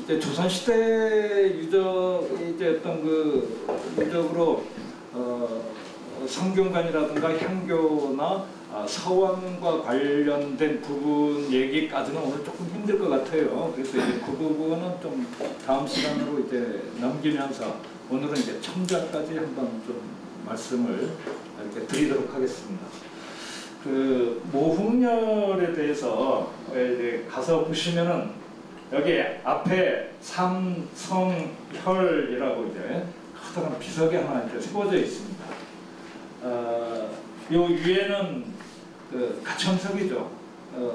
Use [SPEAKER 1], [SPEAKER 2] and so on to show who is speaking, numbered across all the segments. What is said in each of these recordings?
[SPEAKER 1] 이제 조선시대 유적이 이제 어떤 그 유적으로 성균관이라든가 향교나 서원과 관련된 부분 얘기까지는 오늘 조금 힘들 것 같아요. 그래서 이제 그 부분은 좀 다음 시간으로 이제 넘기면서 오늘은 이제 청자까지 한번 좀 말씀을 이렇게 드리도록 하겠습니다. 그 모흥렬에 대해서 이제 가서 보시면은 여기 앞에 삼성혈이라고 이제 커다란 비석이 하나 이렇게 세워져 있습니다. 요 위에는 그 가천석이죠.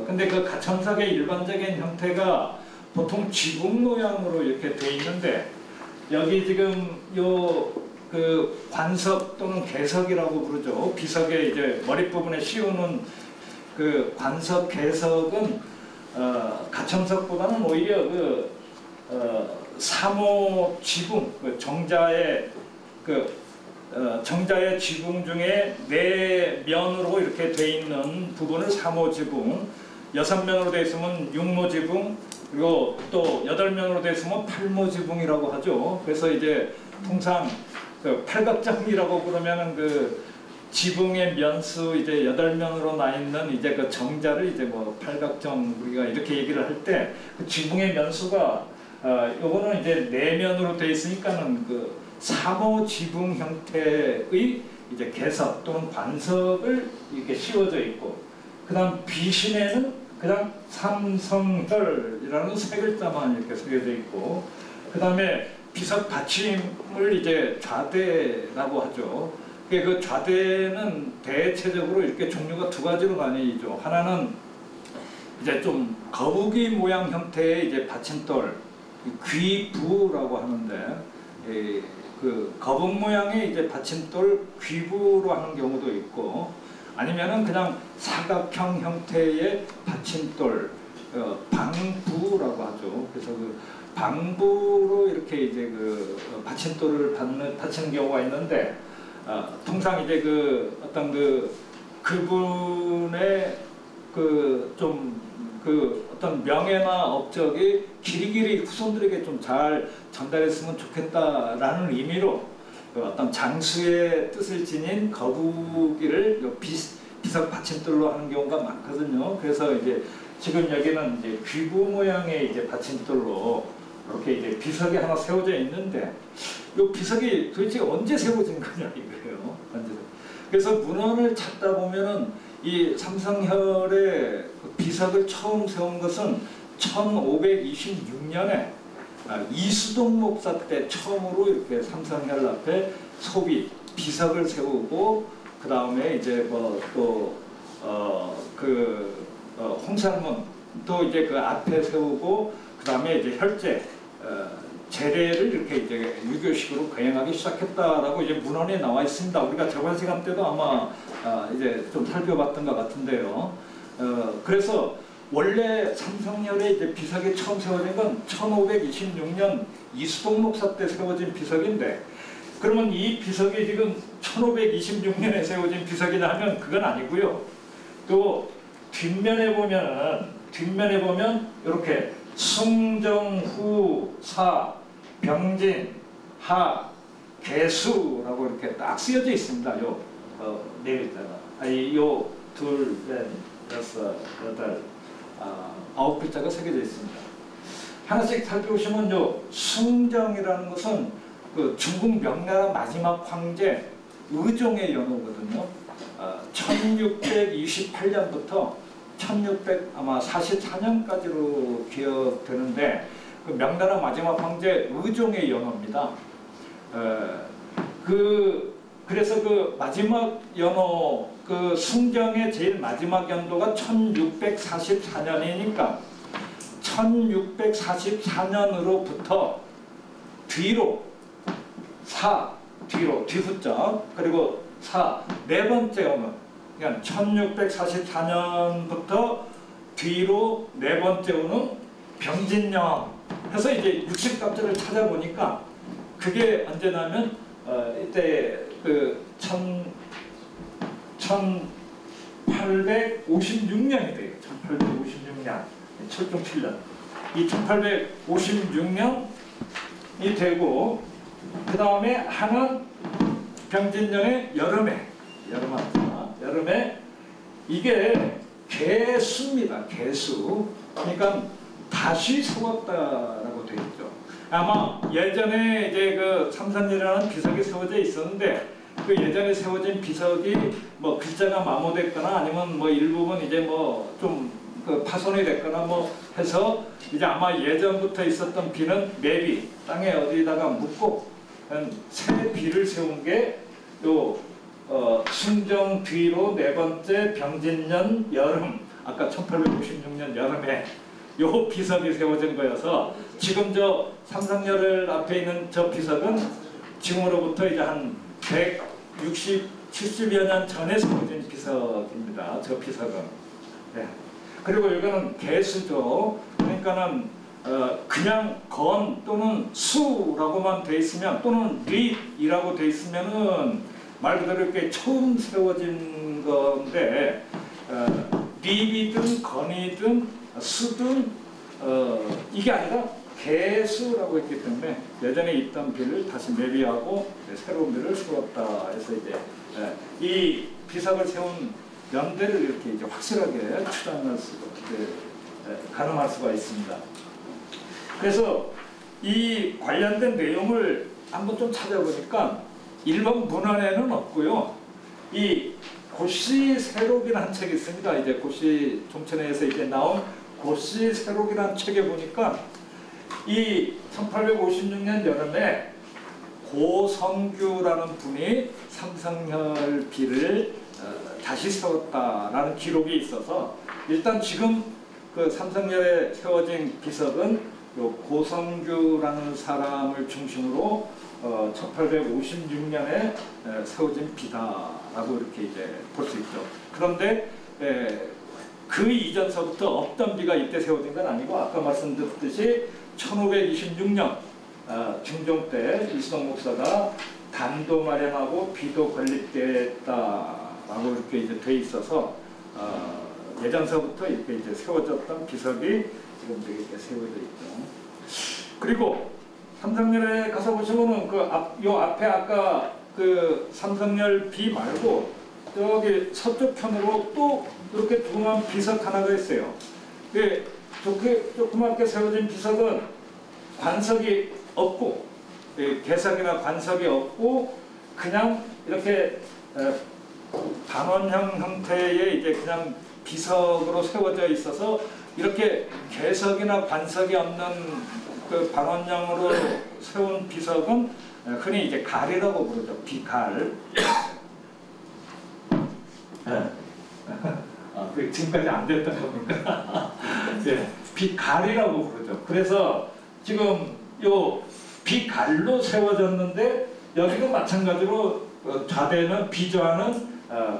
[SPEAKER 1] 근데 그 가천석의 일반적인 형태가 보통 지붕 모양으로 이렇게 돼 있는데 여기 지금 요 그 관석 또는 개석이라고 부르죠. 비석의 이제 머릿부분에 씌우는 그 관석 개석은 가천석보다는 오히려 그 사모 지붕, 그 정자의 정자의 지붕 중에 4면으로 이렇게 돼 있는 부분을 사모 지붕, 6면으로 돼 있으면 육모 지붕, 그리고 또 8면으로 돼 있으면 팔모 지붕이라고 하죠. 그래서 이제 통상 그 팔각정이라고 그러면은 그 지붕의 면수 이제 8면으로 나 있는 이제 그 정자를 이제 뭐 팔각정 우리가 이렇게 얘기를 할 때 그 지붕의 면수가 요거는 이제 4면으로 돼 있으니까는 그 사모 지붕 형태의 이제 개석 또는 관석을 이렇게 씌워져 있고, 그다음 비신에는 그냥 삼성혈이라는 3글자만 이렇게 새겨져 있고, 그다음에 비석 받침을 이제 좌대라고 하죠. 그 좌대는 대체적으로 이렇게 종류가 2가지로 나뉘죠. 하나는 이제 좀 거북이 모양 형태의 이제 받침돌, 귀부라고 하는데, 그 거북 모양의 이제 받침돌 귀부로 하는 경우도 있고, 아니면은 그냥 사각형 형태의 받침돌, 방부라고 하죠. 그래서 그 방부로 이렇게 이제 그 받침돌을 받치는 경우가 있는데, 통상 이제 그 어떤 그분의 그 좀 그 어떤 명예나 업적이 길이길이 후손들에게 좀 잘 전달했으면 좋겠다라는 의미로 그 어떤 장수의 뜻을 지닌 거북이를 비석 받침돌로 하는 경우가 많거든요. 그래서 이제 지금 여기는 이제 귀부 모양의 이제 받침돌로 이렇게 이제 비석이 하나 세워져 있는데, 이 비석이 도대체 언제 세워진 거냐 이거예요. 그래서 문헌을 찾다 보면은 이 삼성혈의 비석을 처음 세운 것은 1526년에 이수동 목사 때 처음으로 이렇게 삼성혈 앞에 소비 비석을 세우고, 그 다음에 이제 뭐 또 홍살문도 이제 그 앞에 세우고, 그 다음에 이제 혈제 제례를 이렇게 이제 유교식으로 거행하기 시작했다라고 이제 문헌에 나와 있습니다. 우리가 저번 시간 때도 아마 이제 좀 살펴봤던 것 같은데요. 그래서 원래 삼성혈의 이제 비석이 처음 세워진 건 1526년 이수동 목사 때 세워진 비석인데, 그러면 이 비석이 지금 1526년에 세워진 비석이냐 하면 그건 아니고요. 또 뒷면에 보면 이렇게 숭정후 사 병진 하 개수라고 이렇게 딱 쓰여져 있습니다. 요 4글자가 요 2, 4, 6, 8, 9글자가 새겨져 있습니다. 하나씩 살펴보시면 요 숭정이라는 것은 그 중국 명나라 마지막 황제 의종의 연호거든요. 1628년부터 1644년까지로 기억되는데, 그 명나라 마지막 황제 의종의 연호입니다. 그래서 그 마지막 연호, 그 숭정의 제일 마지막 연도가 1644년이니까 1644년으로부터 뒤로 뒤후자 그리고 4번째 연호, 그러니까 1644년부터 뒤로 4번째 오는 병진령 해서 이제 60갑절을 찾아보니까 그게 언제냐면 이때 그 1856년이 돼요. 1856년 철종 7년. 이 1856년이 되고, 그 다음에 하나는 병진년의 여름에 이게 개수입니다. 개수. 그러니까 다시 세웠다라고 되어 있죠. 아마 예전에 이제 그 삼산리라는 비석이 세워져 있었는데, 그 예전에 세워진 비석이 뭐 글자가 마모됐거나 아니면 뭐 일부분 이제 뭐 좀 그 파손이 됐거나 뭐 해서 이제 아마 예전부터 있었던 비는 매비 땅에 어디다가 묻고 새 비를 세운 게 요 순정 뒤로 네 번째 병진년 여름, 아까 1856년 여름에 요 비석이 세워진 거여서, 지금 저 삼성열 앞에 있는 저 비석은 지금으로부터 이제 한 160, 70여 년 전에 세워진 비석입니다. 저 비석은. 네. 그리고 이거는 개수죠. 그러니까는 그냥 건 또는 수라고만 돼 있으면, 또는 릿이라고 돼 있으면은 말 그대로 이렇게 처음 세워진 건데, 릿이든 건이든 수든 이게 아니라 개수라고 했기 때문에 예전에 있던 비를 다시 매비하고 새로운 비를 세웠다 해서 이제 이 비석을 세운 연대를 이렇게 이제 확실하게 추정할 수가, 가늠할 수가 있습니다. 그래서 이 관련된 내용을 한번 좀 찾아보니까 일본 문헌에는 없고요. 이 고시세록이라는 책이 있습니다. 이제 고시 종천에서 이제 나온 고시세록이라는 책에 보니까 이 1856년 여름에 고성규라는 분이 삼성열 비를 다시 세웠다라는 기록이 있어서, 일단 지금 그 삼성열에 세워진 비석은 요 고성규라는 사람을 중심으로 1856년에 세워진 비다라고 이렇게 이제 볼 수 있죠. 그런데 그 이전서부터 없던 비가 이때 세워진 건 아니고, 아까 말씀드렸듯이 1526년 중종 때 이수동 목사가 단도 마련하고 비도 건립됐다라고 이렇게 이제 돼 있어서 예전서부터 이렇게 이제 세워졌던 비석이 지금 이렇게 세워져 있죠. 그리고 삼성열에 가서 보시면은 요 앞에 아까 그 삼성열 비 말고 저기 서쪽 편으로 또 이렇게 조그만 비석 하나가 있어요. 조그맣게 세워진 비석은 관석이 없고, 개석이나 관석이 없고, 그냥 이렇게 반원형 형태의 이제 그냥 비석으로 세워져 있어서, 이렇게 개석이나 관석이 없는 그 반원형으로 세운 비석은 흔히 이제 갈이라고 부르죠. 비갈. 지금까지 안 됐던 겁니까? 네, 비갈이라고 부르죠. 그래서 지금 요 비갈로 세워졌는데, 여기도 마찬가지로 좌대는 비좌는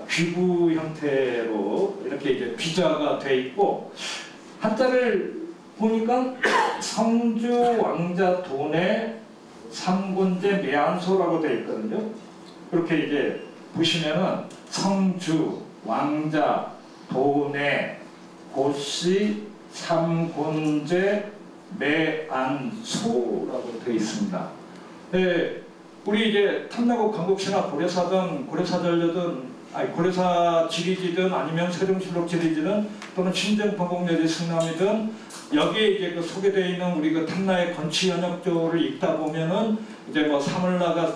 [SPEAKER 1] 귀부 형태로 이렇게 이제 비좌가 돼 있고, 한자를 보니까 성주 왕자 돈의 삼군제 매안소라고 돼 있거든요. 그렇게 이제 보시면은 성주 왕자 돈의 고시 삼군제 매안소라고 되어 있습니다. 우리 이제 탐나고 강국시나 고려사전료든 고려사 지리지든 아니면 세종실록 지리지든 또는 신정방공여지 승남이든 여기에 이제 그 소개되어 있는 우리 그 탐나의 건치연역조를 읽다 보면은 이제 뭐 사물라가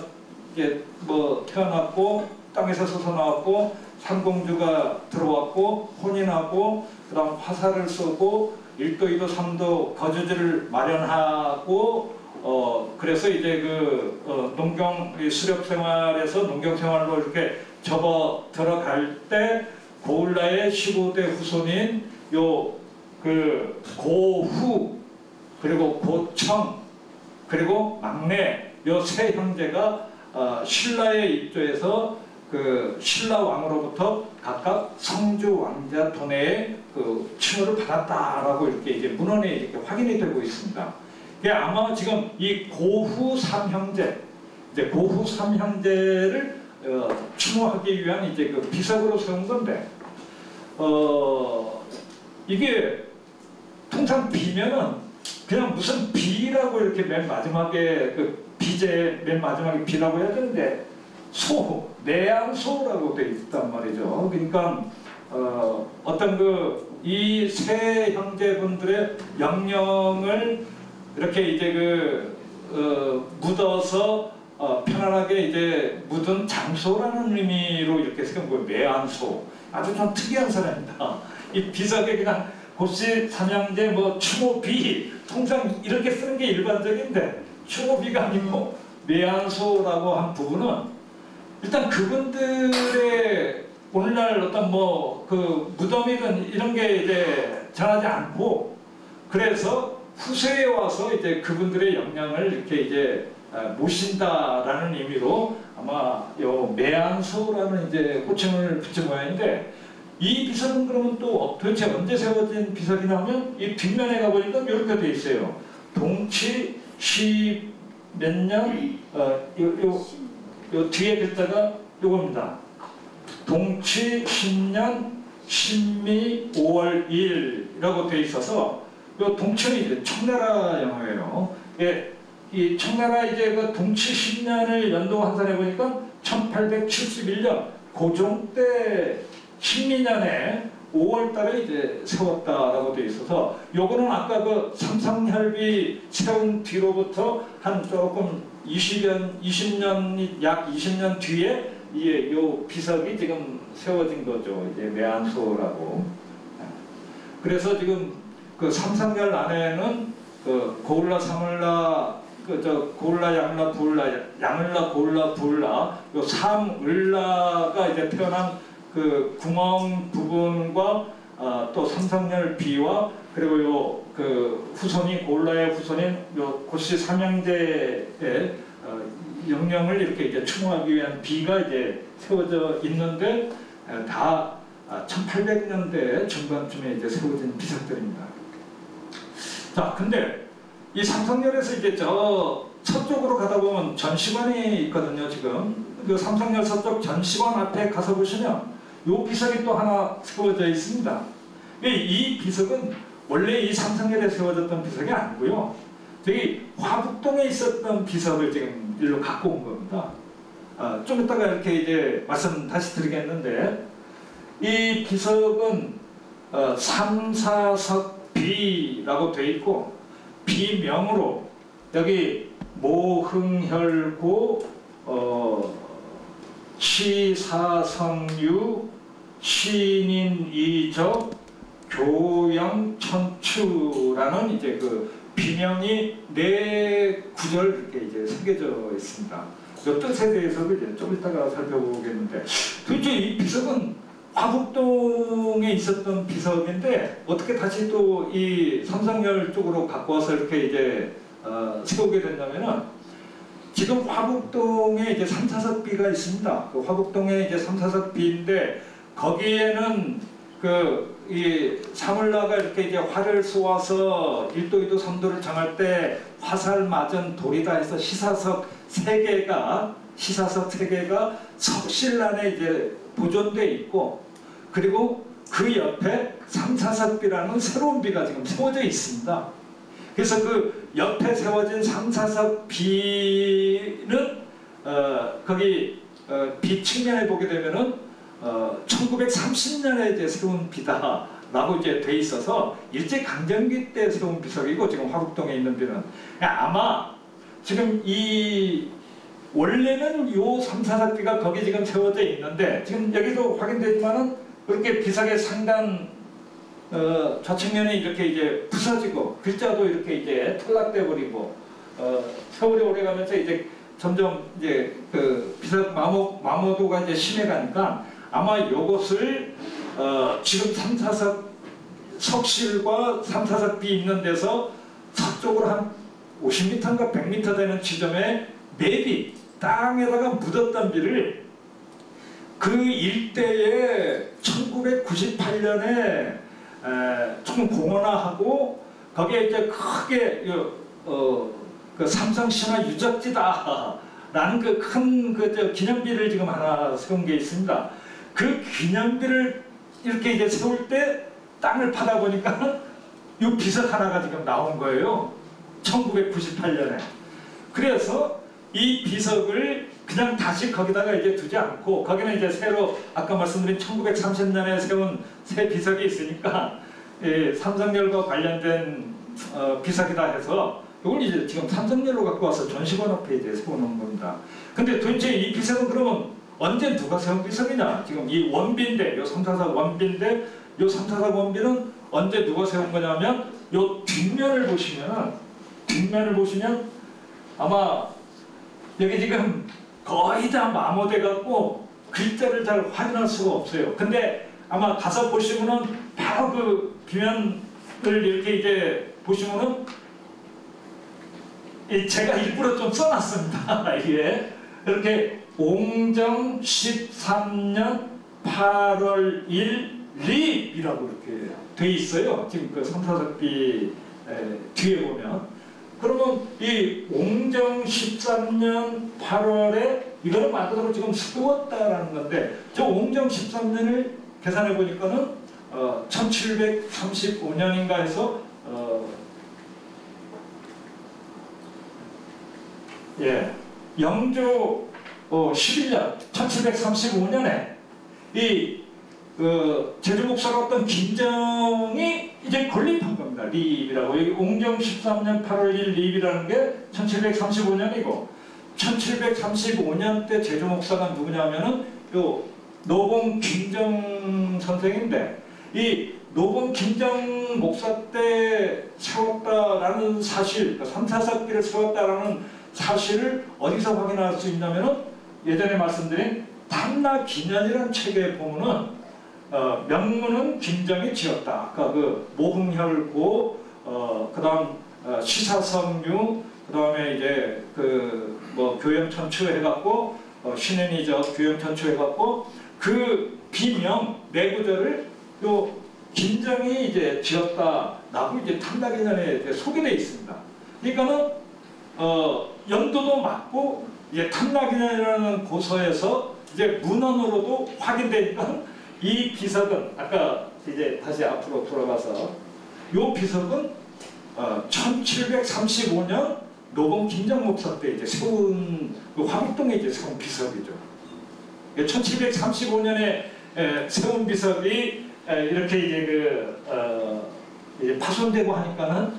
[SPEAKER 1] 이제 뭐 태어났고 땅에서 솟아나왔고 상공주가 들어왔고 혼인하고 그다음 화살을 쏘고 1도 2도 3도 거주지를 마련하고 그래서 이제 그 농경 수렵 생활에서 농경 생활로 이렇게 접어 들어갈 때 고을라의 15대 후손인 요 그 고후 그리고 고청 그리고 막내 요 세 형제가 신라에 입조해서 그 신라 왕으로부터 각각 성주 왕자 도내의 그 칭호를 받았다라고 이렇게 이제 문헌에 이렇게 확인이 되고 있습니다. 이게 아마 지금 이 고후 삼형제, 이제 고후 삼형제를 칭호하기 위한 이제 그 비석으로 세운 건데, 이게 통상 비면은 그냥 무슨 비라고 이렇게 맨 마지막에 그 비제 맨 마지막에 비라고 해야 되는데 소, 내양소라고 돼 있단 말이죠. 그러니까 어떤 그 이 세 형제분들의 영령을 이렇게 이제 묻어서 편안하게 이제 묻은 장소라는 의미로 이렇게 세운 거예요. 매안소. 아주 좀 특이한 사람입니다. 이 비석에 그냥 고씨 삼형제 뭐 추모비 통상 이렇게 쓰는 게 일반적인데 추모비가 아니고 매안소라고 한 부분은 일단 그분들의 오늘날 어떤 뭐 그 무덤이든 이런 게 이제 전하지 않고 그래서 후세에 와서 이제 그분들의 영향을 이렇게 이제 모신다라는 의미로 아마 요 매안소라는 이제 호칭을 붙인 모양인데 이 비석은 그러면 또 도대체 언제 세워진 비석이냐면 이 뒷면에 가보니까 이렇게 돼 있어요. 동치 시 몇 년 요 뒤에 글자가 요겁니다. 동치 10년 신미 5월 2일이라고 돼 있어서 요 동치는 이제 청나라 영어예요. 예, 이 청나라 이제 그 동치 10년을 연도환산해 보니까 1871년 고종 때 신미년에 5월달에 이제 세웠다라고 돼 있어서 요거는 아까 그 삼성혈비 세운 뒤로부터 한 조금 20년 약 20년 뒤에 요 비석이 지금 세워진 거죠. 이제 매안소라고. 그래서 지금 그 삼성열 안에는 그 고을라, 삼을라, 고을라, 양을라, 부을라, 양을라, 고을라, 부을라, 요 삼을라가 이제 태어난 그 구멍 부분과 또 삼성열 비와 그리고 요 그 후손이 고을라의 후손인 요 고씨 삼형제의 영령을 이렇게 이제 추모하기 위한 비가 이제 세워져 있는데 다 1800년대 중반쯤에 이제 세워진 비석들입니다. 자, 근데 이 삼성열에서 이제 저 서쪽으로 가다 보면 전시관이 있거든요. 지금 그 삼성열 서쪽 전시관 앞에 가서 보시면 요 비석이 또 하나 세워져 있습니다. 이 비석은 원래 이 삼성열에 세워졌던 비석이 아니고요. 저기 화북동에 있었던 비석을 지금 일로 갖고 온 겁니다. 좀 이따가 이렇게 이제 말씀 다시 드리겠는데 이 비석은 삼사석비라고 되어 있고 비명으로 여기 모흥혈고 시사성유 신인이적 교영천추라는 이제 그 비명이 4구절 이렇게 이제 새겨져 있습니다. 이 뜻에 대해서도 이제 좀 이따가 살펴보겠는데 도대체 이 비석은 화북동에 있었던 비석인데 어떻게 다시 또 이 삼성열 쪽으로 갖고 와서 이렇게 이제 세우게 된다면은 지금 화북동에 이제 삼사석비가 있습니다. 그 화북동에 이제 삼사석비인데 거기에는 이 사물라가 이렇게 이제 활을 쏘아서 1도, 2도, 3도를 정할 때 화살 맞은 돌이다 해서 시사석 3개가 석실 안에 이제 보존돼 있고 그리고 그 옆에 삼사석비라는 새로운 비가 지금 세워져 있습니다. 그래서 그 옆에 세워진 삼사석비는 거기 비 측면에 보게 되면은 1930년에 이제 세운 비다라고 이제 돼 있어서 일제 강점기 때 세운 비석이고 지금 화북동에 있는 비는 아마 지금 이 원래는 요 삼사석비가 거기 지금 세워져 있는데 지금 여기도 확인되지만은 그렇게 비석의 상단 좌측면이 이렇게 이제 부서지고 글자도 이렇게 이제 탈락돼 버리고 세월이 오래가면서 이제 점점 이제 그 비석 마모도가 이제 심해가니까 아마 요것을 지금 삼사석 석실과 삼사석비 있는 데서 서쪽으로 한 50m인가 100m 되는 지점에 내비 땅에다가 묻었던 비를 그 일대에 1998년에 조금 공원화하고 거기에 이제 크게 그 삼성신화 유적지다라는 그 큰 기념비를 지금 하나 세운 게 있습니다. 그 기념비를 이렇게 이제 세울 때 땅을 파다 보니까 이 비석 하나가 지금 나온 거예요. 1998년에. 그래서 이 비석을 그냥 다시 거기다가 이제 두지 않고, 거기는 이제 새로 아까 말씀드린 1930년에 세운 새 비석이 있으니까 삼성열과 관련된 비석이다 해서 이걸 이제 지금 삼성열로 갖고 와서 전시관 앞에 이제 세워놓은 겁니다. 근데 도대체 이 비석은 그러면 언제 누가 세운 비석이냐? 지금 이 원비인데, 요 344 원비인데, 요 344 원비는 언제 누가 세운 거냐면, 요 뒷면을 보시면 아마 여기 지금 거의 다 마모돼 갖고 글자를 잘 확인할 수가 없어요. 근데 아마 가서 보시면은 바로 그 뒷면을 이렇게 이제 보시면은 제가 일부러 좀 써놨습니다. 이게 이렇게 옹정 13년 8월 1 리이라고 이렇게 돼 있어요. 지금 그 3사석비 뒤에 보면. 그러면 이 옹정 13년 8월에 이걸 만들어 지금 세웠다라는 건데, 저 옹정 13년을 계산해 보니까는 1735년인가 해서 영조 11년 1735년에 이 제주 목사로 어떤 김정이 이제 건립한 겁니다. 리입이라고. 여기 옹정 13년 8월 1 리입이라는 게 1735년이고, 1735년 때 제주 목사가 누구냐면은 요 노봉 김정 선생인데, 이 노봉 김정 목사 때 세웠다라는 사실, 그러니까 삼사석비를 세웠다라는 사실을 어디서 확인할 수 있냐면은 예전에 말씀드린 탐나기년이라는 책에 보면은 명문은 김정이 지었다. 아까 그 모흥혈고, 그다음 시사성류, 그다음에 이제 그 뭐 교영천추 해갖고 신현이적 교영천추 해갖고 그 비명 내구절을 요 김정이 이제 지었다라고 이제 탐나기년에 소개되어 있습니다. 그러니까는 연도도 맞고 이제 탐나기년이라는 고서에서 이제 문헌으로도 확인되니까 이 비석은 아까 이제 다시 앞으로 돌아가서 이 비석은 1735년 노봉 김정 목사 때 이제 세운 그 화북동에 이제 세운 비석이죠. 1735년에 세운 비석이 이렇게 이제 이제 파손되고 하니까는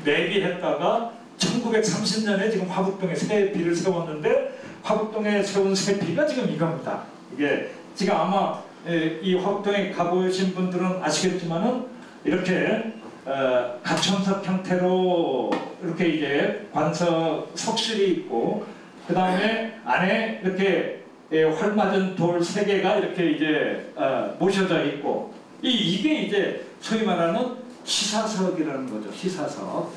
[SPEAKER 1] 내비했다가 1930년에 지금 화북동에 새 비를 세웠는데, 화북동에 세운 새 비가 지금 이겁니다. 이게 지금 아마 이 화북동에 가보신 분들은 아시겠지만은 이렇게 가천석 형태로 이렇게 이제 관석 석실이 있고, 그 다음에 안에 이렇게 활맞은 돌 3개가 이렇게 이제 모셔져 있고, 이게 이제 소위 말하는 시사석이라는 거죠. 시사석.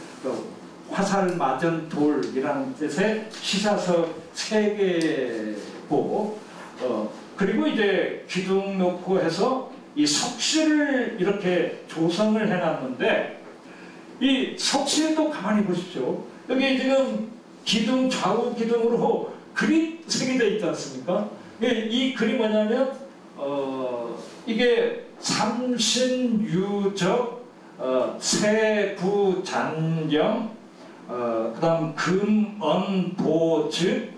[SPEAKER 1] 화살 맞은 돌이라는 뜻의 시사석 3개고, 그리고 이제 기둥 놓고 해서 이 석실을 이렇게 조성을 해놨는데, 이 석실도 가만히 보십시오. 여기 지금 기둥, 좌우 기둥으로 글이 새겨져 있지 않습니까? 이 글이 뭐냐면 이게 삼신유적 세구잔경, 그 다음 금언보즉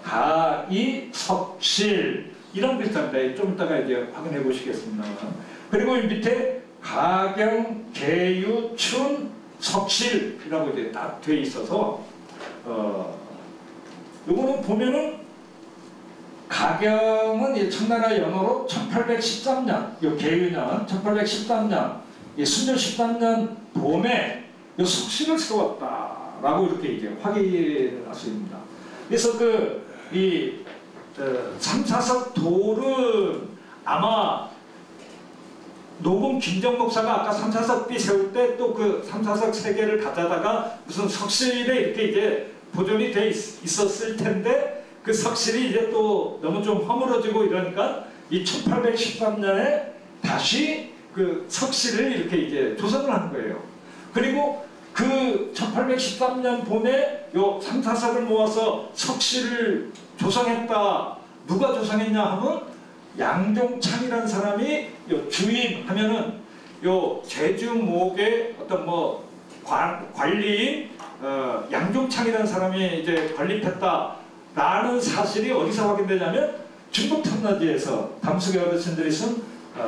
[SPEAKER 1] 가이 석실, 이런 글자인데 좀 이따가 이제 확인해 보시겠습니다. 그리고 이 밑에 가경, 계유, 춘, 석실이라고 이제 딱 돼 있어서 요거는 보면은 가경은 청나라 연호로 1813년, 요 계유년 1813년, 순조 13년 봄에 요 석실을 세웠다라고 이렇게 이제 확인을 할 수 있습니다. 그래서 이 삼사석 돌은 아마 노봉 김정 목사가 아까 삼사석비 세울 때 또 그 삼사석 3개를 가져다가 무슨 석실에 이렇게 이제 보존이 돼 있었을 텐데, 그 석실이 이제 또 너무 좀 허물어지고 이러니까 이 1813년에 다시 그 석실을 이렇게 이제 조성을 한 거예요. 그리고 그 1813년 봄에 요 삼사석을 모아서 석실을 조성했다. 누가 조성했냐 하면 양종창이라는 사람이 요 주인 하면은 요 제주목의 어떤 뭐 관리인 양종창이라는 사람이 이제 건립했다라는 사실이 어디서 확인되냐면 중국 탐라지에서 담수계 어르신들이 쓴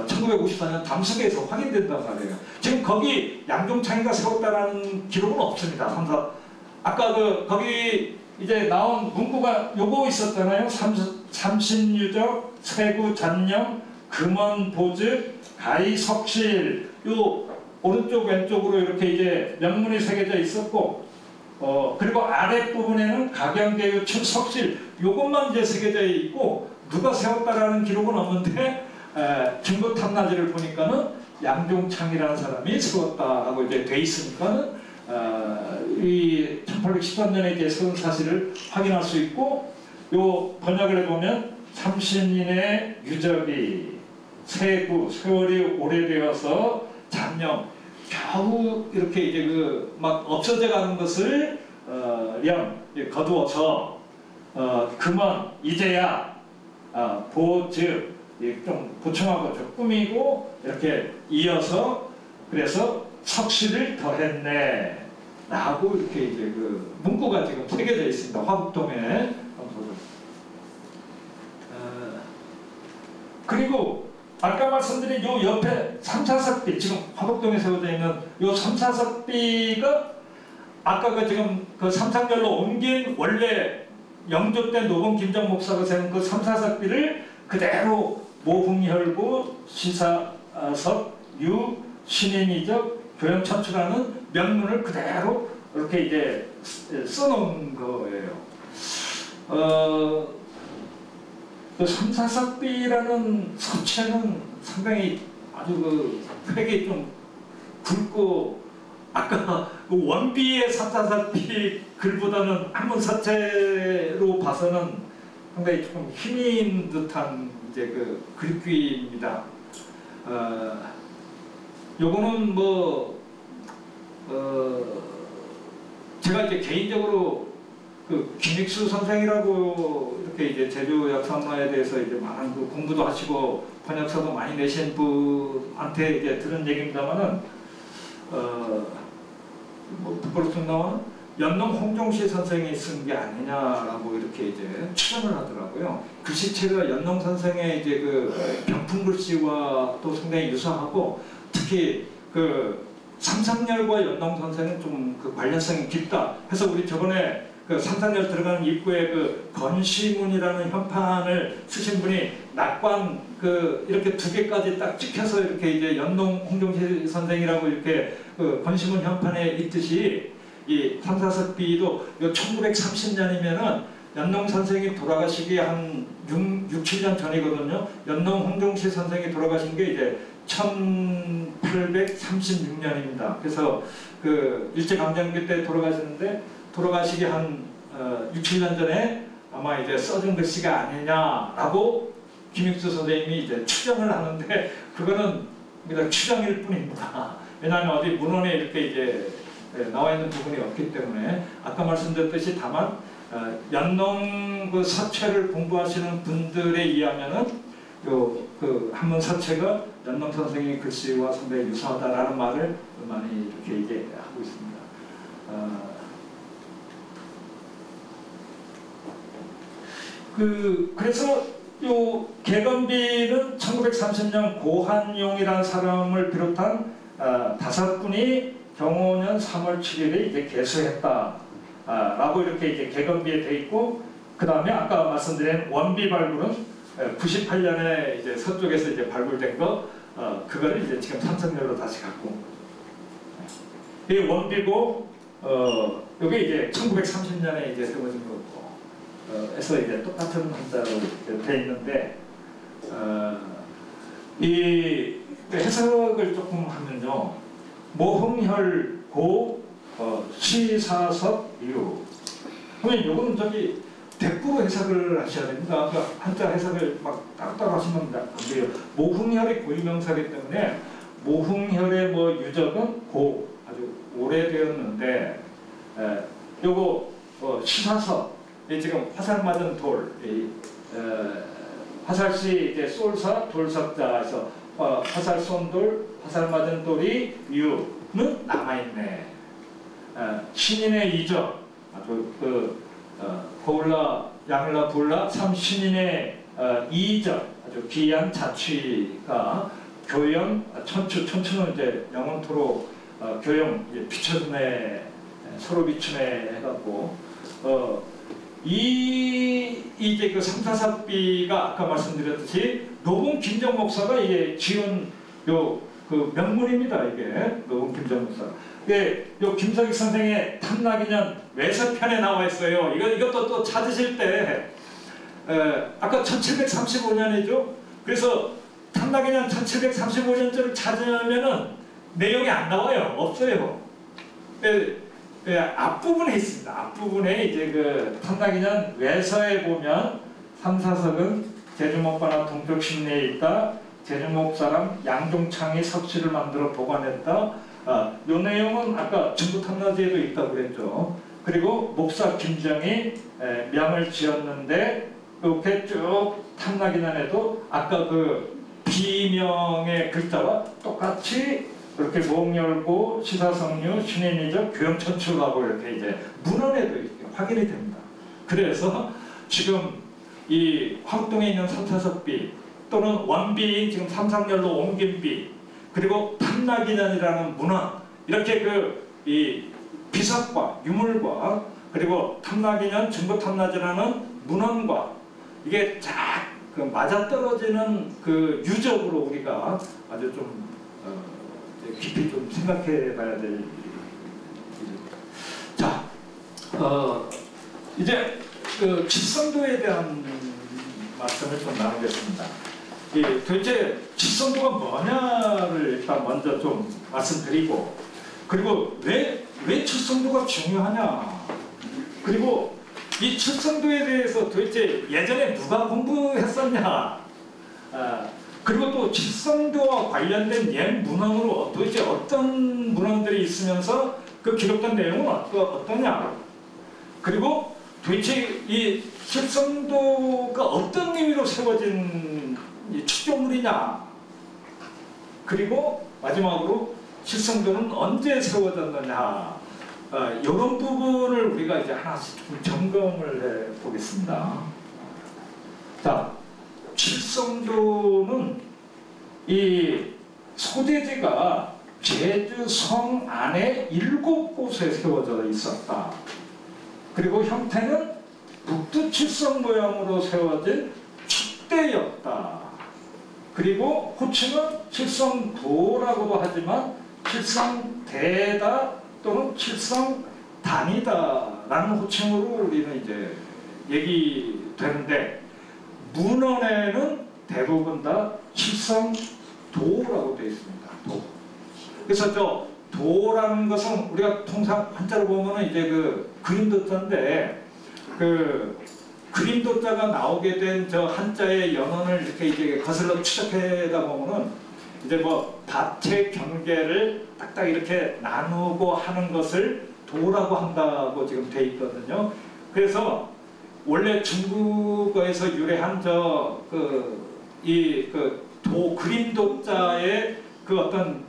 [SPEAKER 1] 1954년 담수계에서 확인된단 말이에요. 지금 거기 양종창이가 세웠다라는 기록은 없습니다. 아까 거기 이제 나온 문구가 요거 있었잖아요. 삼신유적, 세구 잔령, 금원 보즉, 가히 석실. 요 오른쪽 왼쪽으로 이렇게 이제 명문이 새겨져 있었고, 그리고 아랫부분에는 가경계유 춘석실 요것만 이제 새겨져 있고 누가 세웠다라는 기록은 없는데 중국 탐나지를 보니까는 양종창이라는 사람이 세웠다라고 이제 돼 있으니까는 이 1813년에 이제 세운 사실을 확인할 수 있고, 요 번역을 해보면 삼신인의 유적이 세구 세월이 오래되어서 잔령 겨우 이렇게 이제 막 없어져 가는 것을 거두어서 금원 이제야 보즉 좀 보충하고 좀 꾸미고 이렇게 이어서 그래서 석실을 더했네 라고 이렇게 이제 문구가 지금 새겨져 있습니다. 화북동에. 그리고 아까 말씀드린 요 옆에 삼사석비, 지금 화북동에 세워져 있는 요 삼사석비가 아까 지금 삼상열로 옮긴 원래 영조 때 노범 김정 목사가 세운 삼사석비를 그대로 모흥혈구 시사석 유 신인이적 교영천추라는 명문을 그대로 이렇게 이제 써놓은 거예요. 삼사석비라는 서체는 상당히 아주 획이 좀 굵고, 아까 원비의 삼사석비 글보다는 한문 서체로 봐서는 상당히 조금 힘이 있는 듯한 이제 글귀입니다. 요거는 제가 이제 개인적으로 김익수 선생이라고 이렇게 이제 제주 역사문화에 대해서 이제 많은 공부도 하시고 번역서도 많이 내신 분한테 이제 들은 얘기입니다만은 북그룹 나온 연농 홍종시 선생이 쓴 게 아니냐라고 이렇게 이제 추정을 하더라고요. 글씨체가 연농 선생의 이제 병풍 글씨와 또 상당히 유사하고, 특히 삼상열과 연농 선생은 좀 관련성이 깊다. 해서 우리 저번에 삼상열 들어가는 입구에 건시문이라는 현판을 쓰신 분이 낙관 이렇게 두 개까지 딱 찍혀서 이렇게 이제 연농 홍종시 선생이라고 이렇게 건시문 현판에 있듯이 이 삼사석비도 1930년이면은 연농 선생이 돌아가시기 한 6, 7년 전이거든요. 연농 홍종시 선생이 돌아가신 게 이제 1836년입니다. 그래서 일제강점기 때 돌아가셨는데, 돌아가시기 한 6, 7년 전에 아마 이제 써준 글씨가 아니냐라고 김익수 선생님이 이제 추정을 하는데, 그거는 그냥 추정일 뿐입니다. 왜냐하면 어디 문헌에 이렇게 이제 나와 있는 부분이 없기 때문에, 아까 말씀드렸듯이 다만 연농 서체를 공부하시는 분들에 의하면은 한문 서체가 연농 선생의 글씨와 상당히 유사하다라는 말을 많이 이렇게 얘기하고 있습니다. 그래서 요 개건비는 1930년 고한용이라는 사람을 비롯한 5분이 경호년 3월 7일에 이제 개수했다 라고 이렇게 이제 개건비에 돼 있고, 그 다음에 아까 말씀드린 원비 발굴은 98년에 이제 서쪽에서 이제 발굴된 거, 그거를 이제 지금 삼성열로 다시 갖고 온 거죠. 이게 원비고, 이게 이제 1930년에 이제 세워진 거고, 해서 이제 똑같은 한자로 돼 있는데, 이 해석을 조금 하면요, 모흥혈 고 시사석 유. 그러면 요거는 대꾸로 해석을 하셔야 됩니다. 그러니까 한자 해석을 막 따로따로 하시면 안 돼요. 모흥혈이 고유명사이기 때문에 모흥혈의 유적은 아주 오래되었는데, 요거 시사석, 지금 화살 맞은 돌, 화살시 이제 쏠사 돌석자에서 화살 쏜 돌, 화살 맞은 돌이 유는 남아있네. 신인의 이적, 아주 고을라, 양을라, 부을라, 삼신인의 이적, 아주 귀한 자취가 교영, 천추는 이제 영원토로 교영, 비춰주네, 서로 비추네 해갖고, 이제 그 삼사삽비가 아까 말씀드렸듯이 노봉 김정 목사가 이게 지은 그 명문입니다. 이게 노봉 김정 목사. 예, 요 김석익 선생의 탐락인연 외서편에 나와 있어요. 이것도 또 찾으실 때 아까 1735년이죠. 그래서 탐락인연 1735년째를 찾으면은 내용이 안 나와요. 없어요. 앞부분에 있습니다. 앞부분에 이제 그 탐락인연 외서에 보면 삼사석은 제주목바나 동쪽 심내에 있다. 제주목 사람 양종창이 석실을 만들어 보관했다. 요 내용은 아까 중부탐라지에도 있다고 그랬죠. 그리고 목사 김정이 명을 지었는데 이렇게 쭉 탐락인연에도 아까 그 비명의 글자와 똑같이 이렇게 목 열고 시사성류, 신인이적, 교영천추하고 이렇게 이제 문헌에도 이렇게 확인이 됩니다. 그래서 지금 이 화곡동에 있는 삼사석비 또는 원비인 지금 삼상열로 옮긴 비 그리고 탐락인연이라는 문헌 이렇게 이 비석과 유물과 그리고 탐락인연, 증거탐락이라는 문헌과 이게 쫙 그 맞아떨어지는 그 유적으로 우리가 아주 좀 깊이 좀 생각해 봐야 될 자, 이제 그 칠성도에 대한 말씀을 좀 나누겠습니다. 도대체 칠성도가 뭐냐를 일단 먼저 좀 말씀드리고 그리고 왜 칠성도가 중요하냐 그리고 이 칠성도에 대해서 도대체 예전에 누가 공부했었냐 그리고 또 칠성도와 관련된 옛 문헌으로 도대체 어떤 문헌들이 있으면서 그 기록된 내용은 어떠냐 그리고 도대체 이 칠성도가 어떤 의미로 세워진 축조물이냐 그리고 마지막으로 칠성도는 언제 세워졌느냐 이런 부분을 우리가 이제 하나씩 좀 점검을 해 보겠습니다. 자, 칠성도는 이 소재지가 제주성 안에 7곳에 세워져 있었다. 그리고 형태는 북두칠성 모양으로 세워진 축대였다. 그리고 호칭은 칠성도라고도 하지만 칠성대다 또는 칠성단이다 라는 호칭으로 우리는 이제 얘기되는데 문헌에는 대부분 다 칠성도라고 되어 있습니다. 도. 그래서 저 도라는 것은 우리가 통상 한자로 보면은 이제 그 그림도자인데 그 그림도자가 나오게 된 저 한자의 연원을 이렇게 이제 거슬러 추적해다 보면은 이제 뭐 밭의 경계를 딱딱 이렇게 나누고 하는 것을 도라고 한다고 지금 돼 있거든요. 그래서 원래 중국어에서 유래한 도 그림도자의 그 어떤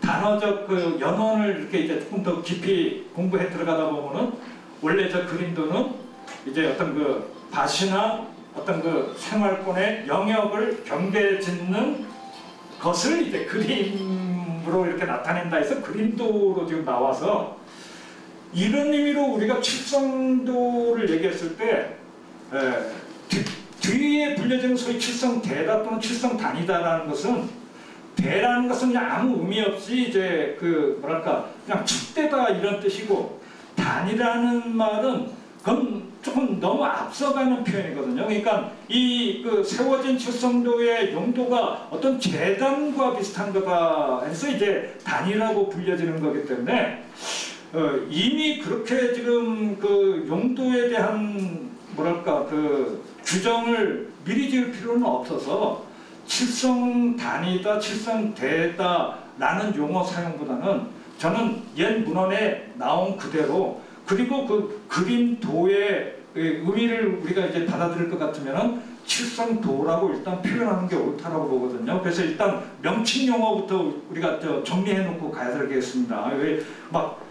[SPEAKER 1] 단어적 그 연원을 이렇게 이제 조금 더 깊이 공부해 들어가다 보면은 원래 저 그림도는 이제 어떤 그 밭이나 어떤 그 생활권의 영역을 경계 짓는 것을 이제 그림으로 이렇게 나타낸다 해서 그림도로 지금 나와서 이런 의미로 우리가 칠성도를 얘기했을 때 뒤에 불려지는 소위 칠성대다 또는 칠성단이다라는 것은 대라는 것은 그냥 아무 의미 없이 이제 그 뭐랄까 그냥 축대다 이런 뜻이고 단이라는 말은 그건 조금 너무 앞서가는 표현이거든요. 그러니까 이 그 세워진 칠성도의 용도가 어떤 재단과 비슷한 거다 해서 이제 단이라고 불려지는 거기 때문에 이미 그렇게 지금 그 용도에 대한 뭐랄까 그 규정을 미리 지을 필요는 없어서 칠성단이다, 칠성대다 라는 용어 사용보다는 저는 옛 문헌에 나온 그대로 그리고 그 그림도의 의미를 우리가 이제 받아들일 것 같으면 칠성도라고 일단 표현하는 게 옳다라고 보거든요. 그래서 일단 명칭 용어부터 우리가 정리해 놓고 가야 되겠습니다. 왜 막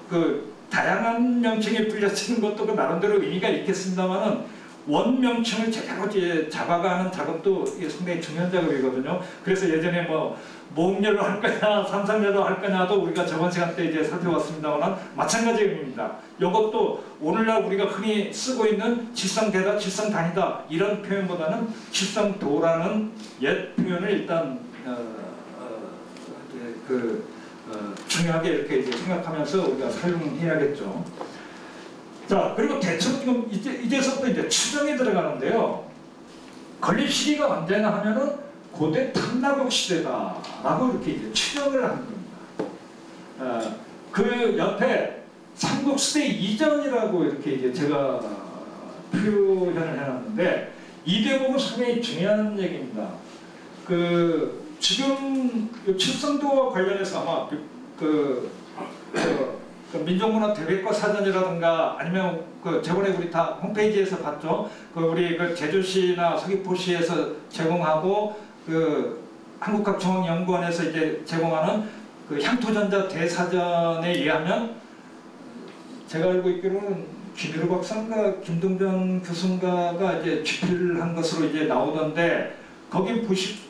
[SPEAKER 1] 그 다양한 명칭이 불려지는 것도 그 나름대로 의미가 있겠습니다만은 원 명칭을 제대로 이제 잡아가는 작업도 이게 상당히 중요한 작업이거든요. 그래서 예전에 뭐 모음열로 할 거냐, 삼삼열로 할 거냐도 우리가 저번 시간 때 이제 살펴봤습니다만 마찬가지 의미입니다. 이것도 오늘날 우리가 흔히 쓰고 있는 칠성대다, 칠성단이다 이런 표현보다는 칠성도라는 옛 표현을 일단 중요하게 이렇게 이제 생각하면서 우리가 사용해야겠죠. 자, 그리고 대충 지금 이제서부터 이제 추정이 들어가는데요. 건립 시기가 언제나 하면은 고대 탐나국 시대다라고 이렇게 이제 추정을 하는 겁니다. 그 옆에 삼국시대 이전이라고 이렇게 이제 제가 표현을 해놨는데 이 대목은 상당히 중요한 얘기입니다. 지금 칠성도와 관련해서 아마 민족문화 대백과 사전이라든가 아니면 저번에 우리 다 홈페이지에서 봤죠. 우리 제주시나 서귀포시에서 제공하고 한국학중앙연구원에서 이제 제공하는 향토전자 대사전에 의하면 제가 알고 있기로는 김일호 박사인가 김동전 교수인가가 이제 집필을 한 것으로 이제 나오던데 거기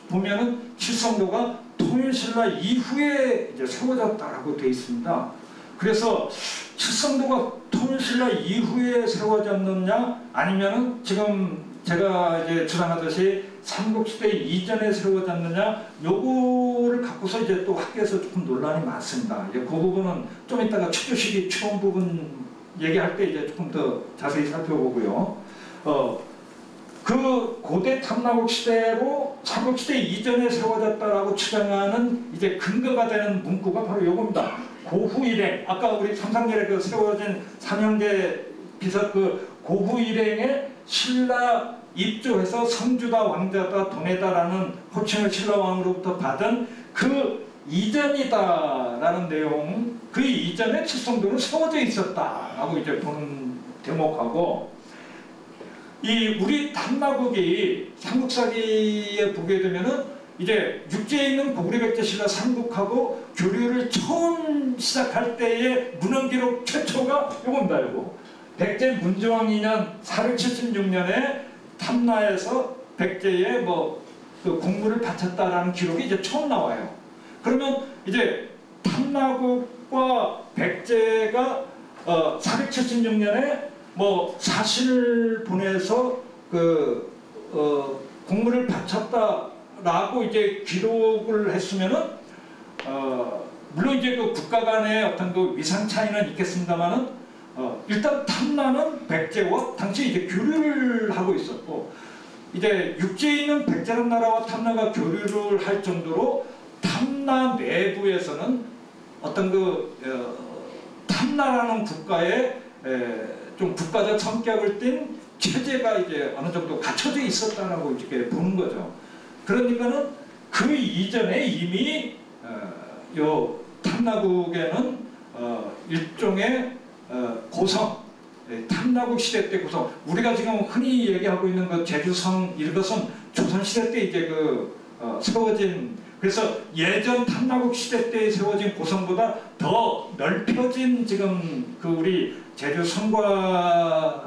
[SPEAKER 1] 보면은 칠성도가 통일신라 이후에 이제 세워졌다라고 되어 있습니다. 그래서 칠성도가 통일신라 이후에 세워졌느냐 아니면은 지금 제가 이제 주장하듯이 삼국시대 이전에 세워졌느냐 요거를 갖고서 이제 또 학계에서 조금 논란이 많습니다. 이제 그 부분은 좀 이따가 추조시기 처음 부분 얘기할 때 이제 조금 더 자세히 살펴보고요. 그 고대 탐나국 시대로 삼국시대 이전에 세워졌다라고 추정하는 이제 근거가 되는 문구가 바로 요겁니다. 고후일행, 아까 우리 삼상절에 세워진 삼형제 비서 고후일행에 신라 입조해서 성주다 왕자다 도내다라는 호칭을 신라왕으로부터 받은 그 이전이다라는 내용, 그 이전에 칠성도는 세워져 있었다라고 이제 보는 대목하고 이 우리 탐나국이 삼국사기에 보게 되면은 이제 육지에 있는 고구려 백제 신라 삼국하고 교류를 처음 시작할 때의 문헌기록 최초가 요겁니다. 요거 백제 문조왕 2년 476년에 탐나에서 백제에 공물을 바쳤다라는 기록이 이제 처음 나와요. 그러면 이제 탐나국과 백제가 476년에 사신을 보내서 공물을 바쳤다라고 이제 기록을 했으면은 물론 이제 국가 간의 어떤 위상 차이는 있겠습니다만은 일단 탐나는 백제와 당시 이제 교류를 하고 있었고 이제 육지에 있는 백제라는 나라와 탐나가 교류를 할 정도로 탐나 내부에서는 어떤 탐나라는 국가의 좀 국가적 성격을 띤 체제가 이제 어느 정도 갖춰져 있었다라고 이렇게 보는 거죠. 그러니까는 그 이전에 이미 요 탐나국에는 일종의 고성, 탐나국 시대 때 고성, 우리가 지금 흔히 얘기하고 있는 제주성 이것은 조선 시대 때 이제 세워진, 그래서 예전 탐나국 시대 때 세워진 고성보다 더 넓혀진 지금 우리 제주 성곽을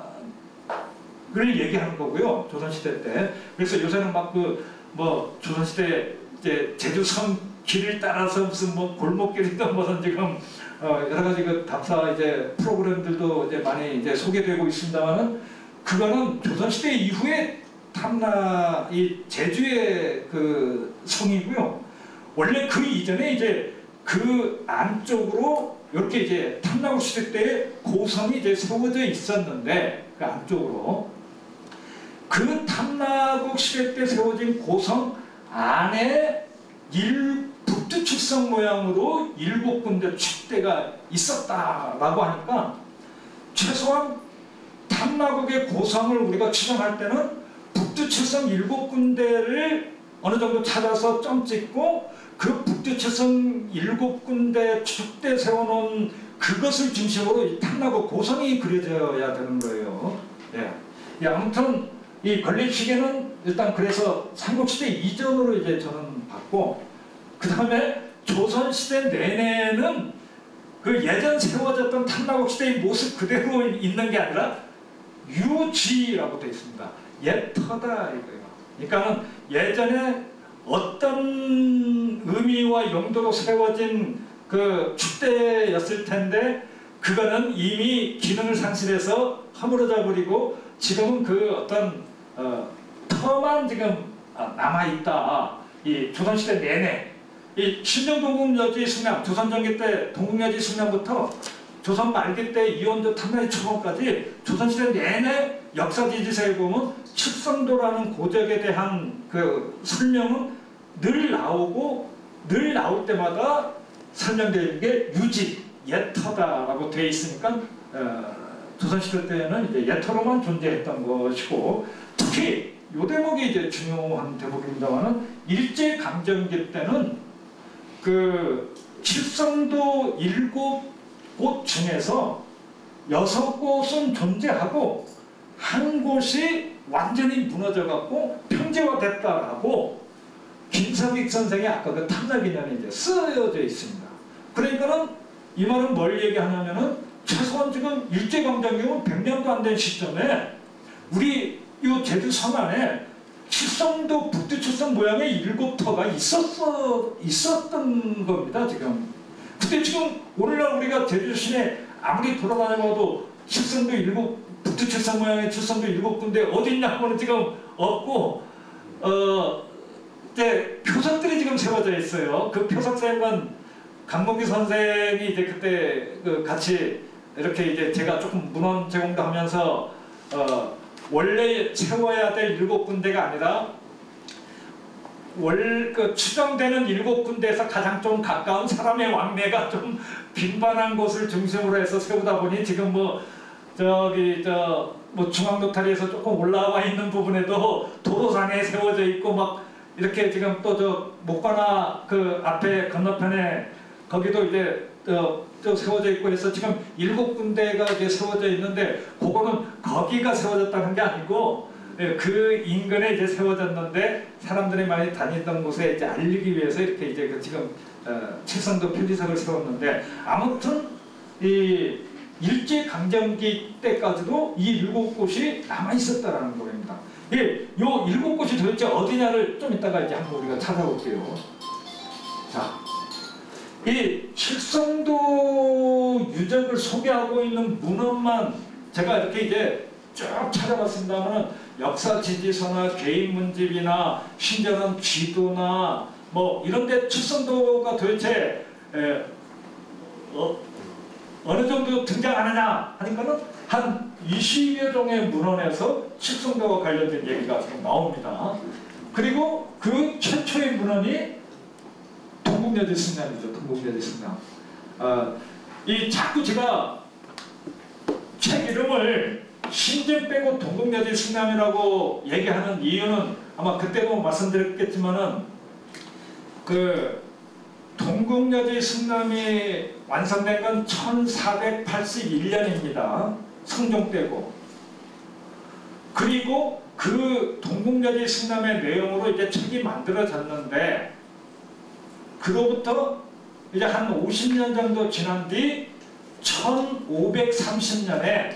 [SPEAKER 1] 얘기하는 거고요. 조선시대 때. 그래서 요새는 조선시대 이제 제주성 길을 따라서 무슨 골목길이든 무슨 지금 여러 가지 답사 이제 프로그램들도 이제 많이 이제 소개되고 있습니다만은 그거는 조선시대 이후에 이 제주의 성이고요. 원래 그 이전에 이제 그 안쪽으로 이렇게 이제 탐나국 시대 때 고성이 이제 세워져 있었는데 그 안쪽으로 그 탐나국 시대 때 세워진 고성 안에 북두칠성 모양으로 7군데 축대가 있었다라고 하니까 최소한 탐나국의 고성을 우리가 추정할 때는 북두칠성 7군데를 어느 정도 찾아서 점 찍고 그 북두칠성 7군데 축대 세워놓은 그것을 중심으로 이 탐나국 고성이 그려져야 되는 거예요. 예. 아무튼 이 건립시계는 일단 그래서 삼국시대 이전으로 이제 저는 봤고, 그 다음에 조선시대 내내는 그 예전 세워졌던 탐나국시대의 모습 그대로 있는 게 아니라 유지라고 되어 있습니다. 옛터다 이거예요. 그러니까는 예전에 어떤 의미와 용도로 세워진 그 축대였을 텐데 그거는 이미 기능을 상실해서 허물어져 버리고 지금은 그 어떤 터만 지금 남아있다. 이 조선시대 내내 이 신정 동국여지 승남, 조선전기 때 동국여지 승남부터 조선 말기 때 이원조 탐나기 초반까지 조선시대 내내 역사지지서에 보면 칠성도라는 고적에 대한 그 설명은 늘 나오고 늘 나올 때마다 설명되어 있는 게 유지, 옛터다라고 되어 있으니까 조선시대 때는 이제 옛터로만 존재했던 것이고, 특히 이 대목이 이제 중요한 대목입니다만은 일제강점기 때는 그 칠성도 7곳 중에서 6곳은 존재하고 한 곳이 완전히 무너져갖고 평지화됐다라고 김석익 선생이 아까 그 탐나기년에 이제 쓰여져 있습니다. 그러니까는 이 말은 뭘 얘기하냐면은 최소한 지금 일제강점기는 100년도 안 된 시점에 우리 이 제주 서안에 칠성도 북두칠성 모양의 7터가 있었던 겁니다. 지금. 근데 지금 오늘날 우리가 제주 시내 아무리 돌아다녀봐도 칠성도 북두칠성 모양의 칠성도 7군데 어디 있냐 하면 지금 없고 이제 표석들이 지금 세워져 있어요. 그 표석사역만 강봉기 선생이 이제 그때 그 같이 이렇게 이제 제가 조금 문헌 제공도 하면서 원래 세워야 될 7군데가 아니라 그 추정되는 7군데에서 가장 좀 가까운 사람의 왕래가 좀 빈번한 곳을 중심으로 해서 세우다 보니 지금 뭐 중앙노타리에서 조금 올라와 있는 부분에도 도로상에 세워져 있고 막 이렇게 지금 또 저 목관화 그 앞에 건너편에 거기도 이제 세워져 있고 해서 지금 7군데가 이제 세워져 있는데 그거는 거기가 세워졌다는 게 아니고 그 인근에 이제 세워졌는데 사람들이 많이 다니던 곳에 이제 알리기 위해서 이렇게 이제 그 지금 칠성도 편지석을 세웠는데 아무튼 이 일제강점기 때까지도 이 7곳이 남아 있었다라는 겁니다. 이 7곳이 도대체 어디냐를 좀 이따가 이제 한번 우리가 찾아볼게요. 자. 이 칠성도 유적을 소개하고 있는 문헌만 제가 이렇게 이제 쭉 찾아봤습니다만 역사지지서나 개인문집이나 신전원 지도나 뭐 이런데 칠성도가 도대체 어느 정도 등장하느냐 하니까는 한 20여 종의 문헌에서 칠성도와 관련된 얘기가 지금 나옵니다. 그리고 그 최초의 문헌이 동국여지 승남이죠. 동국여지 승남. 이 자꾸 제가 책 이름을 신전 빼고 동국여지 승남이라고 얘기하는 이유는 아마 그때도 말씀드렸겠지만은 그 동국여지 승남이 완성된 건 1481년입니다. 성종 때고. 그리고 그 동국여지 승남의 내용으로 이제 책이 만들어졌는데 그로부터 이제 한 50년 정도 지난 뒤 1530년에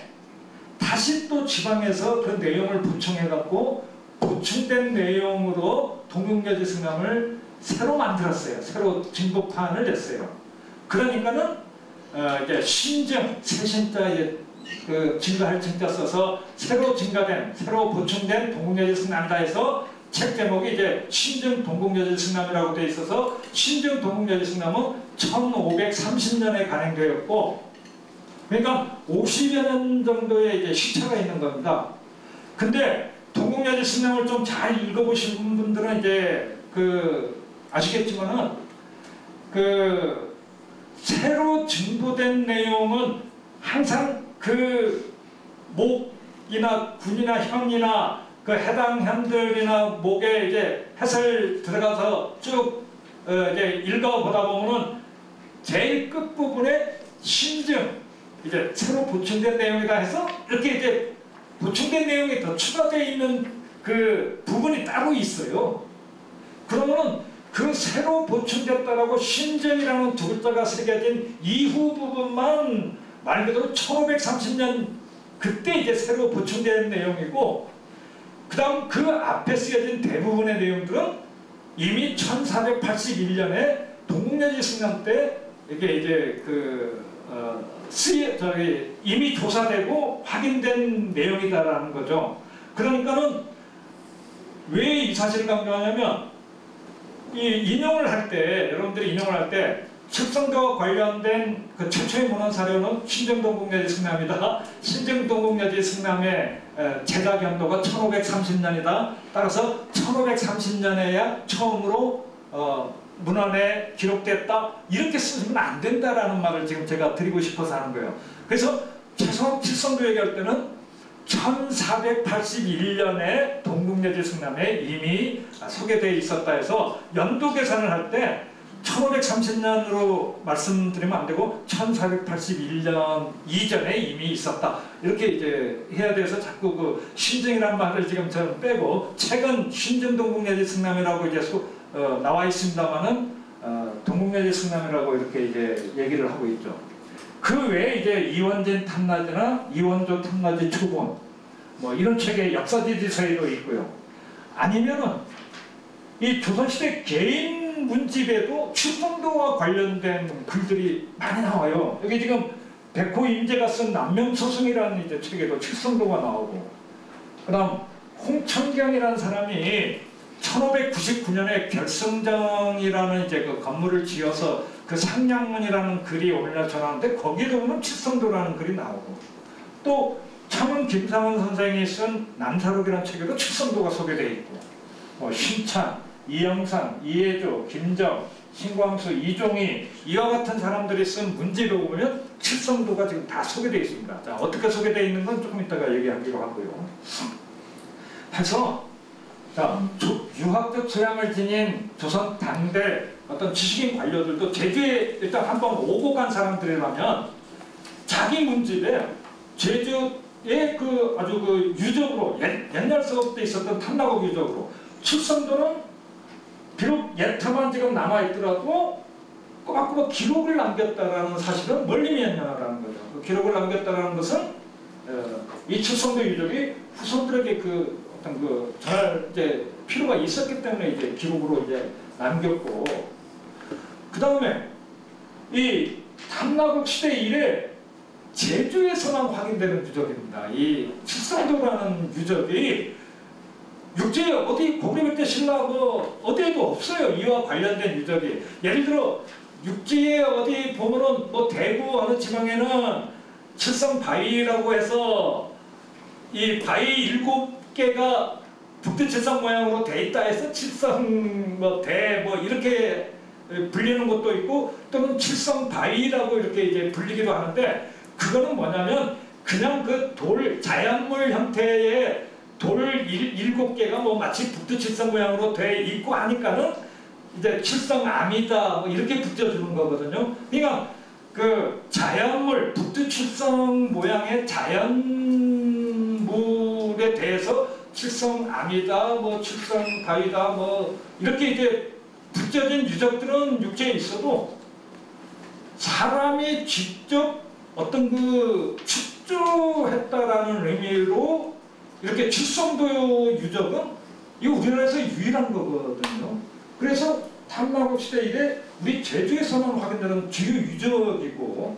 [SPEAKER 1] 다시 또 지방에서 그 내용을 보충해갖고 보충된 내용으로 동국여지 승남을 새로 만들었어요. 새로 증거판을 냈어요. 그러니까는 이제 신증, 새신자 그 증거할 증자 써서 새로 증가된, 새로 보충된 동국여지 승남이다 해서 책 제목이 이제 신증 동국여지 승남이라고 되어 있어서 신증 동국여지 승남은 1530년에 간행되었고, 그러니까 50여 년 정도의 이제 시차가 있는 겁니다. 근데 동국여지 승남을 좀 잘 읽어보신 분들은 이제 아시겠지만은 새로 증보된 내용은 항상 그 목이나 군이나 형이나 그 해당 현들이나 목에 이제 해설 들어가서 쭉 이제 읽어보다 보면은 제일 끝부분에 신증, 이제 새로 보충된 내용이다 해서 이렇게 이제 보충된 내용이 더 추가되어 있는 그 부분이 따로 있어요. 그러면은 그 새로 보충됐다라고 신정이라는 두 글자가 새겨진 이후 부분만 말 그대로 1530년 그때 이제 새로 보충된 내용이고, 그 다음 그 앞에 쓰여진 대부분의 내용들은 이미 1481년에 동국여지 승남 때 이게 이제 이미 조사되고 확인된 내용이다라는 거죠. 그러니까는 왜 이 사실을 강조하냐면, 이 인용을 할 때, 여러분들이 인용을 할 때 칠성도와 관련된 그 최초의 문헌 사료는 신정동국여지 승남이다. 신정동국여지 승남의 제작 연도가 1530년이다. 따라서 1530년에야 처음으로 문헌에 기록됐다. 이렇게 쓰면 안 된다라는 말을 지금 제가 드리고 싶어서 하는 거예요. 그래서 최소한 칠성도 얘기할 때는 1481년에 동국여지 승남에 이미 소개되어 있었다 해서 연도 계산을 할 때 1530년으로 말씀드리면 안 되고 1481년 이전에 이미 있었다. 이렇게 이제 해야 돼서 자꾸 그 신정이라는 말을 지금 저는 빼고, 최근 신정 동국여지 승남이라고 이제 나와 있습니다만은 동국여지 승남이라고 이렇게 이제 얘기를 하고 있죠. 그 외에 이제 이원진 탐나지나 이원조 탐나지 초본 뭐 이런 책의 역사지지서에도 있고요. 아니면은 이 조선시대 개인 문집에도 칠성도와 관련된 글들이 많이 나와요. 여기 지금 백호 임재가 쓴 남명서승이라는 이제 책에도 칠성도가 나오고, 그다음 홍천경이라는 사람이 1599년에 결성정이라는 이제 그 건물을 지어서 그 상량문이라는 글이 오늘날 전하는데 거기에 보면 칠성도라는 글이 나오고, 또 차문 김상원 선생이 쓴 남사록이라는 책에도 칠성도가 소개되어 있고, 신찬, 이영상, 이해조, 김정, 신광수, 이종희 이와 같은 사람들이 쓴 문집에 보면 칠성도가 지금 다 소개되어 있습니다. 자, 어떻게 소개되어 있는 건 조금 이따가 얘기하기로 하고요. 해서 자, 유학적 소양을 지닌 조선 당대 어떤 지식인 관료들도 제주에 일단 한번 오고 간 사람들이라면 자기 문집에 제주의 그 아주 그 유적으로 옛날서부터 있었던 탐나곡 유적으로 칠성도는 비록 예타만 지금 남아있더라도 꼬박꼬박 기록을 남겼다라는 사실은 멀리면야라는 거죠. 그 기록을 남겼다라는 것은 이 칠성도 유적이 후손들에게 그 어떤 그 전할 이제 필요가 있었기 때문에 이제 기록으로 이제 남겼고, 그 다음에 이 탐나국 시대 이래 제주에서만 확인되는 유적입니다. 이 칠성도라는 유적이 육지에 어디 고구려백제 신라 뭐 어디에도 없어요. 이와 관련된 유적이. 예를 들어 육지에 어디 보면은 뭐 대구 어느 지방에는 칠성바위라고 해서 이 바위 7개가 북두칠성 모양으로 돼 있다 해서 칠성 뭐 대 뭐 이렇게 불리는 것도 있고, 또는 칠성바위라고 이렇게 이제 불리기도 하는데, 그거는 뭐냐면 그냥 그 돌 자연물 형태의 돌 7개가 뭐 마치 북두칠성 모양으로 돼 있고 하니까는 이제 칠성암이다 뭐 이렇게 붙여주는 거거든요. 그러니까 그 자연물 북두칠성 모양의 자연물에 대해서 칠성암이다 뭐 칠성바위다 뭐 이렇게 이제 붙여진 유적들은 육지에 있어도 사람이 직접 어떤 그 축조했다라는 의미로 이렇게 칠성도 유적은 이거 우리나라에서 유일한 거거든요. 그래서 탐나국 시대 이래 우리 제주에서만 확인되는 주요 유적이고,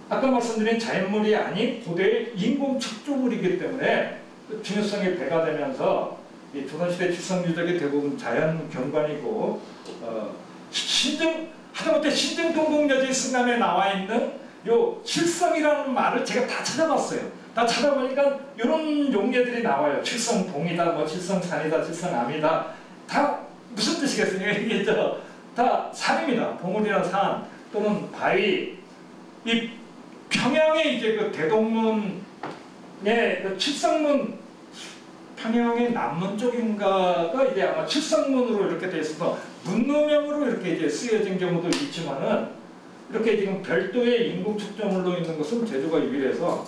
[SPEAKER 1] 아까 말씀드린 자연물이 아닌 고대의 인공 축조물이기 때문에 중요성이 배가 되면서 이 조선시대 칠성 유적이 대부분 자연 경관이고, 하다못해 신정동국여지 승남에 나와 있는 요 칠성이라는 말을 제가 다 찾아봤어요. 다 찾아보니까 이런 용례들이 나와요. 칠성봉이다, 뭐 칠성산이다, 칠성암이다. 다 무슨 뜻이겠어요? 이게 다 산입니다. 봉우리나 산 또는 바위. 이 평양의 이제 그 대동문의 그 칠성문, 평양의 남문 쪽인가가 이제 아마 칠성문으로 이렇게 돼 있어서 문노명으로 이렇게 이제 쓰여진 경우도 있지만은, 이렇게 지금 별도의 인공 축조물로 있는 것은 제주가 유일해서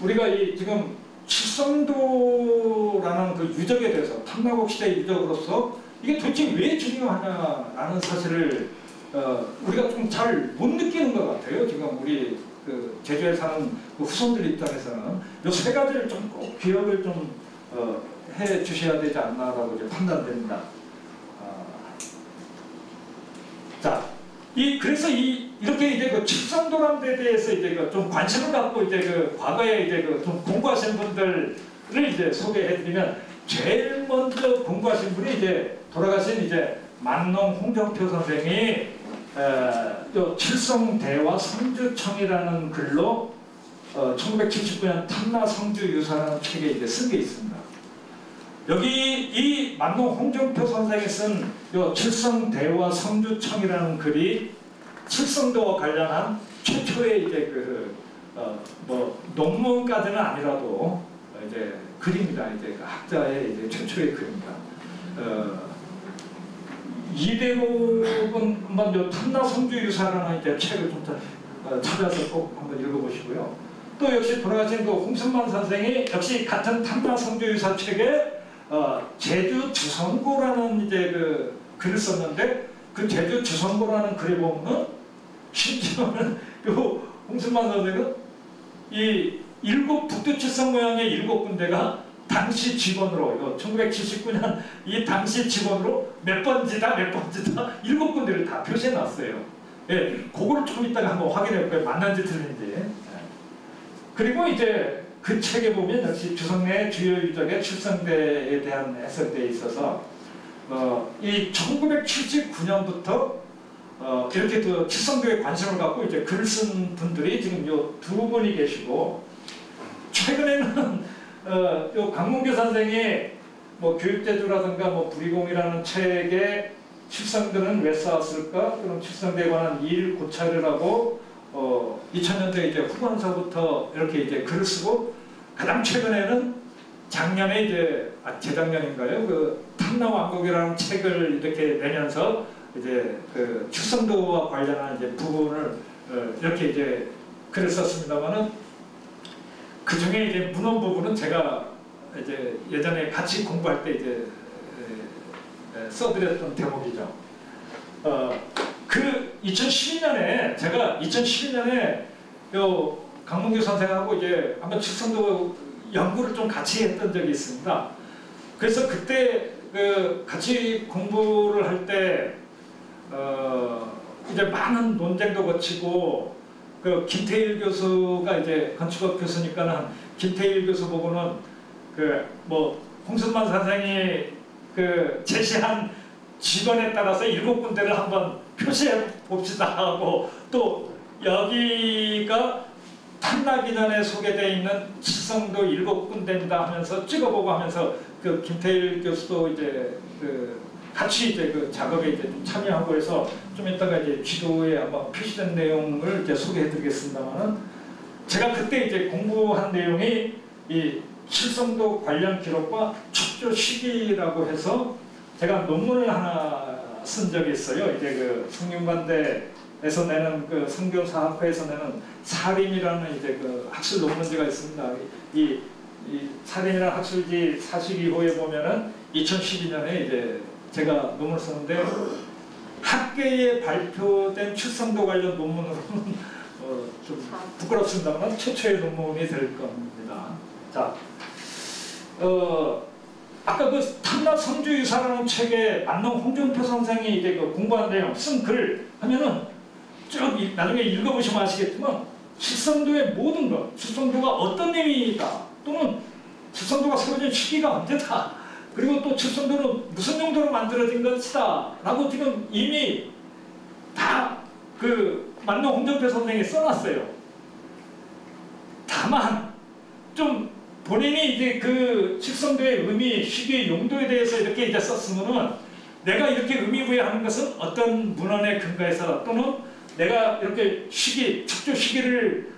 [SPEAKER 1] 우리가 이 지금 칠성도라는 그 유적에 대해서 탐라국 시대 유적으로서 이게 도대체 왜 중요하냐라는 사실을 우리가 좀 잘 못 느끼는 것 같아요. 지금 우리 그 제주에 사는 그 후손들 입장에서는 이 세 가지를 좀 꼭 기억을 좀 해 주셔야 되지 않나라고 이제 판단됩니다. 자, 그래서 이렇게 이제 그 칠성도라는 데 대해서 이제 그 좀 관심을 갖고 이제 그 과거에 이제 그 좀 공부하신 분들을 이제 소개해드리면 제일 먼저 공부하신 분이 이제 돌아가신 이제 만농 홍정표 선생이 또 칠성대화 성주청이라는 글로 1979년 탐라 성주유사라는 책에 이제 쓴 게 있습니다. 여기 이 만농 홍정표 선생이 쓴 요 칠성대화 성주청이라는 글이 칠성도와 관련한 최초의 이제 뭐 논문까지는 아니라도 이제 글입니다. 이제 그 학자의 이제 최초의 글입니다. 이대록은 한번 요 탐라 성주유사라는 이제 책을 좀 찾아서 꼭 한번 읽어보시고요. 또 역시 돌아가신 그 홍순만 선생이 역시 같은 탐라 성주유사 책에 제주 주성고라는 이제 그 글을 썼는데 그 제주 주성고라는 글에 보면 심지어는 요 홍순만 선생은 이 북두 칠성 모양의 7군데가 당시 직원으로 1979년 이 당시 직원으로 몇 번지다 7군데를 다 표시해 놨어요. 예, 그거를 좀 이따가 한번 확인해 볼까요? 맞는지 틀린지. 그리고 이제 그 책에 보면 역시 주성내 주요 유적의 칠성대에 대한 해설대에 있어서 이 1979년부터 이렇게 또 칠성도에 관심을 갖고 이제 글을 쓴 분들이 지금 요 두 분이 계시고, 최근에는 요 강문규 선생이 뭐 교육제주라든가 뭐 불이공이라는 책에 칠성도는 왜 쌓았을까? 그럼 칠성도에 관한 일 고찰을 하고 2000년대 이제 후반서부터 이렇게 이제 글을 쓰고, 가장 최근에는 작년에 이제 재작년인가요? 그 탐라왕국이라는 책을 이렇게 내면서 이제 그 칠성도와 관련한 이제 부분을 이렇게 이제 글을 썼습니다만은, 그 중에 이제 문헌 부분은 제가 이제 예전에 같이 공부할 때 이제 써드렸던 대목이죠. 그 2012년에 제가 2012년에 요 강문규 선생하고 이제 한번 칠성도 연구를 좀 같이 했던 적이 있습니다. 그래서 그때 그 같이 공부를 할 때 이제 많은 논쟁도 거치고, 그 김태일 교수가 이제 건축학 교수니까는 김태일 교수 보고는 그 뭐 홍순만 선생이 그 제시한 직원에 따라서 7군데를 한번 표시해 봅시다 하고, 또 여기가 탐라기전에 소개되어 있는 칠성도 7군데입니다 하면서 찍어보고 하면서 그 김태일 교수도 이제 그 같이 이제 그 작업에 이제 좀 참여하고 해서 좀 이따가 이제 지도에 아마 표시된 내용을 이제 소개해드리겠습니다만은, 제가 그때 이제 공부한 내용이 이 칠성도 관련 기록과 축조 시기라고 해서 제가 논문을 하나 쓴 적이 있어요. 이제 그 성균관대에서 내는 그 성균사학회에서 내는 사림이라는 이제 그 학술 논문지가 있습니다. 이 사림이라는 학술지 42호에 보면은 2012년에 이제 제가 논문을 썼는데, 학계에 발표된 칠성도 관련 논문으로는 좀 부끄럽습니다만 최초의 논문이 될 겁니다. 자, 아까 그 탐라 성주유사라는 책에 만농 홍정표 선생이 이제 그 공부한 내용 쓴 글 하면은 쭉 나중에 읽어보시면 아시겠지만, 칠성도의 모든 것, 칠성도가 어떤 의미이다, 또는 칠성도가 세워진 시기가 언제다, 그리고 또 칠성도는 무슨 용도로 만들어진 것이다 라고 지금 이미 다 그 만농 홍정표 선생이 써놨어요. 다만 좀 본인이 이제 그 칠성도의 의미, 시기, 용도에 대해서 이렇게 이제 썼으면은, 내가 이렇게 의미부여하는 것은 어떤 문헌에 근거해서, 또는 내가 이렇게 시기, 축조 시기를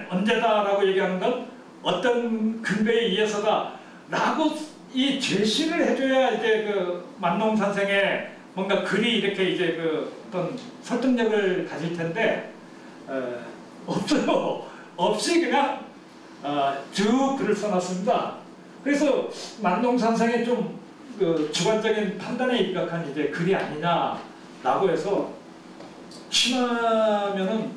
[SPEAKER 1] 언제다라고 얘기하는 건 어떤 근거에 의해서다 라고 이 제시를 해줘야 이제 그 만농 선생의 뭔가 글이 이렇게 이제 그 어떤 설득력을 가질 텐데, 없어요. 없이 그냥 쭉 글을 써놨습니다. 그래서 만동 선생의 좀 주관적인 판단에 입각한 이제 글이 아니냐라고 해서 친하면은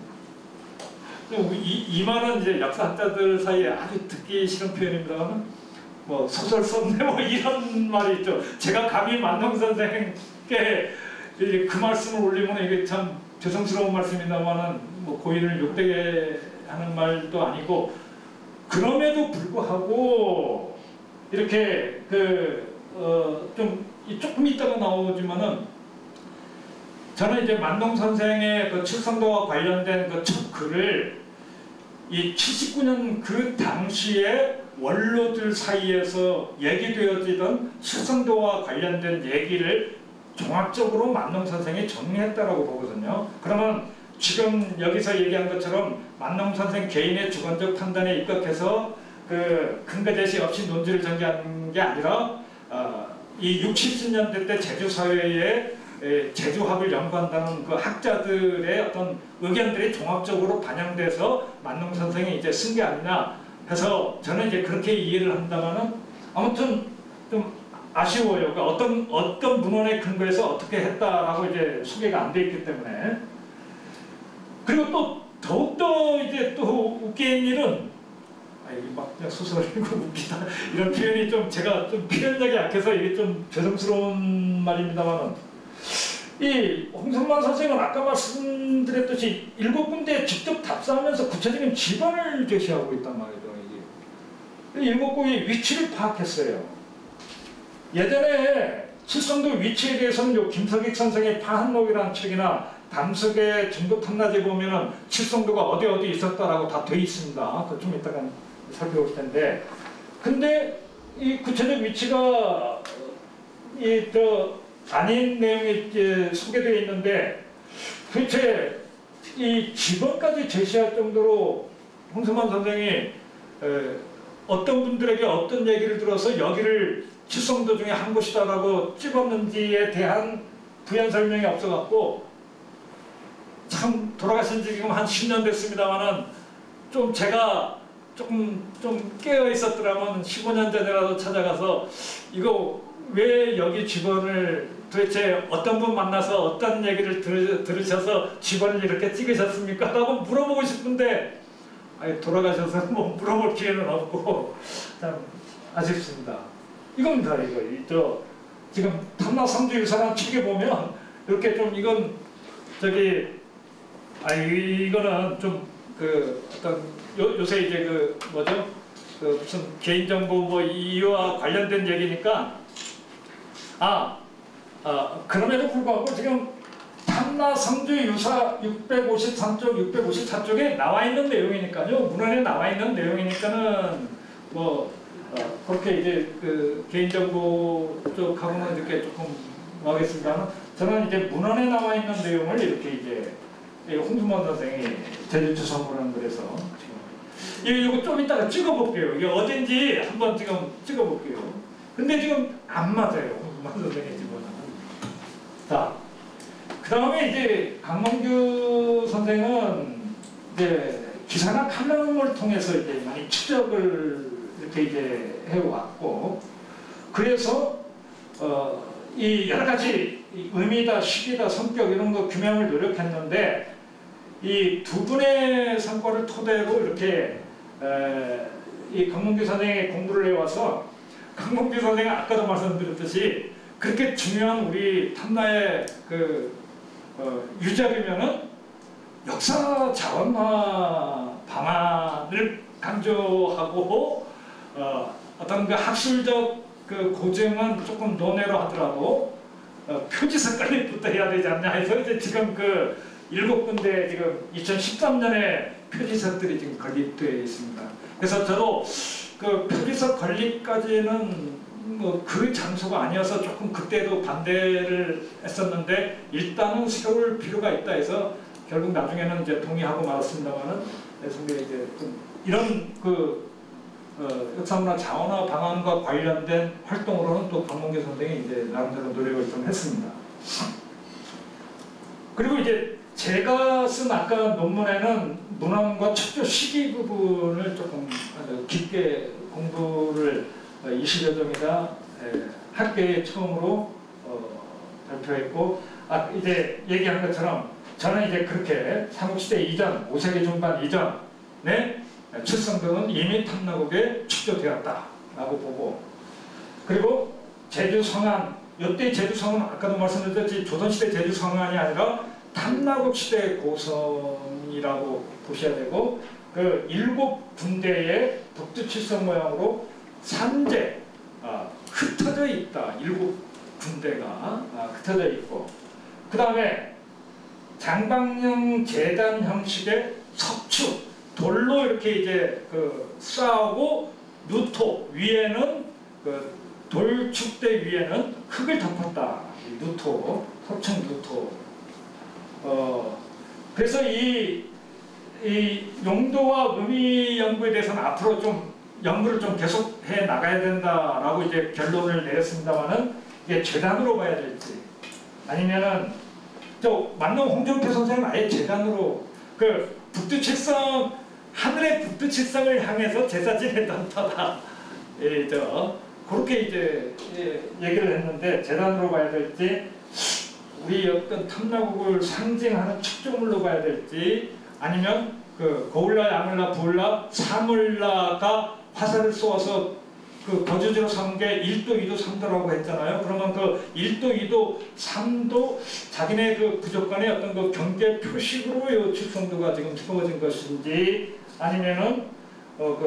[SPEAKER 1] 이 말은 이제 역사학자들 사이에 아주 듣기 싫은 표현입니다만 뭐 소설 썼네 뭐 이런 말이 있죠. 제가 감히 만동 선생께 그 말씀을 올리면 이게 참 죄송스러운 말씀입니다만은 뭐 고인을 욕되게 하는 말도 아니고 그럼에도 불구하고 이렇게 좀 조금 있다가 나오지만은 저는 이제 만동 선생의 그 칠성도와 관련된 그 첫 글을 이 79년 그 당시에 원로들 사이에서 얘기되어지던 칠성도와 관련된 얘기를 종합적으로 만동 선생이 정리했다라고 보거든요. 그러면 지금 여기서 얘기한 것처럼 만동 선생 개인의 주관적 판단에 입각해서 그 근거 제시 없이 논지를 전개한 게 아니라 이 60, 70년대 때 제주 사회에 제주학을 연구한다는 그 학자들의 어떤 의견들이 종합적으로 반영돼서 만동 선생이 이제 쓴 게 아니냐 해서 저는 이제 그렇게 이해를 한다면은 아무튼 좀 아쉬워요. 그러니까 어떤 문헌의 근거에서 어떻게 했다라고 이제 소개가 안 돼 있기 때문에. 그리고 또 더욱더 이제 또 웃긴 일은 이게 막 그냥 소설 읽고 웃기다 이런 표현이 좀 제가 좀 표현력이 약해서 이게 좀 죄송스러운 말입니다만은 이 홍성만 선생은 아까 말씀드렸듯이 7군데에 직접 답사하면서 구체적인 지번을 제시하고 있단 말이죠. 이게 7곳의 위치를 파악했어요. 예전에 칠성도 위치에 대해서는 요 김석익 선생의 파한록이라는 책이나 담석의 증거 탐나지에 보면은 칠성도가 어디 있었다라고 다 돼 있습니다. 그거 좀 이따가 살펴볼 텐데, 근데 이 구체적 위치가 아닌 내용이 이제 소개되어 있는데 도대체 이 지번까지 제시할 정도로 홍성만 선생이 어떤 분들에게 어떤 얘기를 들어서 여기를 칠성도 중에 한 곳이다라고 찍었는지에 대한 부연 설명이 없어갖고 참 돌아가신 지 지금 한 10년 됐습니다만은 좀 제가 조금 좀 깨어 있었더라면 15년 전이라도 찾아가서 이거 왜 여기 직원을 도대체 어떤 분 만나서 어떤 얘기를 들으셔서 직원을 이렇게 찍으셨습니까? 라고 물어보고 싶은데 돌아가셔서 뭐 물어볼 기회는 없고 참 아쉽습니다. 이겁니다. 이거 지금 탐나성주 유사라는 책에 보면 이렇게 좀 이건 이거는 좀 어떤 요새 이제 무슨 개인정보 뭐 이와 관련된 얘기니까 그럼에도 불구하고 지금 탐나성주 유사 653쪽, 654쪽에 나와 있는 내용이니까요. 문헌에 나와 있는 내용이니까는 그렇게 이제 개인정보 쪽하고는 이렇게 조금 하겠습니다만 저는 이제 문헌에 나와 있는 내용을 이렇게 이제 홍성만 선생이 제주초선문헌 그래서 이거 좀 이따가 찍어볼게요. 이게 어딘지 한번 지금 찍어볼게요. 근데 지금 안 맞아요. 홍성만 선생의 집어는. 자, 그 다음에 이제 강몽규 선생은 이제 기사나 칼럼을 통해서 이제 많이 추적을 이렇게 이제 해왔고, 그래서 이 여러 가지 의미다, 시기다, 성격 이런 거 규명을 노력했는데 이 두 분의 성과를 토대로 이렇게 이 강몽규 선생의 공부를 해와서 강몽규 선생은 아까도 말씀드렸듯이 그렇게 중요한 우리 탐나의 유작이면은 역사 자원화 방안을 강조하고 어떤 그 학술적 고증은 조금 논외로 하더라도 표지서 건립부터 해야 되지 않냐 해서 이제 지금 7군데 지금 2013년에 표지서들이 지금 건립되어 있습니다. 그래서 저도 표지서 건립까지는 그 장소가 아니어서 조금 그때도 반대를 했었는데 일단은 세울 필요가 있다 해서 결국 나중에는 이제 동의하고 말았습니다만은 그래서 이제 좀 이런 역사문화 자원화 방안과 관련된 활동으로는 또 강몽규 선생이 이제 나름대로 노력을 좀 했습니다. 그리고 이제 제가 쓴 아까 논문에는 문헌과 척조 시기 부분을 조금 깊게 공부를 20여 점이나 학계에 처음으로 발표했고, 이제 얘기한 것처럼 저는 이제 그렇게 삼국시대 이전, 5세기 중반 이전에 칠성도는 이미 탐나국에 축조되었다라고 보고, 그리고 제주 성안, 이때 제주 성은 아까도 말씀드렸듯이 조선시대 제주 성안이 아니라 탐나국 시대 고성이라고 보셔야 되고, 그 7군데의 북두칠성 모양으로 산재 흩어져 있다. 7군데가 흩어져 있고, 그 다음에 장방형 재단 형식의 석축, 돌로 이렇게 이제 쌓고 누토 위에는 돌축대 위에는 흙을 덮었다. 누토, 석축 누토. 그래서 이 용도와 의미 연구에 대해서는 앞으로 좀 연구를 좀 계속해 나가야 된다라고 이제 결론을 내렸습니다만은, 이게 재단으로 봐야 될지 아니면은 만능 홍준표 선생님 아예 재단으로 북두칠성, 하늘의 북두칠성을 향해서 제사 지내던 터다. 그렇게 이제 얘기를 했는데, 재단으로 봐야 될지, 우리 어떤 탐나국을 상징하는 축조물로 봐야 될지, 아니면 고울라, 야물라, 부울라, 사물라가 화살을 쏘아서 거주지로 삼은 게 1도, 2도, 3도라고 했잖아요. 그러면 1도, 2도, 3도 자기네 부족 간의 어떤 경계 표식으로 이 칠성도가 지금 세워진 것인지, 아니면은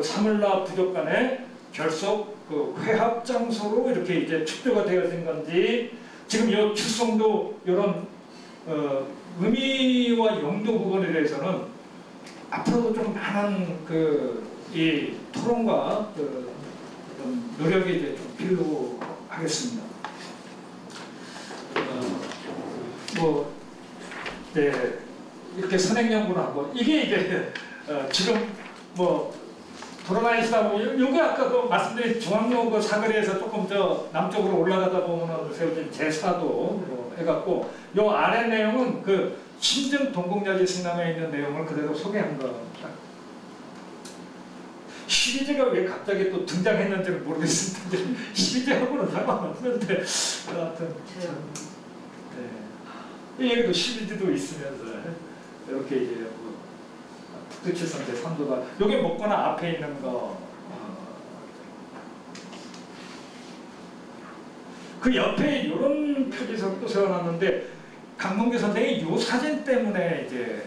[SPEAKER 1] 사물라 부족 간의 결속 회합 장소로 이렇게 이제 축조가 되어진 건지, 지금 이 칠성도 이런 의미와 용도 부분에 대해서는 앞으로도 좀 많은 이 토론과 노력이 이제 좀 필요하겠습니다. 이렇게 선행 연구를 하고, 이게 이제 지금 돌아다니시다 보면, 여기 아까 말씀드린 중앙로 사거리에서 조금 남쪽으로 올라가다 보면 세워진 제사도 해갖고, 요 아래 내용은 신정 동국야지 승남에 있는 내용을 그대로 소개한 겁니다. 시리즈가 왜 갑자기 또 등장했는지는 모르겠습니다. 시리즈하고는 상관없는데, 하여튼 이 얘기도 시리즈도 있으면서 이렇게 이제 북두칠성 제3도가 여기 먹거나 앞에 있는 거, 그 옆에 이런 표지석도 세워놨는데, 강문규 선생이 이 사진 때문에 이제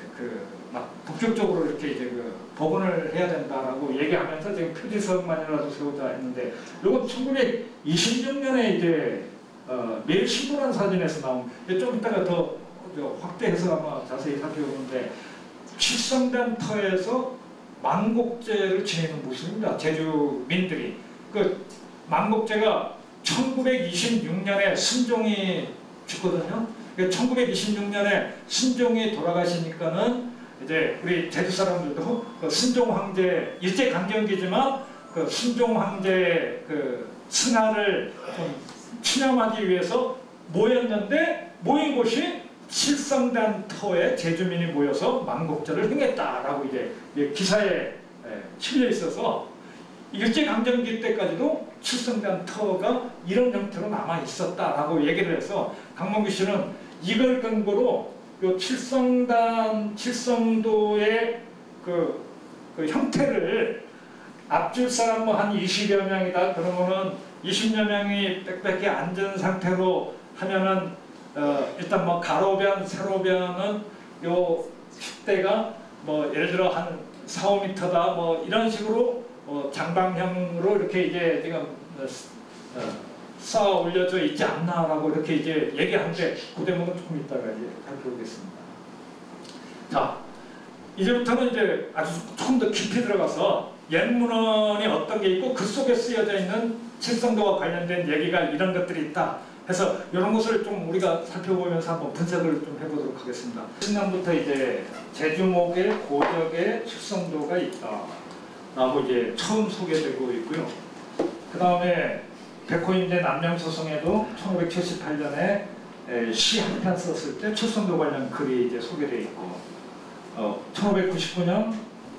[SPEAKER 1] 막 본격적으로 이렇게 이제 복원을 해야 된다라고 얘기하면서 지금 표지석만이라도 세우자 했는데, 이건 1926년에 이제 매일신도라는 사진에서 나온, 좀 이따가 더 확대해서 아마 자세히 살펴보는데, 칠성단 터에서 만곡제를 지내는 모습입니다. 제주민들이. 만곡제가 1926년에 신종이 죽거든요. 1926년에 신종이 돌아가시니까는 이제 우리 제주 사람들도 신종 황제, 일제 강점기지만 신종 황제 승하를 좀 추념하기 위해서 모였는데, 모인 곳이 칠성단 터에 제주민이 모여서 만곡제를 행했다라고 이제 기사에 실려 있어서, 일제 강점기 때까지도 칠성단 터가 이런 형태로 남아 있었다라고 얘기를 해서, 강문규 씨는 이걸 근거로 요 칠성도의 형태를 앞줄 사람 한 20여 명이다 그러면은 20여 명이 빽빽히 앉은 상태로 하면은 일단 가로변, 세로변은 요 축대가 예를 들어 한 4, 5m다 이런 식으로 장방형으로 이렇게 이제 지금 쌓아 올려져 있지 않나라고 이렇게 이제 얘기하는데, 그 대목은 조금 이따가 이제 살펴보겠습니다. 자, 이제부터는 이제 아주 조금 더 깊이 들어가서 옛문헌이 어떤 게 있고 그 속에 쓰여져 있는 칠성도와 관련된 얘기가 이런 것들이 있다 해서 이런 것을 좀 우리가 살펴보면서 한번 분석을 좀 해보도록 하겠습니다. 신남부터 이제 제주목의 고적의 칠성도가 있다라고 이제 처음 소개되고 있고요. 그 다음에 백호인대 남명소송에도 1578년에 시 한 편 썼을 때 칠성도 관련 글이 이제 소개되어 있고, 1599년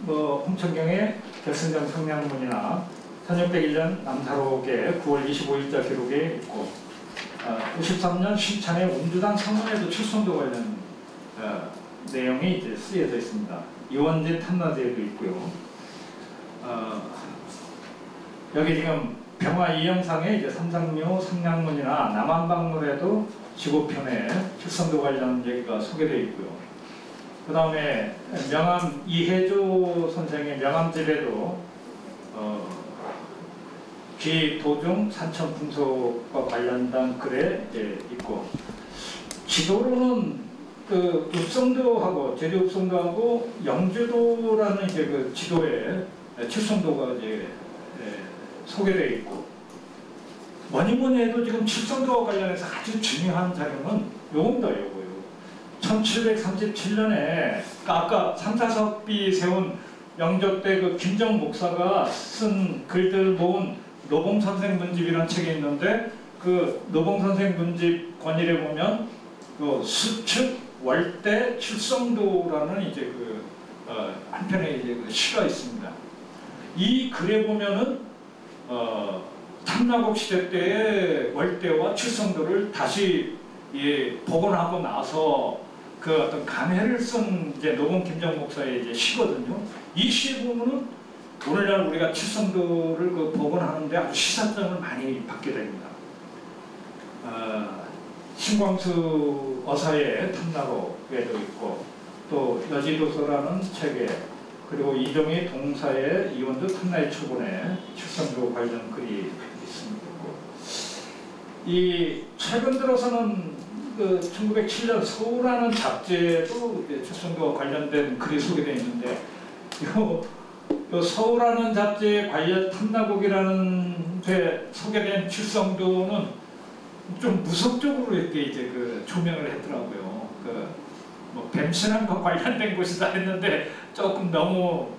[SPEAKER 1] 홍천경의 결승정 성량문이나 1601년 남사록의 9월 25일자 기록에 있고 93년 신찬의 운주당 성문에도 칠성도 관련 내용이 이제 쓰여져 있습니다. 이원진 탐나제에도 있고요. 여기 지금 병화 이영상의 이제 삼상묘 성량문이나 남한박물에도 15편에 칠성도 관련 얘기가 소개되어 있고요. 그 다음에 명암 이혜조 선생의 명암집에도 귀도중 산천풍속과 관련된 글에 이제 있고, 지도로는 그 읍성도하고 제주 읍성도하고 영주도라는 이제 그 지도에 칠성도가 이제 소개되어 있고, 뭐니 해도 지금 칠성도와 관련해서 아주 중요한 자료는 요겁니다. 요거요. 1737년에 아까 삼사석비 세운 영조 때 그 김정 목사가 쓴 글들 모은 노봉선생 문집이라는 책이 있는데, 그 노봉선생 문집 권일에 보면 그 수축 월대 칠성도라는 이제 그 한편의 이제 그 시가 있습니다. 이 글에 보면은 탐나국 시대 때의 월대와 칠성도를 다시 복원하고 나서 그 어떤 감회를 쓴 이제 노봉 김정 목사의 이제 시거든요. 이 시에 보면은 오늘날 우리가 칠성도를 그 복원하는데 아주 시사점을 많이 받게 됩니다. 신광수 어사의 탐나록에도 있고, 또 여지도서라는 책에, 그리고 이종희 동사의 이원도 탐나의 초본에 칠성도 관련 글이 있습니다. 이 최근 들어서는 그 1907년 서울하는 잡지에도 칠성도와 관련된 글이 소개되어 있는데, 요 서울하는 잡지에 관련 탐나국이라는 데 소개된 칠성도는 좀 무속적으로 이렇게 이제 그 조명을 했더라고요. 뭐 뱀신함과 관련된 곳이다 했는데 조금 너무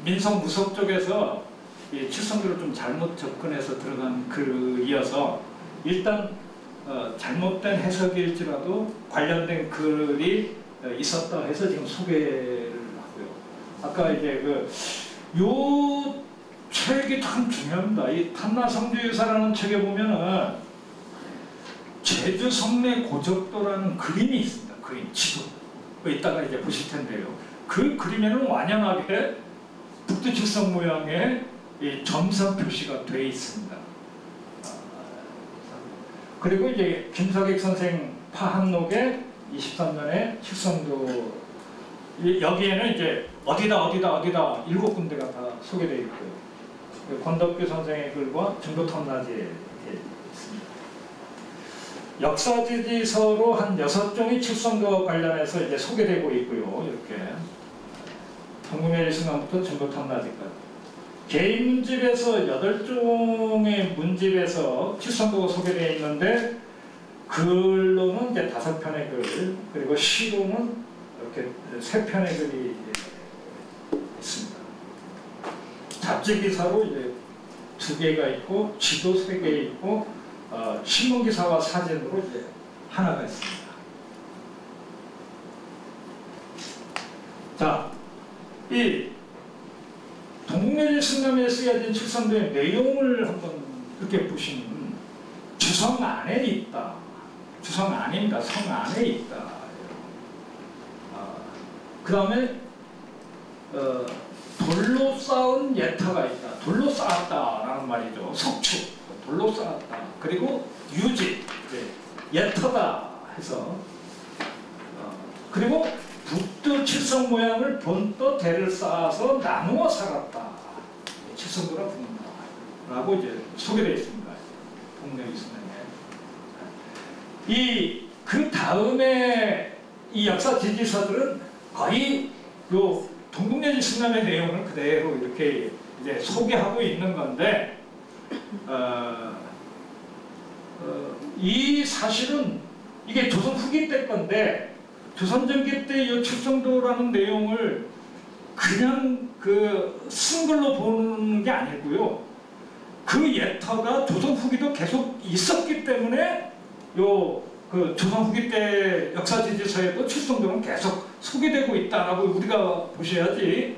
[SPEAKER 1] 민속 무속 쪽에서 이 칠성도를 좀 잘못 접근해서 들어간 글이어서 일단 잘못된 해석일지라도 관련된 글이 있었다 해서 지금 소개를 하고요. 아까 이제 요 책이 참 중요합니다. 이 탐나성주유사라는 책에 보면은 제주 성내 고적도라는 그림이 있습니다. 그림, 지도. 이따가 이제 보실 텐데요. 그 그림에는 완연하게 북두칠성 모양의 이 점선 표시가 되어 있습니다. 그리고 이제 김석익 선생 파한록의 23년에 칠성도, 여기에는 이제 어디다 7군데가 다 소개되어 있고요. 권덕규 선생의 글과 정도탐나지에 있습니다. 역사지지서로 한 6종이 칠성도와 관련해서 이제 소개되고 있고요. 이렇게 동국예술가부터 정도탐나지까지 개인 문집에서 8종의 문집에서 칠성도가 소개되어 있는데, 글로는 이제 5편의 글, 그리고 시로는 이렇게 3편의 글이 있습니다. 잡지 기사로 이제 2개가 있고, 지도 3개 있고, 신문 기사와 사진으로 이제 하나가 있습니다. 자, 이 동국예술승람에 쓰여진 칠성도의 내용을 한번 이렇게 보시면 주성 안에 있다. 주성 아닙니다. 성 안에 있다. 그 다음에 돌로 쌓은 예터가 있다. 돌로 쌓았다라는 말이죠. 석축, 돌로 쌓았다. 그리고 유지, 예터다 해서 그리고 북두 칠성 모양을 본떠 대를 쌓아서 나누어 살았다. 칠성도라 부른다. 라고 이제 소개되어 있습니다. 동국예술승람에. 그 다음에 이 역사 지지서들은 거의 요 동국예술승람의 내용을 그대로 이렇게 이제 소개하고 있는 건데, 이 사실은 이게 조선 후기 때 건데, 조선 전기 때 이 칠성도라는 내용을 그냥 쓴 걸로 보는 게 아니고요. 그 예터가 조선 후기도 계속 있었기 때문에 조선 후기 때 역사지지서에도 칠성도는 계속 소개되고 있다라고 우리가 보셔야지,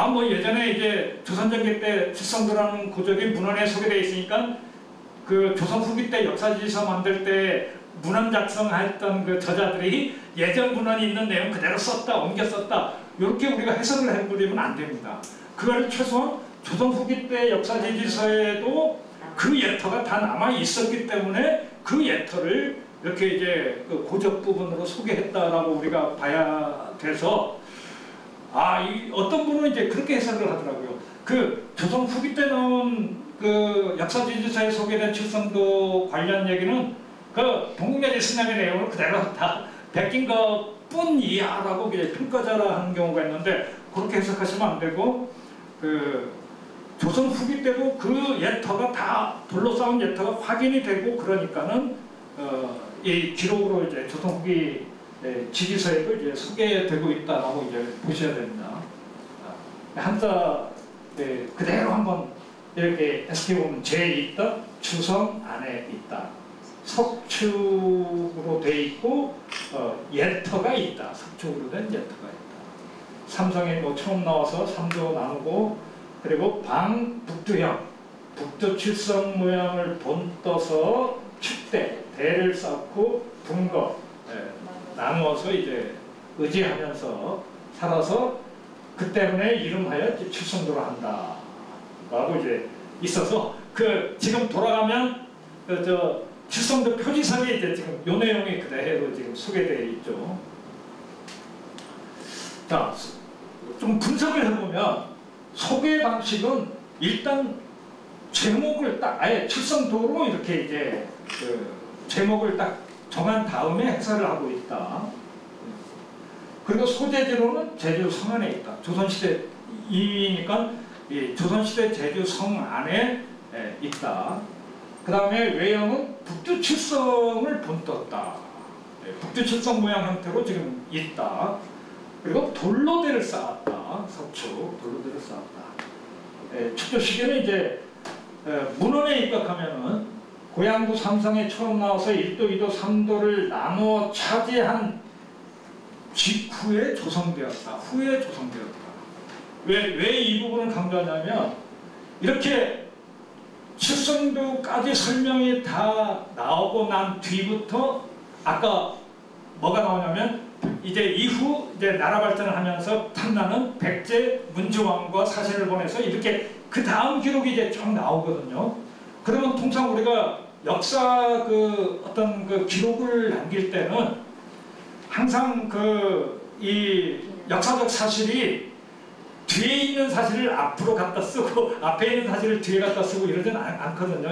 [SPEAKER 1] 뭐 예전에 이제 조선전개 때 칠성도라는 고적이 문헌에 소개되어 있으니까 그 조선 후기 때 역사지서 만들 때 문헌 작성했던 그 저자들이 예전 문헌이 있는 내용 그대로 썼다, 옮겨 썼다, 이렇게 우리가 해석을 해버리면 안 됩니다. 그걸 최소한 조선 후기 때 역사지서에도 그 예터가 다 남아 있었기 때문에 그 예터를 이렇게 이제 그 고적 부분으로 소개했다라고 우리가 봐야 돼서, 이 어떤 분은 이제 그렇게 해석을 하더라고요. 그 조선 후기 때 나온 그 역사지지서에 소개된 칠성도 관련 얘기는 그 동국여지 승남의 내용을 그대로 다 베낀 것뿐이야라고 평가자라 하는 경우가 있는데, 그렇게 해석하시면 안 되고, 그 조선 후기 때도 그 예터가 다 둘러싸운 예터가 확인이 되고 그러니까는 이 기록으로 이제 조선 후기 지지서에도 이제 소개되고 있다라고 이제 보셔야 됩니다. 한자 그대로 한번 이렇게 해석해 보면 제2덕 추성 안에 있다. 석축으로 돼 있고 예터가 있다. 석축으로 된 예터가 있다. 삼성이 뭐 처음 나와서 3도 나누고, 그리고 방북두형, 북두 칠성 모양을 본떠서 축대, 대를 쌓고 분거 나누어서 이제 의지하면서 살아서 그 때문에 이름하여 칠성도로 한다 라고 이제 있어서, 그 지금 돌아가면 저 칠성도 표지석에 이제 지금 요 내용이 그대로 지금 소개되어 있죠. 자, 좀 분석을 해보면 소개 방식은 일단 제목을 딱 아예 칠성도로 이렇게 이제 그 제목을 딱 정한 다음에 해설을 하고 있다. 그리고 소재지로는 제주 성 안에 있다. 조선시대 이니까 조선시대 제주 성 안에 있다. 그 다음에 외형은 북두칠성을 본떴다. 북두칠성 모양 형태로 지금 있다. 그리고 돌로대를 쌓았다. 석축 돌로대를 쌓았다. 축조 시기는 이제 문헌에 입각하면은 고양부 삼성에 처음 나와서 1도, 2도, 3도를 나누어 차지한 직후에 조성되었다. 후에 조성되었다. 왜 이 부분을 강조하냐면, 이렇게 칠성도까지 설명이 다 나오고 난 뒤부터 아까 뭐가 나오냐면, 이제 이후 이제 나라 발전을 하면서 탐나는 백제 문주왕과 사신을 보내서 이렇게 그 다음 기록이 이제 쭉 나오거든요. 그러면 통상 우리가 역사 그 어떤 그 기록을 남길 때는 항상 이 역사적 사실이 뒤에 있는 사실을 앞으로 갖다 쓰고 앞에 있는 사실을 뒤에 갖다 쓰고 이러지는 않거든요.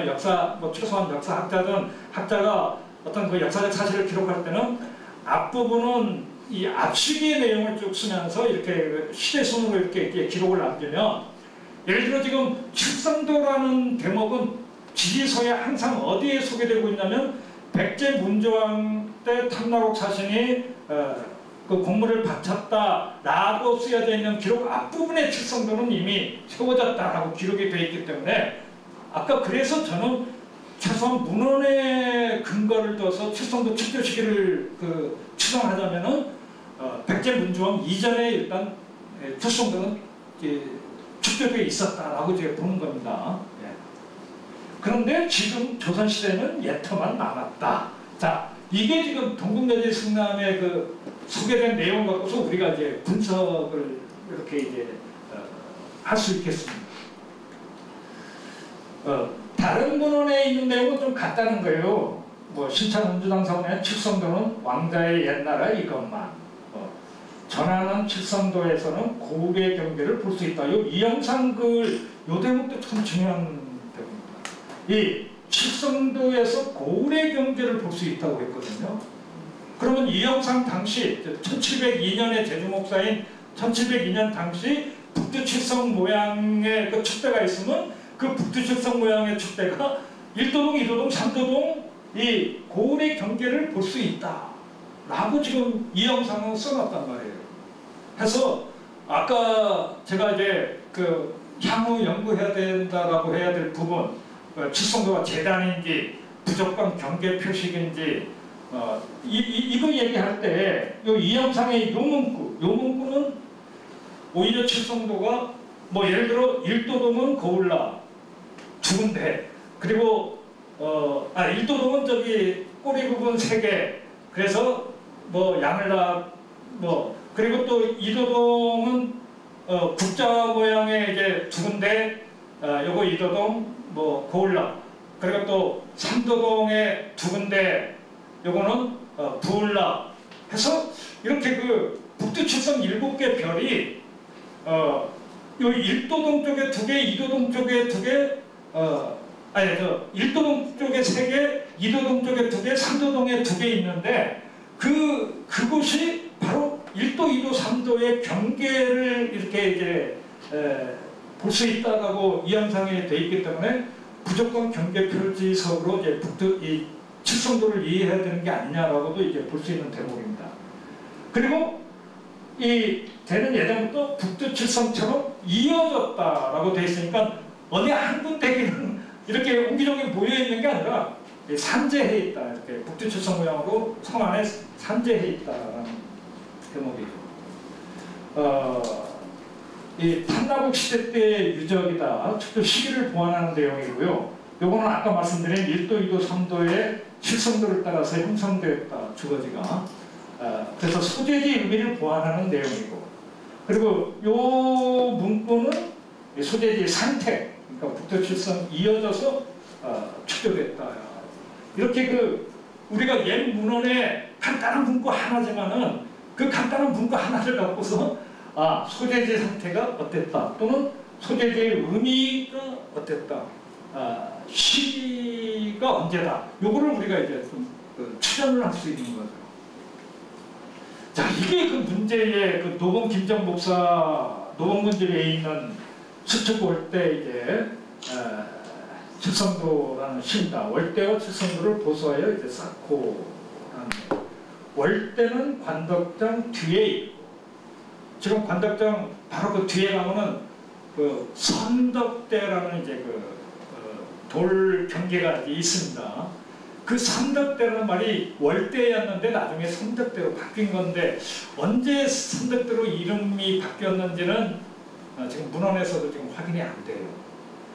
[SPEAKER 1] 뭐 최소한 역사학자든 학자가 어떤 그 역사적 사실을 기록할 때는 앞부분은 이 앞시기의 내용을 쭉 쓰면서 이렇게 시대순으로 이렇게 기록을 남기면, 예를 들어 지금 칠성도라는 대목은 지지서에 항상 어디에 소개되고 있냐면, 백제 문조왕 때 탐나록 사신이 그 공물을 바쳤다라고 쓰여져 있는 기록 앞부분에 칠성도는 이미 세워졌다라고 기록이 되어 있기 때문에, 아까 그래서 저는 최소한 문헌에 근거를 둬서 칠성도 축조 시기를 추정하자면은 백제 문조왕 이전에 일단 칠성도는 축조되어 있었다라고 제가 보는 겁니다. 그런데 지금 조선시대는 예터만 남았다. 자, 이게 지금 동국여지 승남의 그 소개된 내용 갖고서 우리가 이제 분석을 이렇게 이제 할 수 있겠습니다. 다른 문헌에 있는 내용은 좀 같다는 거예요. 뭐 신창 운주당 사원의 칠성도는 왕자의 옛나라 이것만. 전하는 칠성도에서는 고울의 경계를 볼 수 있다. 이 영상 요 대목도 참 중요한 대목입니다. 이 칠성도에서 고울의 경계를 볼 수 있다고 했거든요. 그러면 이 영상 당시 1702년의 제주 목사인 1702년 당시 북두칠성 모양의 그 축대가 있으면 그 북두칠성 모양의 축대가 1도동, 2도동, 3도동 이 고울의 경계를 볼 수 있다 라고 지금 이 영상은 써놨단 말이에요. 해서 아까 제가 이제 그 향후 연구해야 된다라고 해야 될 부분, 칠성도가 재단인지 부족강 경계 표식인지 이거 얘기할 때 이 영상의 요 문구는 오히려 칠성도가 뭐 예를 들어 일도동은 거울라 두 군데, 그리고 일도동은 저기 꼬리 부분 3개, 그래서 뭐 양을라 뭐, 그리고 또 이도동은 국자 모양의 이제 두 군데, 요거 이도동 뭐 거울라, 그리고 또 삼도동의 두 군데, 요거는 부울라 해서 이렇게 그 북두칠성 7개 별이 요 일도동 쪽에 2개, 이도동 쪽에 2개, 일도동 쪽에 3개, 이도동 쪽에 2개, 삼도동에 2개 있는데 그곳이 바로 1도, 2도, 3도의 경계를 이렇게 이제 볼 수 있다라고 이 현상에 돼 있기 때문에 무조건 경계 표지석으로 이제 이 칠성도를 이해해야 되는 게 아니냐라고도 이제 볼 수 있는 대목입니다. 그리고 이 대는 예전부터 북두칠성처럼 이어졌다라고 돼 있으니까 어느 한 군데는 이렇게 옹기종기 모여 있는 게 아니라 산재해 있다, 이렇게 북두칠성 모양으로 성 안에 산재해 있다라는 대목이죠. 이 탐나국 시대 때의 유적이다. 특별 시기를 보완하는 내용이고요. 요거는 아까 말씀드린 1도, 2도, 3도의 칠성도를 따라서 형성되었다, 주거지가. 그래서 소재지 의미를 보완하는 내용이고, 그리고 요 문구는 소재지 상태, 그러니까 북두칠성 이어져서 축조됐다. 이렇게 우리가 옛 문헌에 간단한 문구 하나지만은 그 간단한 문구 하나를 갖고서 소재지 상태가 어땠다, 또는 소재지의 의미가 어땠다, 시기가 언제다, 요거를 우리가 이제 좀 추정을 할 수 있는 거죠. 자, 이게 그 문제의 그 노범 김정 목사 노범군집에 있는 수축 월대 이제 칠성도라는 시입니다. 월대와 칠성도를 보수하여 이제 쌓고 하는, 월대는 관덕장 뒤에 있고, 지금 관덕장 바로 그 뒤에 가면은 그 선덕대라는 이제 돌 경계가 있습니다. 그 선덕대라는 말이 월대였는데 나중에 선덕대로 바뀐 건데, 언제 선덕대로 이름이 바뀌었는지는 지금 문헌에서도 지금 확인이 안 돼요.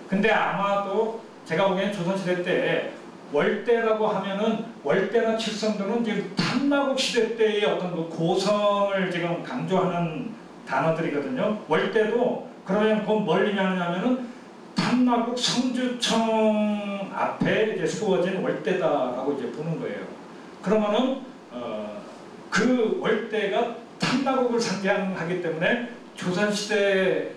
[SPEAKER 1] 근데 아마도 제가 보기엔 조선시대 때 월대라고 하면은, 월대나 칠성도는 지금 탐나국 시대 때의 어떤 그 고성을 지금 강조하는 단어들이거든요. 월대도 그러면 그 뭘 의미하냐면은 탐나국 성주청 앞에 이제 세워진 월대다라고 이제 보는 거예요. 그러면은 그 월대가 탐나국을 상징하기 때문에 조선시대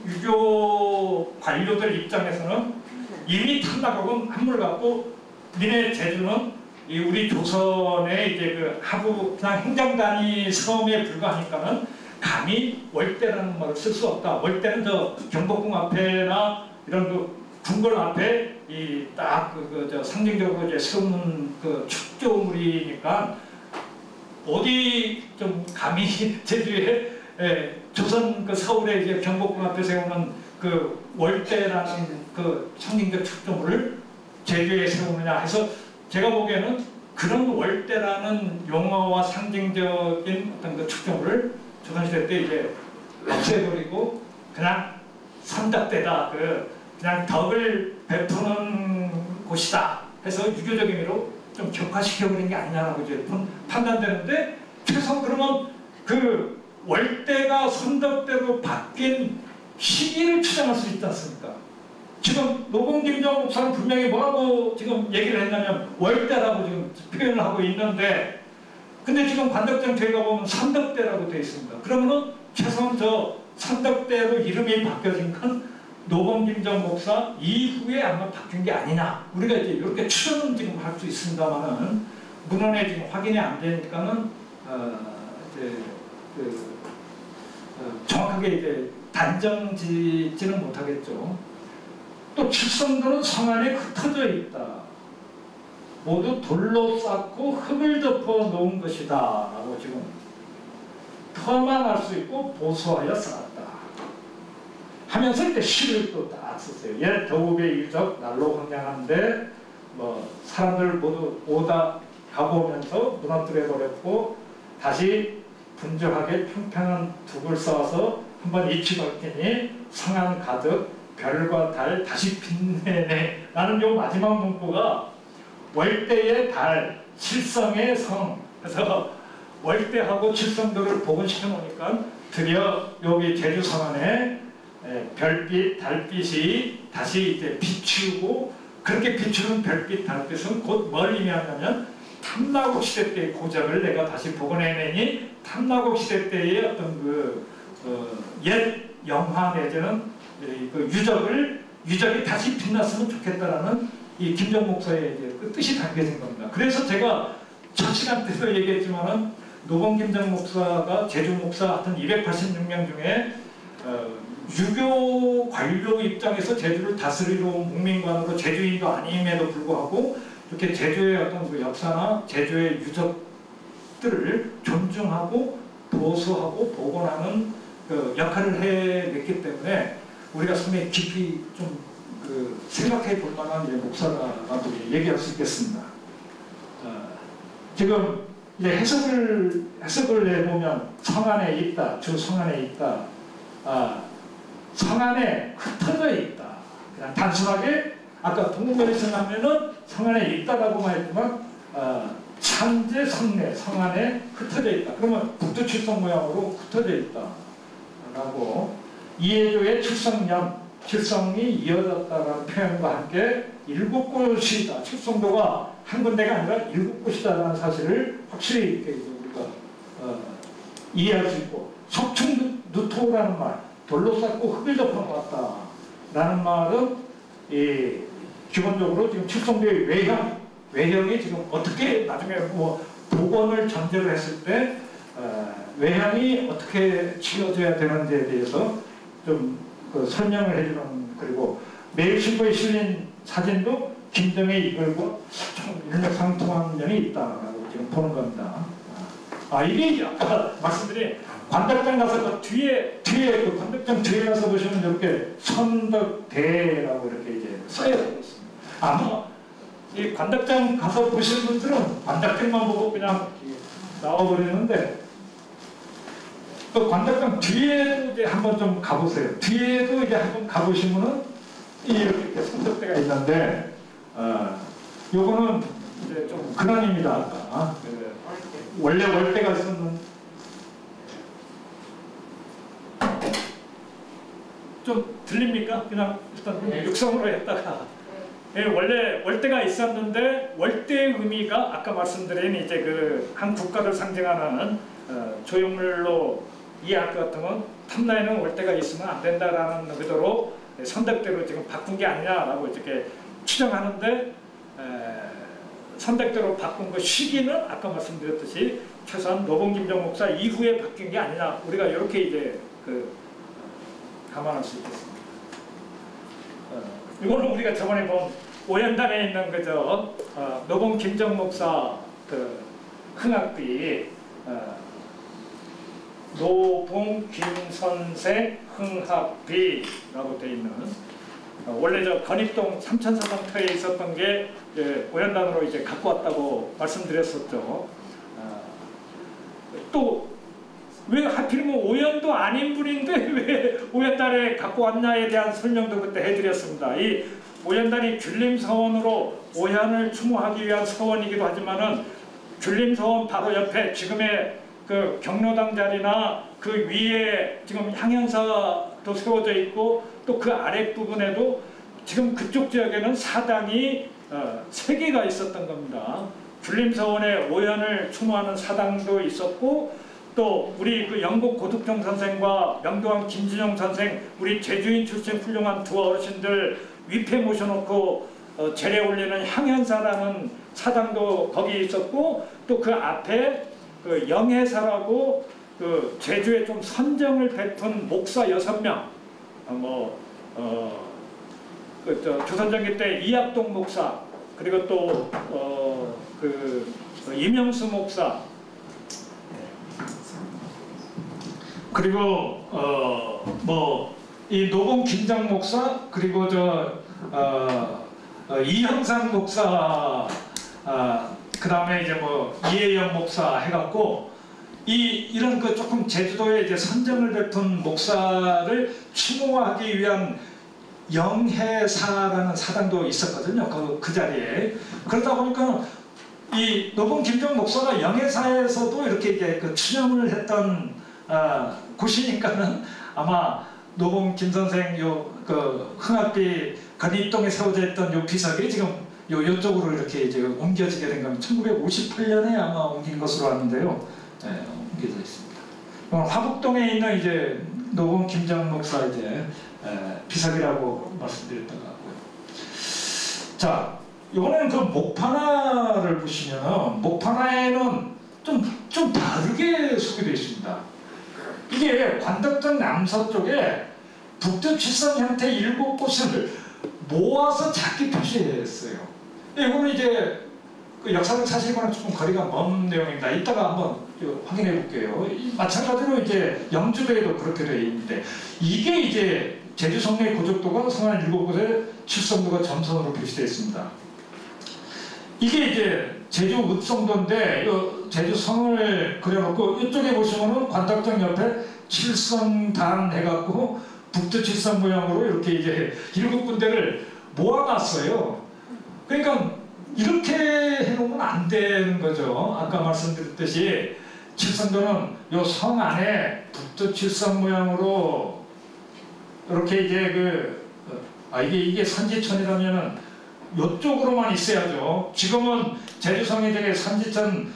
[SPEAKER 1] 유교 관료들 입장에서는 이미 탐나국은 한물 같고, 니네 제주는 우리 조선의 이제 그 하부 그냥 행정단위 섬에 불과하니까는 감히 월대라는 말을 쓸 수 없다. 월대는 저 경복궁 앞에나 이런 그 궁궐 앞에 저 상징적으로 이제 세우는 그 축조물이니까 어디 좀 감히 제주에 조선 그 서울에 이제 경복궁 앞에 세우는 그 월대라는 그 상징적 축조물을 제주에 세우느냐 해서, 제가 보기에는 그런 월대라는 용어와 상징적인 어떤 그 축조물을 조선시대 때 이제 없애버리고 그냥 선덕대다, 그냥 덕을 베푸는 곳이다 해서 유교적 의미로 좀 격화시켜버린 게 아니냐라고 이제 판단되는데, 최소한 그러면 그 월대가 선덕대로 바뀐 시기를 추정할 수 있지 않습니까? 지금 노범 김정 목사는 분명히 뭐라고 지금 얘기를 했냐면 월대라고 지금 표현을 하고 있는데, 근데 지금 관덕장 뒤에 가보면 선덕대라고 되어 있습니다. 그러면은 최소한 저 선덕대로 이름이 바뀌어진 건 노범 김정 목사 이후에 아마 바뀐 게 아니냐, 우리가 이제 이렇게 추정은 지금 할 수 있습니다만은 문헌에 지금 확인이 안 되니까는 정확하게 이제 단정짓지는 못하겠죠. 또 칠성도는 성 안에 흩어져 있다. 모두 돌로 쌓고 흙을 덮어 놓은 것이다 라고 지금 터만 알 수 있고 보수하여 쌓았다 하면서 이제 시를 또 딱 썼어요. 옛 더욱의 유적 날로 황량한데 뭐 사람들 모두 오다 가보면서 무너뜨려 버렸고, 다시 분주하게 평평한 둑을 쌓아서 한번 입히 밝히니 성안 가득 별과 달 다시 빛내네. 나는 요 마지막 문구가 월대의 달, 칠성의 성. 그래서 월대하고 칠성도를 복원시켜 놓으니까 드디어 여기 제주 성안에 별빛, 달빛이 다시 이제 비추고, 그렇게 비추는 별빛, 달빛은 곧 뭘 의미하냐면 탐나국 시대 때의 고작을 내가 다시 복원해내니 탐나국 시대 때의 어떤 옛 영화 내지는 그 유적이 다시 빛났으면 좋겠다라는 이 김정 목사의 이제 그 뜻이 담겨진 겁니다. 그래서 제가 첫 시간 때도 얘기했지만은 노봉 김정 목사가 제주 목사 하여튼 286명 중에 유교 관료 입장에서 제주를 다스리러 온 목민관으로 제주인도 아님에도 불구하고 이렇게 제주의 어떤 그 역사나 제주의 유적들을 존중하고 보수하고 복원하는 그 역할을 해냈기 때문에 우리가 상당히 깊이 좀 생각해 볼 만한 목사라고 얘기할 수 있겠습니다. 지금 이제 해석을 내보면 성안에 있다, 주 성안에 있다, 성안에 흩어져 있다. 그냥 단순하게 아까 동문면에서 하면은 성안에 있다라고만 했지만 찬제 성내 성안에 흩어져 있다. 그러면 북두칠성 모양으로 흩어져 있다라고 이해조의 칠성년 칠성이 이어졌다라는 표현과 함께 7곳이다. 칠성도가 한 군데가 아니라 7곳이다라는 사실을 확실히 이렇게 우리가 이해할 수 있고, 석충누토라는 말, 돌로 쌓고 흙을 덮어놨다라는 말은 기본적으로 지금 칠성도의 외형이 지금 어떻게 나중에 뭐 복원을 전제로 했을 때 외형이 어떻게 치워져야 되는지에 대해서 좀 설명을 해주는, 그리고 매일신고에 실린 사진도 김정의 이글과 좀 일맥상통한 면이 있다라고 지금 보는 겁니다. 이게 아까 말씀드린 관덕장 가서 뒤에 그 관덕장 뒤에 가서 보시면 이렇게 선덕대라고 이렇게 이제 써져 있습니다. 아마 이 관덕장 가서 보시는 분들은 관덕장만 보고 그냥 나와버리는데, 또 관덕장 뒤에도 이제 한번 좀 가보세요. 뒤에도 이제 한번 가보시면은 이렇게 선덕대가 있는데, 요거는 이제 좀 근원입니다. 아까 원래 월대가 있었는, 좀 들립니까? 그냥 일단 육성으로 했다가 원래 월대가 있었는데 월대의 의미가 아까 말씀드린 이제 그 한 국가를 상징하는 조형물로 이해할 것 같으면 탐나에는 월대가 있으면 안 된다라는 의도로 선덕대로 지금 바꾼 게 아니냐라고 이렇게 추정하는데, 선덕대로 바꾼 그 시기는 아까 말씀드렸듯이 최소한 노봉 김정 목사 이후에 바뀐 게 아니냐, 우리가 이렇게 이제 감안할 수 있겠습니다. 이거는 우리가 저번에 본 오연단에 있는 그저 노봉 김정 목사 그 흥학비 노봉 김선생 흥학비라고 되어 있는, 원래 저 건입동 삼천사당터에 있었던 게 오연단으로 이제 갖고 왔다고 말씀드렸었죠. 또 왜 하필이면 오연도 아닌 분인데 왜 오연단에 갖고 왔냐에 대한 설명도 그때 해드렸습니다. 이 오연단이 귤림서원으로 오연을 추모하기 위한 서원이기도 하지만은 귤림서원 바로 옆에 지금의 그 경로당 자리나 그 위에 지금 향연사도 세워져 있고, 또 그 아랫부분에도 지금 그쪽 지역에는 사당이 3개가 있었던 겁니다. 귤림서원에 오연을 추모하는 사당도 있었고, 또 우리 그 영국 고득정 선생과 명도왕 김진영 선생, 우리 제주인 출신 훌륭한 두 어르신들 위패 모셔놓고 제례 올리는 향연사라는 사당도 거기 있었고, 또 그 앞에 그 영해사라고 그 제주에 좀 선정을 베푼 목사 6명, 조선전기 때 이학동 목사, 그리고 또 이명수 목사, 그리고 이 노봉 김정 목사, 그리고 이형상 목사, 그 다음에 이제 이혜영 목사 해갖고 이런 그 조금 제주도에 이제 선정을 베푼 목사를 추모하기 위한 영해사라는 사당도 있었거든요. 그 자리에. 그러다 보니까 이 노봉 김정 목사가 영해사에서도 이렇게 이제 그 추념을 했던 곳이니까는 아마 노봉 김 선생 그 흥학비 건입동에 세워져 있던 요 비석이 지금 요쪽으로 이렇게 이제 옮겨지게 된 겁니다. 1958년에 아마 옮긴 것으로 아는데요. 네, 옮겨져 있습니다. 화북동에 있는 이제 노봉 김정 목사 이제 비석이라고 말씀드렸던 것 같고요. 자, 이번에는 그 목판화를 보시면 목판화에는 좀 다르게 소개되어 있습니다. 이게 관덕전 남서쪽에 북두 칠성 형태 7곳을 모아서 작게 표시했어요. 이거는 이제 그 역사적 사실과는 조금 거리가 먼 내용입니다. 이따가 한번 확인해 볼게요. 마찬가지로 이제 영주도에도 그렇게 되어 있는데 이게 이제 제주 성내 고적도가 성안 7곳에 칠성도가 점선으로 표시되어 있습니다. 이게 이제 제주 읍성도인데 제주 성을 그려놓고 이쪽에 보시면은 관덕정 옆에 칠성단 해갖고 북두 칠성 모양으로 이렇게 이제 7군데를 모아놨어요. 그러니까 이렇게 해놓으면 안 되는 거죠. 아까 말씀드렸듯이 칠성도는 요 성 안에 북두 칠성 모양으로 이렇게 이제 이게 선지천이라면은 요쪽으로만 있어야죠. 지금은 제주성이 되게 선지천이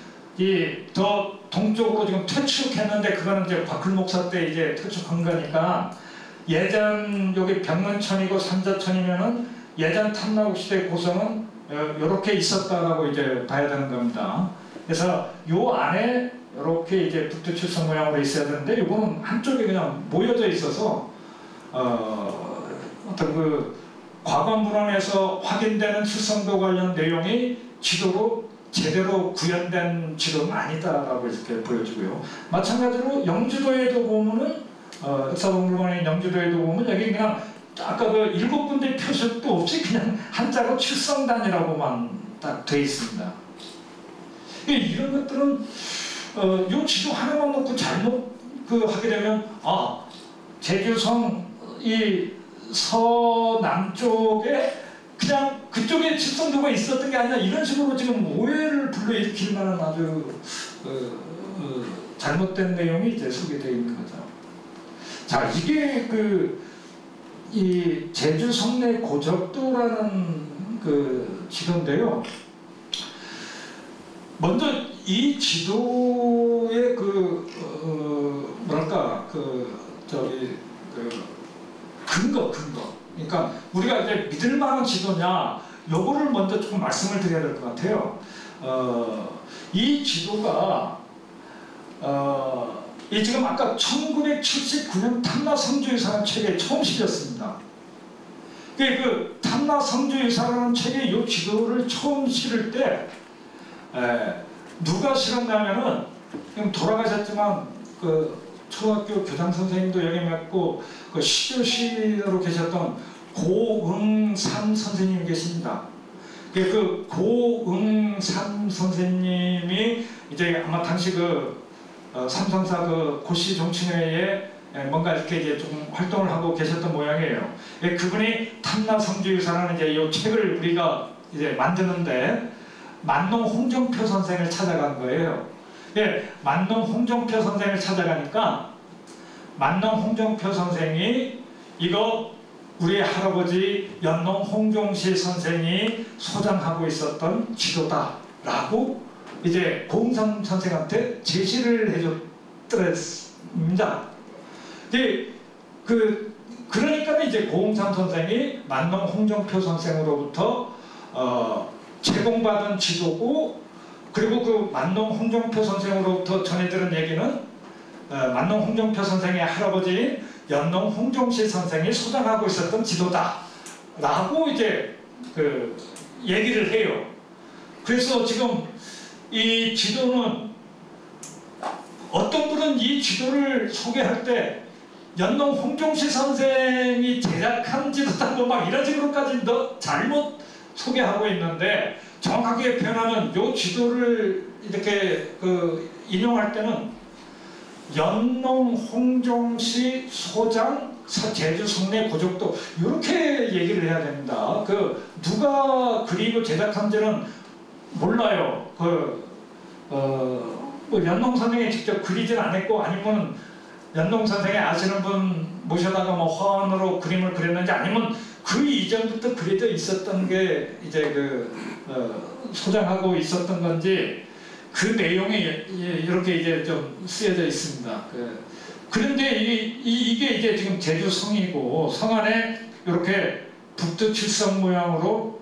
[SPEAKER 1] 더 동쪽으로 지금 퇴축했는데 그거는 이제 박클 목사 때 이제 퇴축한 거니까 예전 여기 병문천이고 삼자천이면은 예전 탐나국 시대 고성은 이렇게 있었다라고 이제 봐야 되는 겁니다. 그래서 요 안에 이렇게 이제 북두 칠성 모양으로 있어야 되는데 이거는 한쪽에 그냥 모여져 있어서 어떤 그 과거 문헌에서 확인되는 칠성도 관련 내용이 지도로 제대로 구현된 지도는 아니다라고 이렇게 보여지고요. 마찬가지로 영주도에도 보면은 역사박물관의 영주도에도 보면 여기 그냥 아까 그 7군데 표식도 없이 그냥 한자로 칠성단이라고만 딱 돼 있습니다. 이런 것들은 요 지도 하나만 놓고 잘못 하게 되면 제주성 이 서남쪽에 그냥 그쪽에 칠성도가 있었던 게 아니라 이런 식으로 지금 오해를 불러일으킬 만한 아주 잘못된 내용이 이제 소개되어 있는 거죠. 자, 이게 이 제주 성내 고적도라는 그 지도인데요. 먼저 이 지도의 뭐랄까 근거. 그러니까 우리가 이제 믿을 만한 지도냐, 요거를 먼저 조금 말씀을 드려야 될 것 같아요. 이 지도가 이 지금 아까 1979년 탐라성주유사라는 책에 처음 실렸습니다. 그 탐라성주유사라는 책에 이 지도를 처음 실을 때 누가 실었냐면은 돌아가셨지만 초등학교 교장 선생님도 역임했고 시조시로 계셨던 고응삼 선생님이 계십니다. 그 고응삼 선생님이 이제 아마 당시 삼성사 고시 정치회에 뭔가 이렇게 이제 조금 활동을 하고 계셨던 모양이에요. 그분이 탐라성주유사라는 이제 이 책을 우리가 이제 만드는데 만농 홍정표 선생을 찾아간 거예요. 만농 홍정표 선생을 찾아가니까 만농 홍정표 선생이 이거 우리 할아버지 연농 홍종실 선생이 소장하고 있었던 지도다라고 이제 고응삼 선생한테 제시를 해줬더랬습니다. 그러니까 이제 고응삼 선생이 만농 홍정표 선생으로부터 제공받은 지도고, 그리고 그 만농 홍정표 선생으로부터 전해들은 얘기는 만농 홍정표 선생의 할아버지인 연농 홍종실 선생이 소장하고 있었던 지도다라고 이제 얘기를 해요. 그래서 지금 이 지도는 어떤 분은 이 지도를 소개할 때 연농 홍종실 선생이 제작한 지도다 막 이런 식으로까지 잘못 소개하고 있는데, 정확하게 표현하면 이 지도를 이렇게 인용할 때는 연농, 홍종시, 소장, 제주 성내 고족도 이렇게 얘기를 해야 됩니다. 누가 그리고 제작한지는 몰라요. 뭐 연농 선생이 직접 그리진 않았고 아니면 연농 선생이 아시는 분 모셔다가 뭐 화환으로 그림을 그렸는지 아니면 그 이전부터 그려져 있었던 게 이제 소장하고 있었던 건지 그 내용이 이렇게 이제 좀 쓰여져 있습니다. 그런데 이게 이제 지금 제주 성이고 성 안에 이렇게 북두칠성 모양으로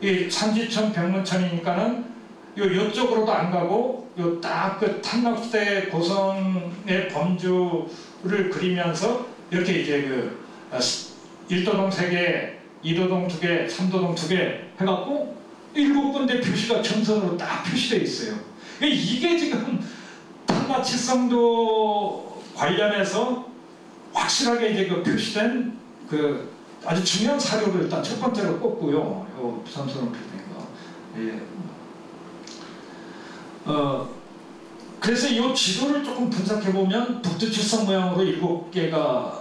[SPEAKER 1] 이 산지천 병문천이니까는 요쪽으로도 안 가고 요 딱 그 탐락시대 고성의 범주를 그리면서 이렇게 이제 1도동 3개, 2도동 2개, 3도동 2개 해갖고 7군데 표시가 점선으로 딱 표시되어 있어요. 이게 지금 탐락칠성도 관련해서 확실하게 이제 표시된 아주 중요한 사료를 일단 첫 번째로 꼽고요. 요 부산소론 필드가. 그래서 이 지도를 조금 분석해 보면 북두칠성 모양으로 7개가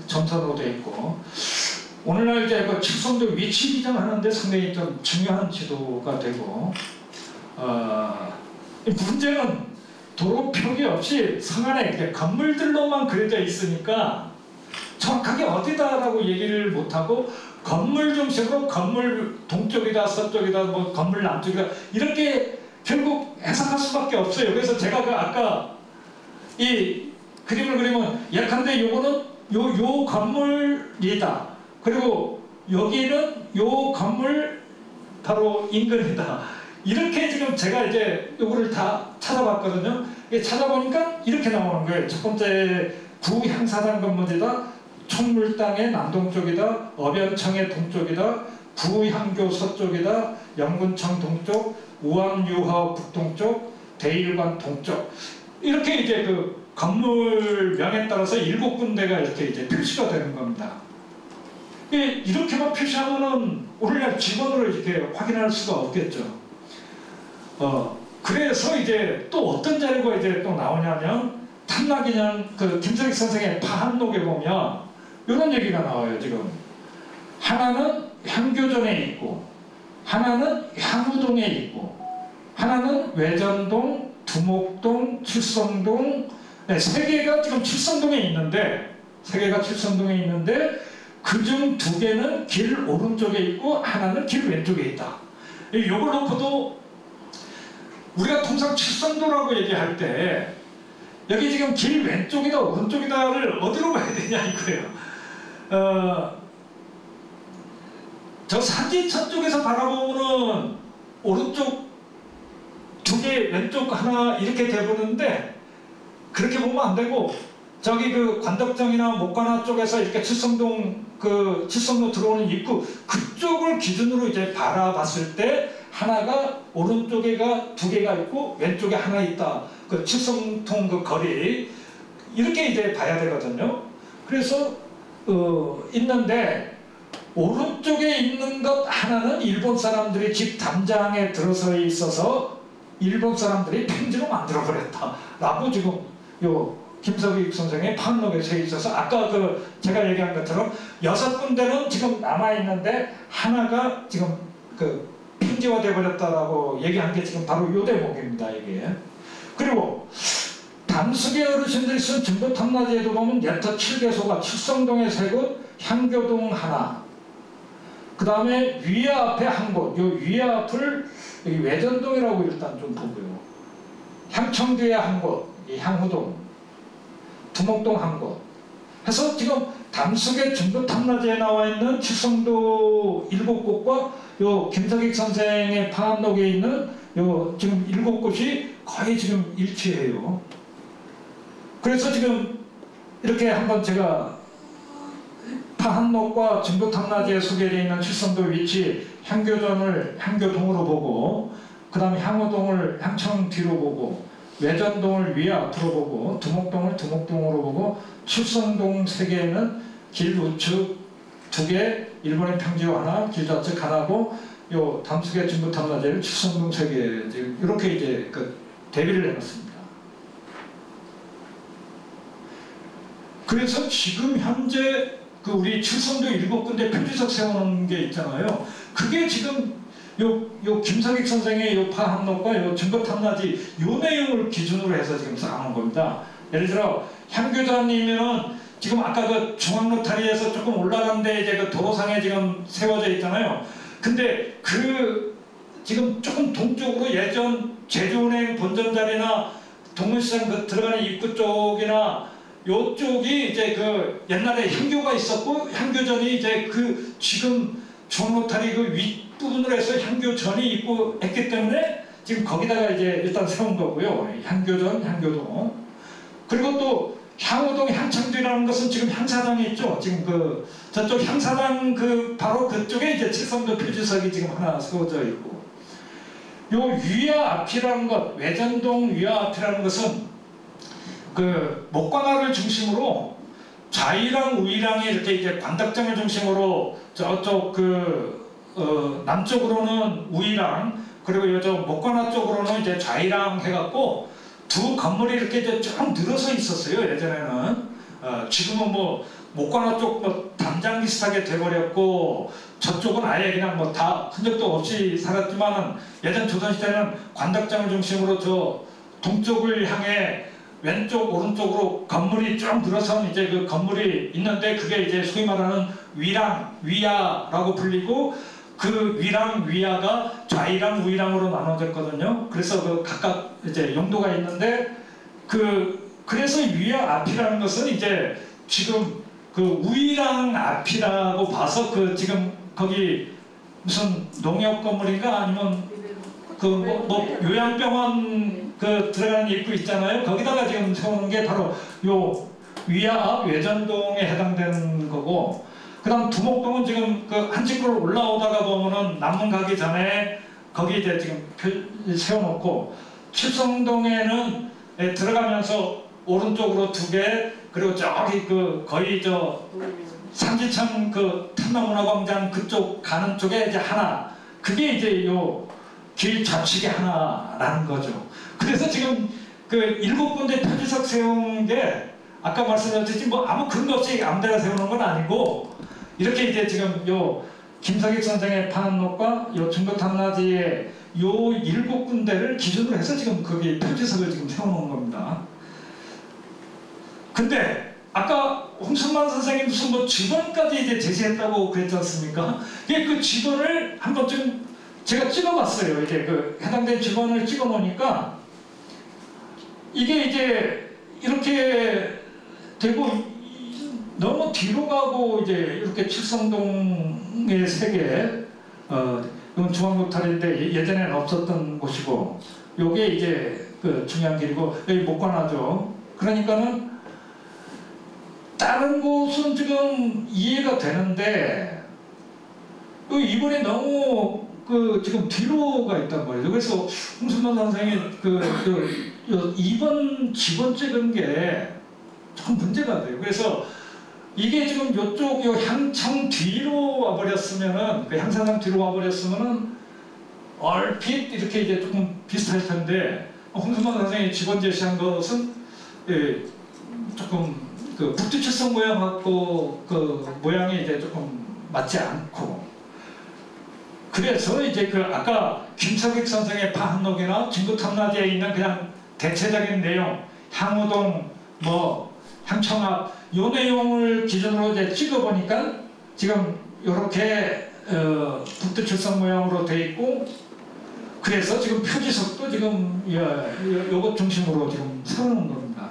[SPEAKER 1] 점선으로 되어 있고 오늘날 이제 칠성도 위치 비정하는데 상당히 좀 중요한 지도가 되고 문제는 도로 표기 없이 성 안에 건물들로만 그려져 있으니까 정확하게 어디다라고 얘기를 못하고 건물 중심으로 건물 동쪽이다 서쪽이다 뭐 건물 남쪽이다 이렇게 결국 해석할 수밖에 없어요. 그래서 제가 아까 이 그림을 그리면 예컨대 요거는 요 건물이다. 그리고 여기는 요 건물 바로 인근이다. 이렇게 지금 제가 이제 요거를 다 찾아봤거든요. 찾아보니까 이렇게 나오는 거예요. 첫 번째 구향사당 건물이다. 총물당의 남동쪽이다. 어변청의 동쪽이다. 구향교 서쪽이다. 영군청 동쪽. 우암유허 북동쪽. 대일관 동쪽. 이렇게 이제 건물명에 따라서 7군데가 이렇게 이제 표시가 되는 겁니다. 이렇게만 표시하면은 오늘날 직원으로 이렇게 확인할 수가 없겠죠. 그래서 이제 또 어떤 자료가 이제 또 나오냐면 탐락인연 김석익 선생의 파한록에 보면 이런 얘기가 나와요. 지금 하나는 향교전에 있고 하나는 향후동에 있고 하나는 외전동, 두목동, 칠성동 네, 3개가 지금 칠성동에 있는데 그중 2개는 길 오른쪽에 있고 하나는 길 왼쪽에 있다. 이걸 놓고도 우리가 통상 칠성도라고 얘기할 때 여기 지금 길 왼쪽이다 오른쪽이다를 어디로 봐야 되냐 이거예요. 저 산지천 쪽에서 바라보면은 오른쪽 2개 왼쪽 하나 이렇게 돼보는데 그렇게 보면 안 되고 저기 관덕정이나 목관화 쪽에서 이렇게 칠성로 들어오는 입구 그쪽을 기준으로 이제 바라봤을 때 하나가 오른쪽에가 2개가 있고 왼쪽에 하나 있다. 칠성통 거리 이렇게 이제 봐야 되거든요. 그래서 있는데 오른쪽에 있는 것 하나는 일본 사람들이 집 담장에 들어서 있어서 일본 사람들이 편지로 만들어 버렸다. 라고 지금 김석익 선생의 판록에 써 있어서 아까 제가 얘기한 것처럼 6군데는 지금 남아있는데 하나가 지금 편지화돼 버렸다라고 얘기한 게 지금 바로 요 대목입니다. 이게. 그리고 담숙의 어르신들이 쓴 증거탐라지에도 보면 예터 7개소가 칠성동에 3곳, 향교동 하나. 그 다음에 위에 앞에 한 곳. 요 위에 앞을 여기 외전동이라고 일단 좀 보고요. 향청주에 한 곳, 이 향후동, 두목동 한 곳. 해서 지금 담숙의 증거탐라지에 나와 있는 칠성도 7곳과 요 김석익 선생의 파한록에 있는 요 지금 7곳이 거의 지금 일치해요. 그래서 지금 이렇게 한번 제가 파한록과 증거탐라지에 소개되어 있는 칠성도 위치 향교전을 향교동으로 보고 그 다음에 향후동을 향청 뒤로 보고 외전동을 위에 앞으로 보고 두목동을 두목동으로 보고 칠성동 3개는 길 우측 2개 일본의 평지호 하나 길 좌측 하나고 요 담숙의 증거탐라지를 칠성동 3개 이렇게 이제 대비를 해놨습니다. 그래서 지금 현재 그 우리 칠성도 7군데 표지석 세워놓은 게 있잖아요. 그게 지금 요 김석익 선생의 요 파함록과 요 증거탐라지 요 내용을 기준으로 해서 지금 쌓아놓은 겁니다. 예를 들어 향교전이면은 지금 아까 그 중앙로타리에서 조금 올라간데 이제 그 도로상에 지금 세워져 있잖아요. 근데 그 지금 조금 동쪽으로 예전 제주은행 본점 자리나 동문시장 그 들어가는 입구 쪽이나 요쪽이 이제 그 옛날에 향교가 있었고 향교전이 이제 그 지금 중앙로타리 그 윗부분으로 해서 향교전이 있고 했기 때문에 지금 거기다가 이제 일단 세운 거고요. 향교전, 향교동. 그리고 또 향후동 향창도라는 것은 지금 향사당이 있죠. 지금 그 저쪽 향사당 그 바로 그쪽에 이제 칠성도 표지석이 지금 하나 세워져 있고, 요 위야 앞이라는 것, 외전동 위야 앞이라는 것은 그 목관화를 중심으로 좌이랑 우이랑이 이렇게 이제 관덕장을 중심으로 저쪽 그 남쪽으로는 우이랑, 그리고 요쪽 목관화 쪽으로는 이제 좌이랑 해갖고 두 건물이 이렇게 이제 쭉 늘어서 있었어요. 예전에는. 지금은 뭐 목관화 쪽 뭐 담장 비슷하게 돼버렸고 저쪽은 아예 그냥 뭐 다 흔적도 없이 살았지만은 예전 조선시대는 관덕장을 중심으로 저 동쪽을 향해 왼쪽 오른쪽으로 건물이 쭉 늘어선 이제 그 건물이 있는데 그게 이제 소위 말하는 위랑 위야라고 불리고, 그 위랑 위야가 좌이랑 우이랑으로 나눠졌거든요. 그래서 그 각각 이제 용도가 있는데 그래서 위야 앞이라는 것은 이제 지금 그 우이랑 앞이라고 봐서 그 지금 거기 무슨 농협 건물인가 아니면 그 뭐 요양병원 그 들어가는 입구 있잖아요. 거기다가 지금 세우는 게 바로 요 위야 앞 외전동에 해당되는 거고, 그 다음 두목동은 지금 그 한직구를 올라오다가 보면은 남문 가기 전에 거기 이제 지금 세워놓고, 칠성동에는 들어가면서 오른쪽으로 2개, 그리고 저기 그 거의 저 삼지천 그 탐나문화광장 그쪽 가는 쪽에 이제 하나, 그게 이제 요 길 좌측에 하나라는 거죠. 그래서 지금 그 7군데 표지석 세운 게 아까 말씀드렸듯이 뭐 아무 근거 없이 아무데나 세우는 건 아니고, 이렇게 이제 지금 요 김석익 선생의 파남록과 요 증거탐라지의 요 7군데를 기준으로 해서 지금 거기 표지석을 지금 세워놓은 겁니다. 근데 아까 홍순만 선생이 무슨 뭐 지번까지 이제 제시했다고 그랬지 않습니까? 그 지번을 한 번쯤 제가 찍어봤어요. 이게 그 해당된 지번을 찍어 놓으니까 이게 이제 이렇게 되고 너무 뒤로 가고 이제 이렇게 칠성동의 3개, 이건 중앙로타리인데 예전에는 없었던 곳이고, 요게 이제 그 중요한 길이고, 여기 목관화죠. 그러니까는 다른 곳은 지금 이해가 되는데 이번에 너무 그 지금 뒤로가 있단 말이죠. 그래서 홍순만 선생이 그 2번 지번 찍은 게 좀 문제가 돼요. 그래서 이게 지금 요쪽 요 향청 뒤로 와버렸으면은, 그 향사당 뒤로 와버렸으면은 얼핏 이렇게 이제 조금 비슷할 텐데, 홍순만 선생이 지번 제시한 것은 조금 그 북두칠성 모양하고 그 모양이 이제 조금 맞지 않고, 그래서 이제 그 아까 김석익 선생의 파함록이나 증거탐라지에 있는 그냥 대체적인 내용, 향후동 뭐 향청합 요 내용을 기준으로 이제 찍어보니까 지금 이렇게 북두칠성 모양으로 돼 있고, 그래서 지금 표지석도 지금 요것 중심으로 지금 세우는 겁니다.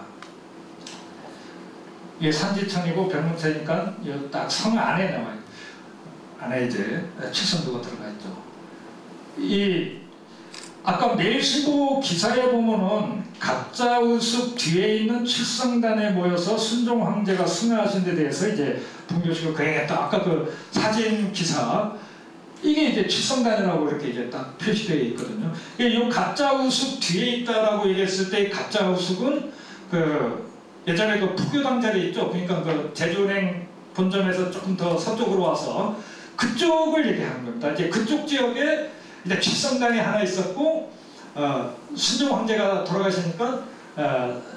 [SPEAKER 1] 이게 산지천이고 별문세니까 딱 성 안에 나와요. 안에 이제 칠성도가 들어가 있죠. 이 아까 매일신보 기사에 보면은 갑자우습 뒤에 있는 칠성단에 모여서 순종 황제가 승하하신 데 대해서 이제 분교식을 거행했다. 아까 그 사진 기사, 이게 이제 칠성단이라고 이렇게 이제 딱 표시되어 있거든요. 이 갑자우습 뒤에 있다라고 얘기했을 때, 갑자우습은 그 예전에 그 부교당 자리 있죠. 그러니까 그 제주은행 본점에서 조금 더 서쪽으로 와서 그쪽을 얘기하는 겁니다. 이제 그쪽 지역에 이제 칠성당이 하나 있었고, 순종 황제가 돌아가시니까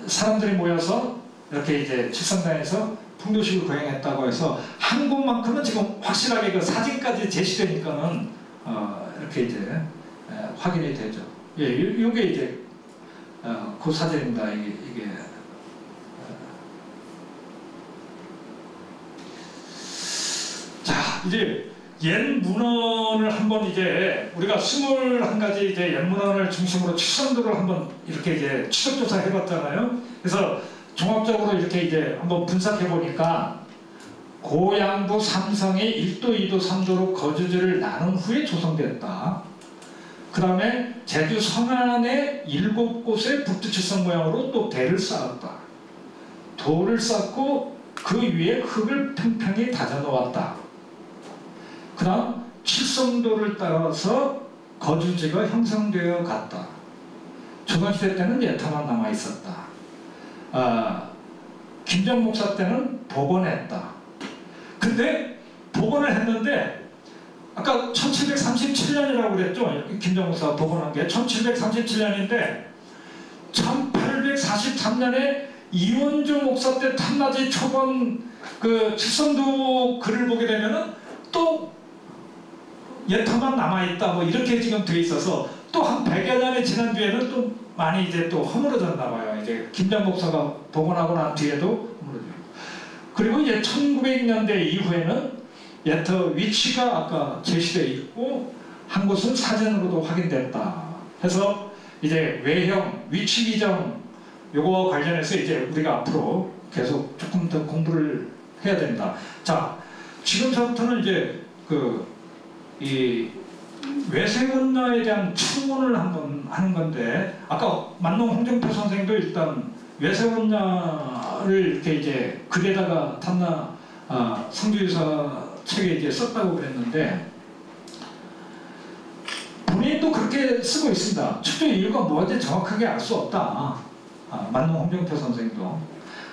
[SPEAKER 1] 사람들이 모여서
[SPEAKER 2] 이렇게 이제 칠성당에서 풍도식을 거행했다고 해서 한 곳만큼은 지금 확실하게 그 사진까지 제시되니까는 이렇게 이제 확인이 되죠. 예, 요게 이제 그 사진입니다. 이게 자, 이제 옛 문헌을 한번 이제 우리가 21가지 이제 옛 문헌을 중심으로 칠성도를 한번 이렇게 이제 추적조사 해봤잖아요. 그래서 종합적으로 이렇게 이제 한번 분석해 보니까 고양부 삼성이 1도, 2도, 3도로 거주지를 나눈 후에 조성되었다. 그 다음에 제주 서난의 7곳의 북두칠성 모양으로 또 대를 쌓았다. 돌을 쌓고 그 위에 흙을 팽팽히 다져놓았다. 그 다음 칠성도를 따라서 거주지가 형성되어 갔다. 조선시대 때는 예타만 남아있었다. 김정 목사 때는 복원했다. 근데 복원을 했는데 아까 1737년이라고 그랬죠? 김정 목사가 복원한 게 1737년인데 1843년에 이원주 목사 때 탐나지 초반 그 칠성도 글을 보게 되면은 또 예타만 남아있다 뭐 이렇게 지금 돼 있어서 또 한 100여 년이 지난 뒤에는 또 많이 이제 또 허물어졌나 봐요. 이제 김장 목사가 복원하고 난 뒤에도 허물어져요. 그리고 이제 1900년대 이후에는 예터 위치가 아까 제시되어 있고 한 곳은 사진으로도 확인됐다. 해서 이제 외형, 위치 기정 요거 관련해서 이제 우리가 앞으로 계속 조금 더 공부를 해야 된다. 자, 지금부터는 이제 이 외세원나에 대한 추론을 한번 하는 건데 아까 만농 홍정표 선생도 일단 외세원나를 이렇게 이제 글에다가 탐나 성주유사 책에 이제 썼다고 그랬는데 본인도 그렇게 쓰고 있습니다. 축조 이유가 뭐인지 정확하게 알 수 없다. 만농 홍정표 선생도.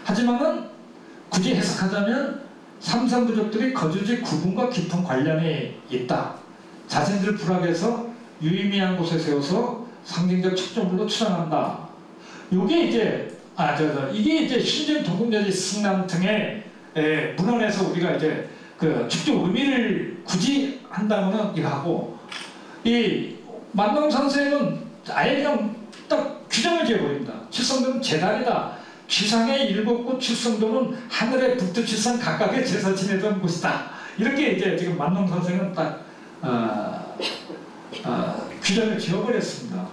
[SPEAKER 2] 하지만은 굳이 해석하자면 삼산부족들이 거주지 구분과 깊은 관련이 있다. 자신들 불악에서 유의미한 곳에 세워서 상징적 척조물로 추정한다. 요게 이제 이게 이제 신전 도금여지 승남 등의 문헌에서 우리가 이제 그 축조 의미를 굳이 한다면은 이거 하고 이 만농 선생은 아예 그냥 딱 규정을 지어버립니다. 칠성도는 제단이다. 지상의 7곳 칠성도는 하늘의 북두칠성 각각의 제사 지내던 곳이다. 이렇게 이제 지금 만농 선생은 딱 규정을 지어버렸습니다.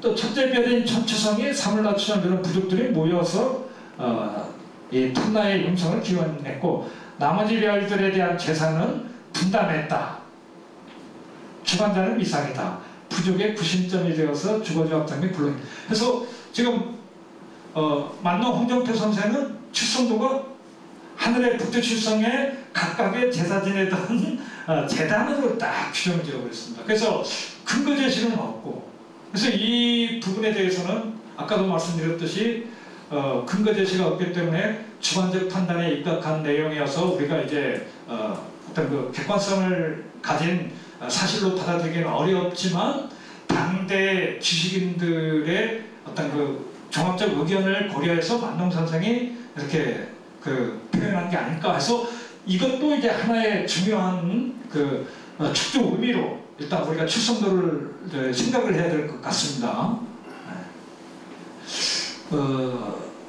[SPEAKER 2] 또 첫째 별인 천추성이 삼을 낮추는 이런 부족들이 모여서 이 탐나의 용성을 기원했고 나머지 별들에 대한 제사는 분담했다. 주관자는 이상이다. 부족의 구심점이 되어서 주거조합장 및 불능. 그래서 지금 만농 홍정표 선생은 칠성도가 하늘의 북두칠성에 각각의 제사 지내던 재단으로 딱 규정을 지어버렸습니다. 그래서 근거 제시는 없고 그래서 이 부분에 대해서는 아까도 말씀드렸듯이 근거 제시가 없기 때문에 주관적 판단에 입각한 내용이어서 우리가 이제 어떤 그 객관성을 가진 사실로 받아들이기는 어렵지만 당대 지식인들의 어떤 그 종합적 의견을 고려해서 만농 선생이 이렇게 표현한 게 아닐까 해서 이것도 이제 하나의 중요한 축조 의미로 일단 우리가 칠성도를 생각을 해야 될 것 같습니다.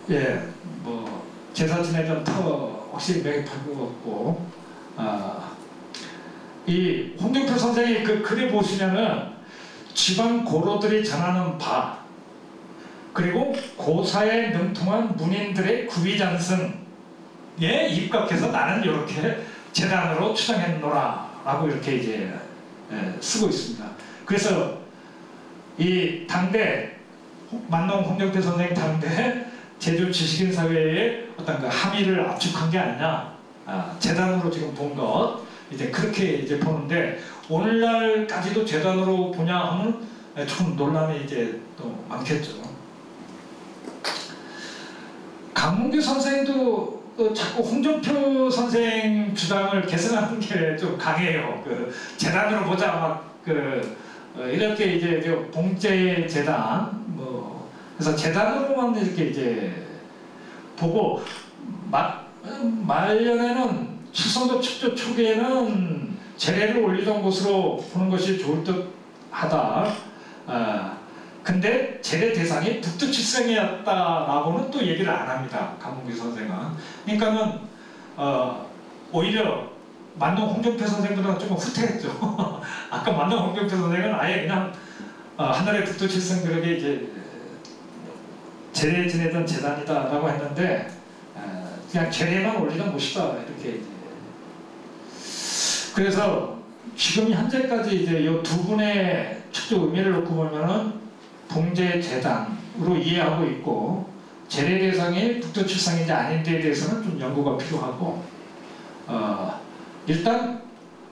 [SPEAKER 2] 예, 뭐 제사 지내던 터 확실히 매입한 것 같고 이 홍정표 선생이 그 글에 보시면은 지방 고로들이 전하는 바 그리고 고사에 능통한 문인들의 구비잔승 예, 입각해서 나는 이렇게 재단으로 추정했노라 라고 이렇게 이제 쓰고 있습니다. 그래서 이 당대 만농 홍정표 선생 당대 제주 지식인 사회의 어떤 그 함의를 압축한 게 아니냐 재단으로 지금 본 것 이제 그렇게 이제 보는데 오늘날까지도 재단으로 보냐 하면 조금 논란이 이제 또 많겠죠. 강문규 선생도 자꾸 홍정표 선생 주장을 계승하는 게 좀 강해요. 재단으로 보자 이렇게 이제 봉제 재단 그래서 재단으로만 이렇게 이제 보고 말년에는 칠성도 축조 초기에는 재래를 올리던 곳으로 보는 것이 좋을 듯하다. 근데 재래 대상이 북두칠성이었다라고는 또 얘기를 안 합니다. 강문규 선생은. 그러니까는 오히려 만동 홍정표 선생보다 조금 후퇴했죠. 아까 만동 홍정표 선생은 아예 그냥 하늘의 북두칠성들에게 이제 재래에 지내던 재단이다라고 했는데 그냥 재래만 올리던 곳이다 이렇게. 그래서 지금 현재까지 이제 이 두 분의 축조 의미를 놓고 보면은 봉제 재단으로 이해하고 있고 재래 대상이 북두칠성인지 아닌지에 대해서는 좀 연구가 필요하고 일단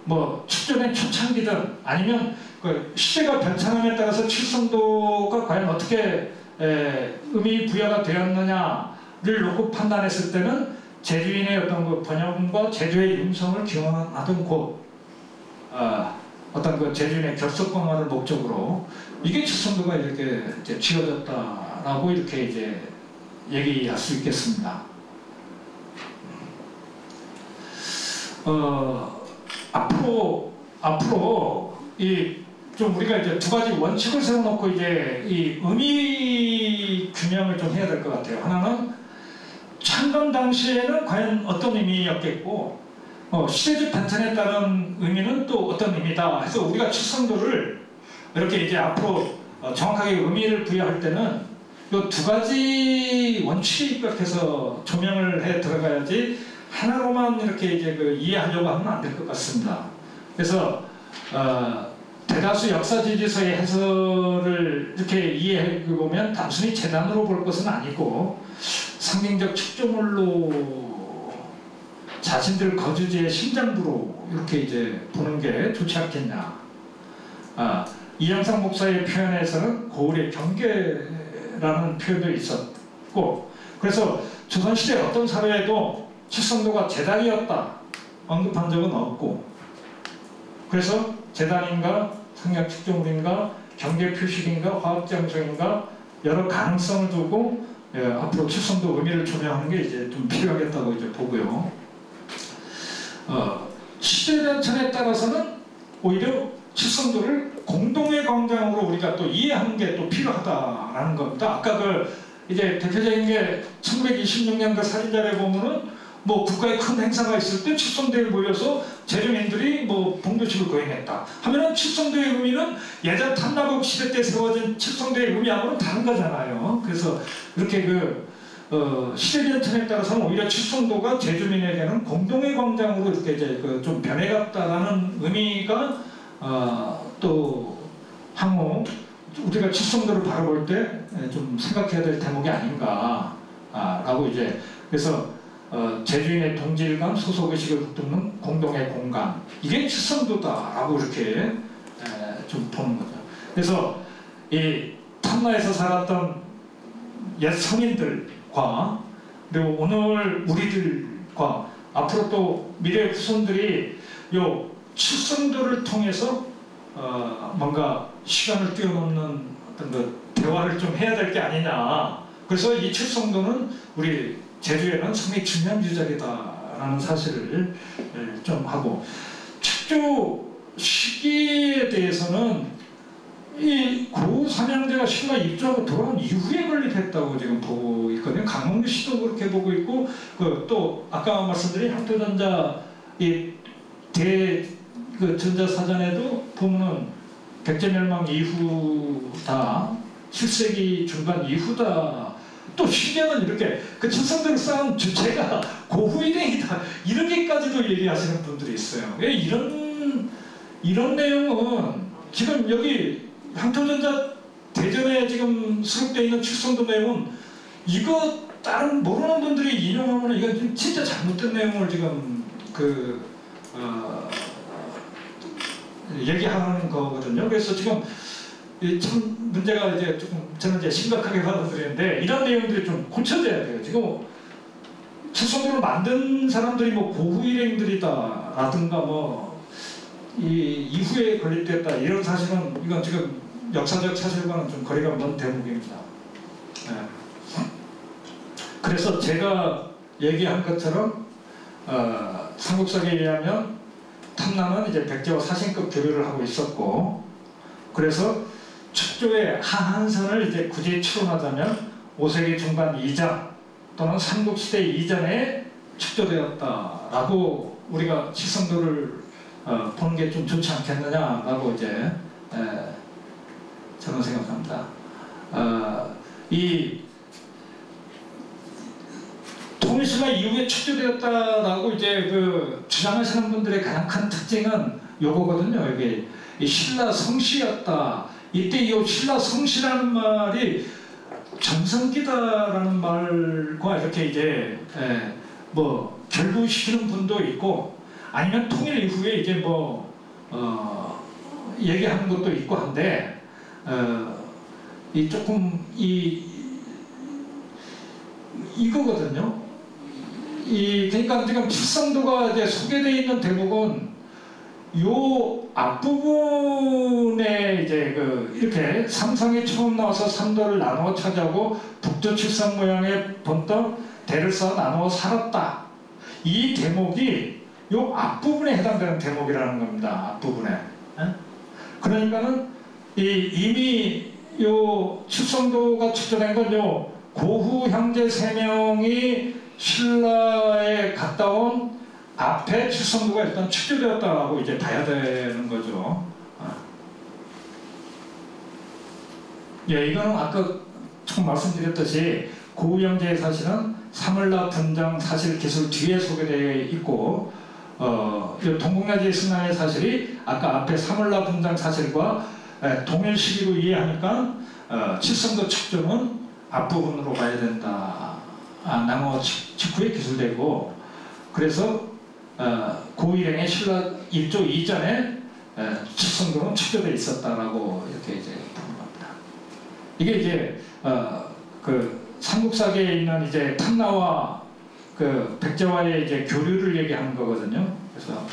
[SPEAKER 2] 뭐 축조된 초창기든 아니면 그 시대가 변천함에 따라서 칠성도가 과연 어떻게 의미 부여가 되었느냐를 놓고 판단했을 때는 제주인의 어떤 그 번영과 제주의 융성을 기원하던 곳, 어떤 그 제주인의 결속강화를 목적으로 이게 칠성도가 이렇게 이제 지어졌다라고 이렇게 이제 얘기할 수 있겠습니다. 앞으로 이 좀 우리가 이제 두 가지 원칙을 세워놓고 이제 이 의미 규명을 좀 해야 될 것 같아요. 하나는 창건 당시에는 과연 어떤 의미였겠고, 시대적 변천에 따른 의미는 또 어떤 의미다 해서 우리가 칠성도를 이렇게 이제 앞으로 정확하게 의미를 부여할 때는 이 두 가지 원칙에 입각해서 조명을 해 들어가야지 하나로만 이렇게 이제 그 이해하려고 하면 안 될 것 같습니다. 그래서 대다수 역사지지서의 해설을 이렇게 이해해 보면 단순히 재단으로 볼 것은 아니고 상징적 축조물로 자신들 거주지의 심장부로 이렇게 이제 보는 게 좋지 않겠냐. 이영상 목사의 표현에서는 고을의 경계라는 표현도 있었고, 그래서 조선시대 어떤 사회에도 칠성도가 재단이었다 언급한 적은 없고, 그래서 재단인가 상약 축조물인가 경계 표식인가 화학장소인가 여러 가능성을 두고 앞으로 칠성도 의미를 조명하는 게 이제 좀 필요하겠다고 이제 보고요. 시대 변천에 따라서는 오히려 칠성도를 공동의 광장으로 우리가 또 이해하는 게 또 필요하다라는 겁니다. 아까 그 이제 대표적인 게 1926년 그 사진자료에 보면은 뭐 국가의 큰 행사가 있을 때 칠성도에 모여서 제주민들이 뭐 봉도식을 거행했다 하면은 칠성도의 의미는 예전 탐나국 시대 때 세워진 칠성도의 의미하고는 다른 거잖아요. 그래서 이렇게 그 시대 변천에 따라서는 오히려 칠성도가 제주민에게는 공동의 광장으로 이렇게 이제 그 좀 변해갔다라는 의미가 또 향후 우리가 칠성도를 바라볼 때 좀 생각해야 될 대목이 아닌가라고 이제 그래서. 제주인의 동질감, 소속의식을 붙드는 공동의 공간, 이게 칠성도다라고 이렇게 좀 보는 거죠. 그래서 이 탐나에서 살았던 옛 성인들과 그리고 오늘 우리들과 앞으로 또 미래 후손들이 요 칠성도를 통해서 뭔가 시간을 뛰어넘는 어떤 그 대화를 좀 해야 될 게 아니냐. 그래서 이 칠성도는 우리 제주에는 상당히 중요한 유적이다라는 사실을 좀 하고, 축조 시기에 대해서는 이 고삼형제가 신라 입주하고 돌아온 이후에 건립했다고 지금 보고 있거든요. 강홍규 씨도 그렇게 보고 있고, 또 아까 말씀드린 향토전자 그 전자사전에도 보면은 백제멸망 이후다, 7세기 중반 이후다. 또 심지어는 이렇게 그 칠성도를 쌓은 주체가 고후일행이다 이렇게까지도 얘기하시는 분들이 있어요. 이런 내용은 지금 여기 향토전자 대전에 지금 수록되어 있는 칠성도 내용은 이거 다른 모르는 분들이 인용하면 이건 진짜 잘못된 내용을 지금 얘기하는 거거든요. 그래서 지금 참 문제가 이제 조금 저는 이제 심각하게 받아들이는데 이런 내용들이 좀 고쳐져야 돼요. 지금 칠성도를 만든 사람들이 뭐 고후일행들이다라든가 뭐 이 이후에 건립됐다 이런 사실은 이건 지금 역사적 사실과는 좀 거리가 먼 대목입니다. 그래서 제가 얘기한 것처럼 삼국사기에 의하면 탐나는 이제 백제와 사신급 교류를 하고 있었고, 그래서 축조의 하한선을 이제 굳이 추론하자면 5세기 중반 이전 또는 삼국시대 이전에 축조되었다라고 우리가 칠성도를 보는 게 좀 좋지 않겠느냐라고 이제 저는 생각합니다. 이 통일신라 이후에 축조되었다라고 이제 그 주장하시는 분들의 가장 큰 특징은 요거거든요. 이게 이 신라 성시였다. 이때 이 신라 성시라는 말이 정성기다라는 말과 이렇게 이제 뭐 결부시키는 분도 있고, 아니면 통일 이후에 이제 뭐 얘기하는 것도 있고 한데, 이 조금 이거거든요. 그러니까 지금 칠성도가 이제 소개되어 있는 대목은 요 앞부분에 이제 이렇게 삼성이 처음 나와서 삼도를 나누어 차지하고 북두 칠성 모양의 본떠 대를 쌓아 나누어 살았다. 이 대목이 요 앞부분에 해당되는 대목이라는 겁니다. 앞부분에. 그러니까는 이미 요 칠성도가 축조된 건 요 고후 형제 3명이 신라에 갔다 온 앞에 칠성도가 일단 축조되었다고 이제 봐야 되는 거죠. 예, 이거는 아까 조금 말씀드렸듯이 고후 형제의 사실은 사물라 분장 사실 기술 뒤에 소개되어 있고, 동국야지 승랑의 사실이 아까 앞에 사물라 분장 사실과 동일 시기로 이해하니까 칠성도 축조는 앞부분으로 가야 된다. 나무 직후에 기술되고, 그래서 고일행의 신라 입조 이전에 칠성도는 축조되어 있었다라고 이렇게 이제 보는 겁니다. 이게 이제 그 삼국사기에 있는 이제 탐나와 그 백제와의 이제 교류를 얘기하는 거거든요. 그래서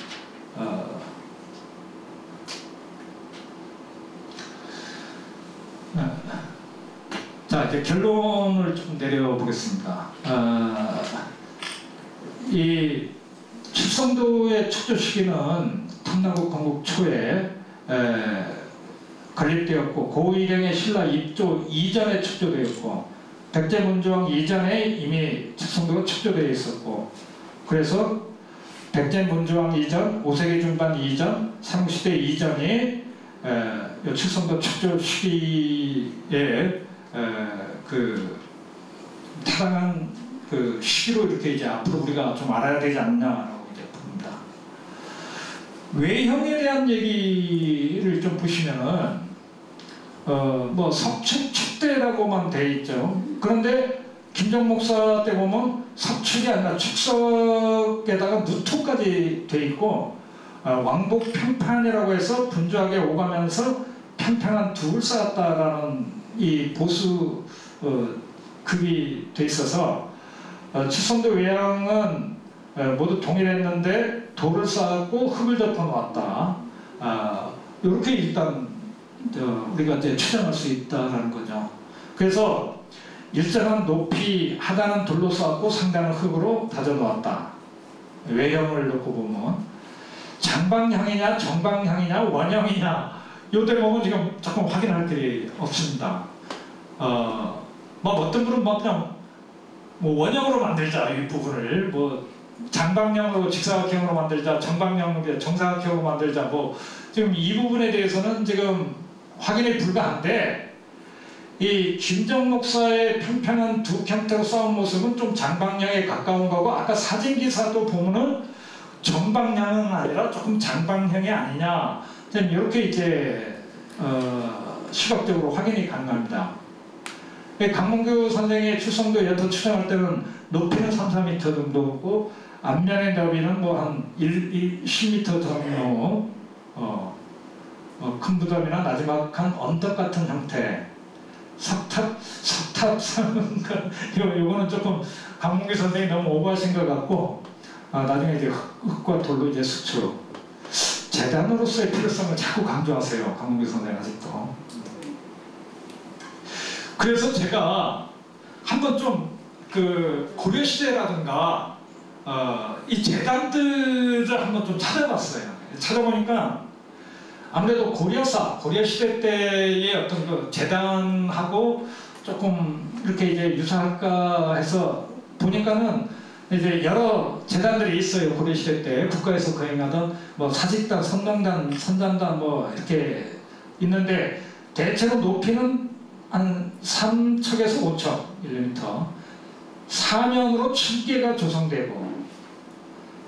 [SPEAKER 2] 자, 이제 결론을 좀 내려보겠습니다. 이 칠성도의 축조 시기는 탐나국 건국 초에 건립되었고, 고일행의 신라 입조 이전에 축조되었고, 백제 문조왕 이전에 이미 칠성도가 축조되어 있었고, 그래서 백제 문조왕 이전, 5세기 중반 이전, 삼국시대 이전이 칠성도 축조 시기에 그 타당한 그 시기로 이렇게 이제 앞으로 우리가 좀 알아야 되지 않냐라고 이제 봅니다. 외형에 대한 얘기를 좀 보시면은 뭐 석축 축대라고만 돼 있죠. 그런데 김정 목사 때 보면 석축이 아니라 축석에다가 누토까지 돼 있고, 왕복 평판이라고 해서 분주하게 오가면서 평평한 둑을 쌓았다라는 이 보수 급이 돼 있어서 칠성도 외양은 모두 동일했는데 돌을 쌓았고 흙을 덮어 놓았다. 이렇게 일단 우리가 이제 추정할 수 있다는 거죠. 그래서 일정한 높이 하단은 돌로 쌓았고 상단은 흙으로 다져 놓았다. 외형을 놓고 보면 장방향이냐 정방향이냐 원형이냐 이 대목은 지금 조금 확인할 길이 없습니다. 뭐 어떤 분은 뭐 그냥 뭐 원형으로 만들자 이 부분을 뭐 장방형으로 직사각형으로 만들자, 정방형으로 정사각형으로 만들자, 뭐 지금 이 부분에 대해서는 지금 확인이 불가한데, 이 김정 목사의 평평한 두 형태로 쌓은 모습은 좀 장방형에 가까운 거고, 아까 사진 기사도 보면은 정방형은 아니라 조금 장방형이 아니냐, 이렇게 이제 시각적으로 확인이 가능합니다. 강문규 선생의 칠성도 여터 추정할 때는 높이는 3-4m 정도고 앞면의 너비는 뭐 한 10m 정도 큰 무덤이나 나지막한 언덕 같은 형태, 석탑 요거는 조금 강문규 선생이 너무 오버하신 것 같고, 나중에 이제 흙과 돌로 이제 수축 재단으로서의 필요성을 자꾸 강조하세요, 강문규 선생 아직도. 그래서 제가 한번 좀 그 고려 시대라든가 이 재단들을 한번 좀 찾아봤어요. 찾아보니까 아무래도 고려 시대 때의 어떤 그 재단하고 조금 이렇게 이제 유사할까 해서 보니까는 이제 여러 재단들이 있어요. 고려 시대 때 국가에서 거행하던 뭐 사직단, 선동단, 선단단 뭐 이렇게 있는데 대체로 높이는 한 3척에서 5척 1m, 사면으로 10개가 조성되고,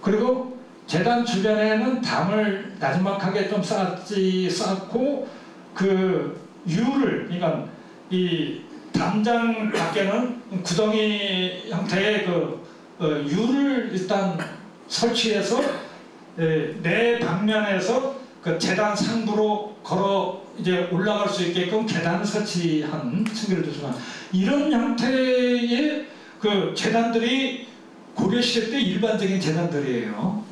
[SPEAKER 2] 그리고 재단 주변에는 담을 나지막하게 좀 쌓고 그 유를, 그러니까 이 담장 밖에는 구덩이 형태의 그 유를 일단 설치해서 네 방면에서 그 재단 상부로 걸어 이제 올라갈 수 있게끔 계단 설치한, 층계를 조성한 이런 형태의 그 재단들이 고려시대 때 일반적인 재단들이에요.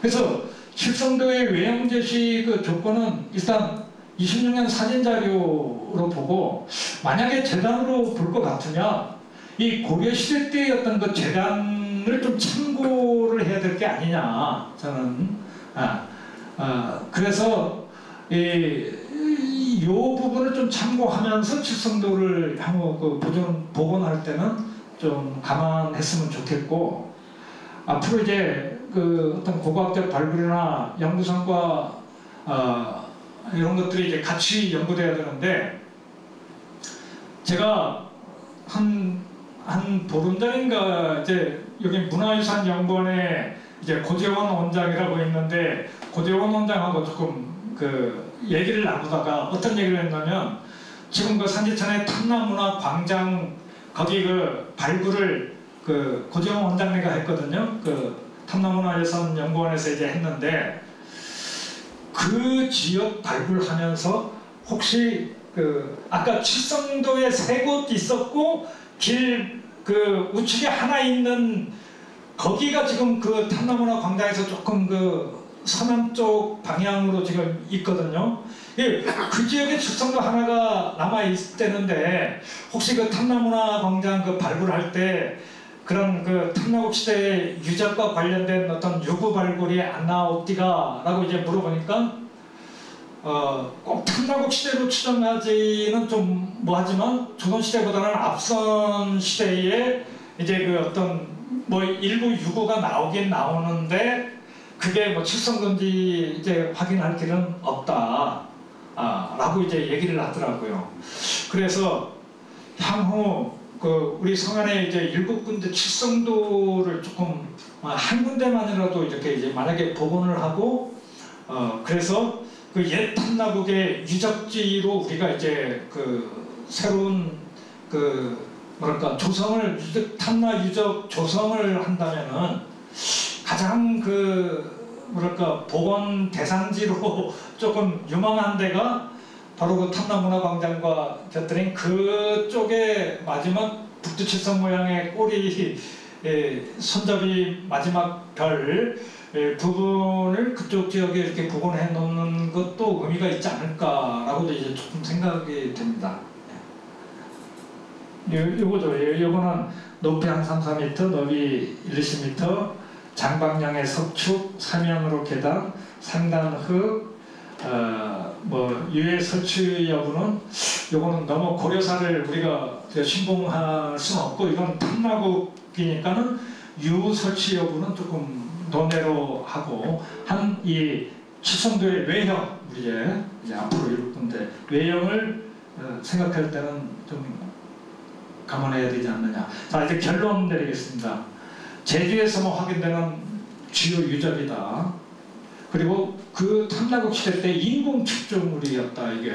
[SPEAKER 2] 그래서 칠성도의 외형 제시 그 조건은 일단 26년 사진 자료로 보고, 만약에 재단으로 볼 것 같으면 이 고려시대 때의 어떤 그 재단을 좀 참고를 해야 될 게 아니냐, 저는 그래서 이 부분을 좀 참고하면서 칠성도를 향후 그 복원할 때는 좀 감안했으면 좋겠고, 앞으로 이제 그 어떤 고고학적 발굴이나 연구 성과 이런 것들이 이제 같이 연구돼야 되는데, 제가 한 보름 전인가 이제 여기 문화유산연구원에 이제 고재원 원장이라고 있는데, 고재원 원장하고 조금 그 얘기를 나누다가 어떤 얘기를 했냐면, 지금 그 산지천의 탐나문화 광장 거기 그 발굴을 그 고재원 원장님가 했거든요. 그 탐나문화유산연구원에서 이제 했는데, 그 지역 발굴하면서 혹시 그 아까 칠성도에 3곳 있었고 길 그 우측에 하나 있는 거기가 지금 그 탐나문화 광장에서 조금 그 서남쪽 방향으로 지금 있거든요. 예, 그 지역에 칠성도 하나가 남아 있다는데, 혹시 그 탐나문화 광장 그 발굴할 때 그런 그 탐나국 시대의 유적과 관련된 어떤 유구 발굴이 안 나옵디가라고 이제 물어보니까 꼭 탐나국 시대로 추정하지는 좀 뭐하지만 조선 시대보다는 앞선 시대에 이제 그 어떤 뭐 일부 유구가 나오긴 나오는데, 그게 뭐 칠성도인지 이제 확인할 길은 없다 라고 이제 얘기를 하더라고요. 그래서 향후 그 우리 성안에 이제 7군데 칠성도를 조금 한 군데만이라도 이렇게 이제 만약에 복원을 하고 그래서 그 옛 탐나국의 유적지로 우리가 이제 그 새로운 그 뭐랄까 조성을 탐나 유적 조성을 한다면은 가장 그 뭐랄까 복원 대상지로 조금 유망한 데가 바로 그 탐나문화광장과 곁들인 그쪽에 마지막 북두칠성 모양의 꼬리 손잡이 마지막 별 부분을 그쪽 지역에 이렇게 복원해 놓는 것도 의미가 있지 않을까라고도 이제 조금 생각이 됩니다. 요거죠. 요거는 높이 한 3-4m, 넓이 1-20m, 장방향의 석축, 삼면으로 계단, 상단 흙, 뭐 유해 설치 여부는 요거는 너무 고려사를 우리가 신봉할 수는 없고, 이건 탐나국이니까는 유 설치 여부는 조금 논외로 하고, 한 이 칠성도의 외형, 우리 이제 앞으로 이룰 건데 외형을 생각할 때는 좀 감안해야 되지 않느냐. 자, 이제 결론 내리겠습니다. 제주에서만 확인되는 주요 유적이다. 그리고 그 탐나국 시대 때 인공 축조물이었다. 이게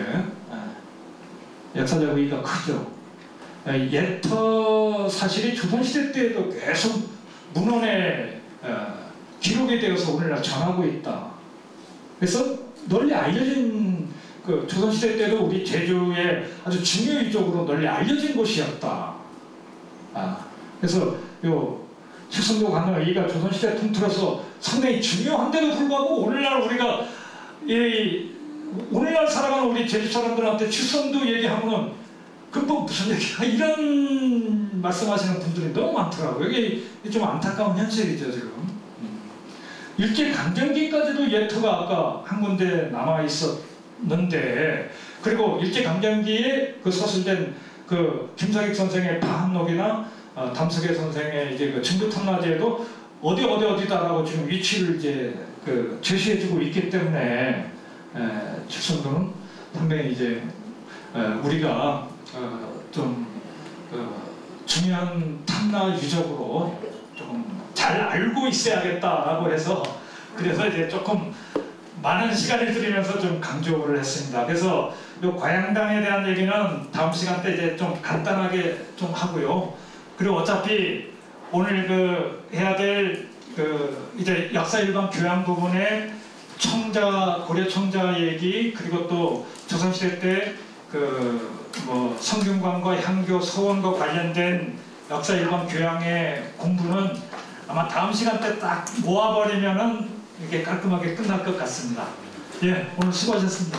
[SPEAKER 2] 역사적 의의가 크죠. 옛터 사실이 조선시대 때에도 계속 문헌에 기록이 되어서 오늘날 전하고 있다. 그래서 널리 알려진 그 조선시대 때도 우리 제주의 아주 중요 유적으로 널리 알려진 곳이었다. 그래서 요 칠성도 가는 의의가 조선시대 통틀어서 상당히 중요한데도 불구하고 오늘날 우리가 오늘날 살아가는 우리 제주 사람들한테 칠성도 얘기하면은 그 뭐 무슨 얘기야? 이런 말씀하시는 분들이 너무 많더라고요. 이게 좀 안타까운 현실이죠 지금. 일제 강점기까지도 예터가 아까 한 군데 남아 있었는데, 그리고 일제 강점기에 그 서술된 그 김석익 선생의 파한록이나 담석의 선생의 이제 그 증거 탐라지에도 어디다라고 지금 위치를 이제 그 제시해주고 있기 때문에 칠성도는 상당히 이제 우리가 좀 중요한 탐라 유적으로 조금 잘 알고 있어야겠다라고 해서, 그래서 이제 조금 많은 시간을 들이면서 좀 강조를 했습니다. 그래서 이 과양당에 대한 얘기는 다음 시간 때 이제 좀 간단하게 좀 하고요. 그리고 어차피 오늘 그 해야 될 그 이제 역사 일반 교양 부분에 청자, 고려 청자 얘기, 그리고 또 조선시대 때 그 뭐 성균관과 향교, 서원과 관련된 역사 일반 교양의 공부는 아마 다음 시간 때 딱 모아버리면은 이게 깔끔하게 끝날 것 같습니다. 예, 오늘 수고하셨습니다.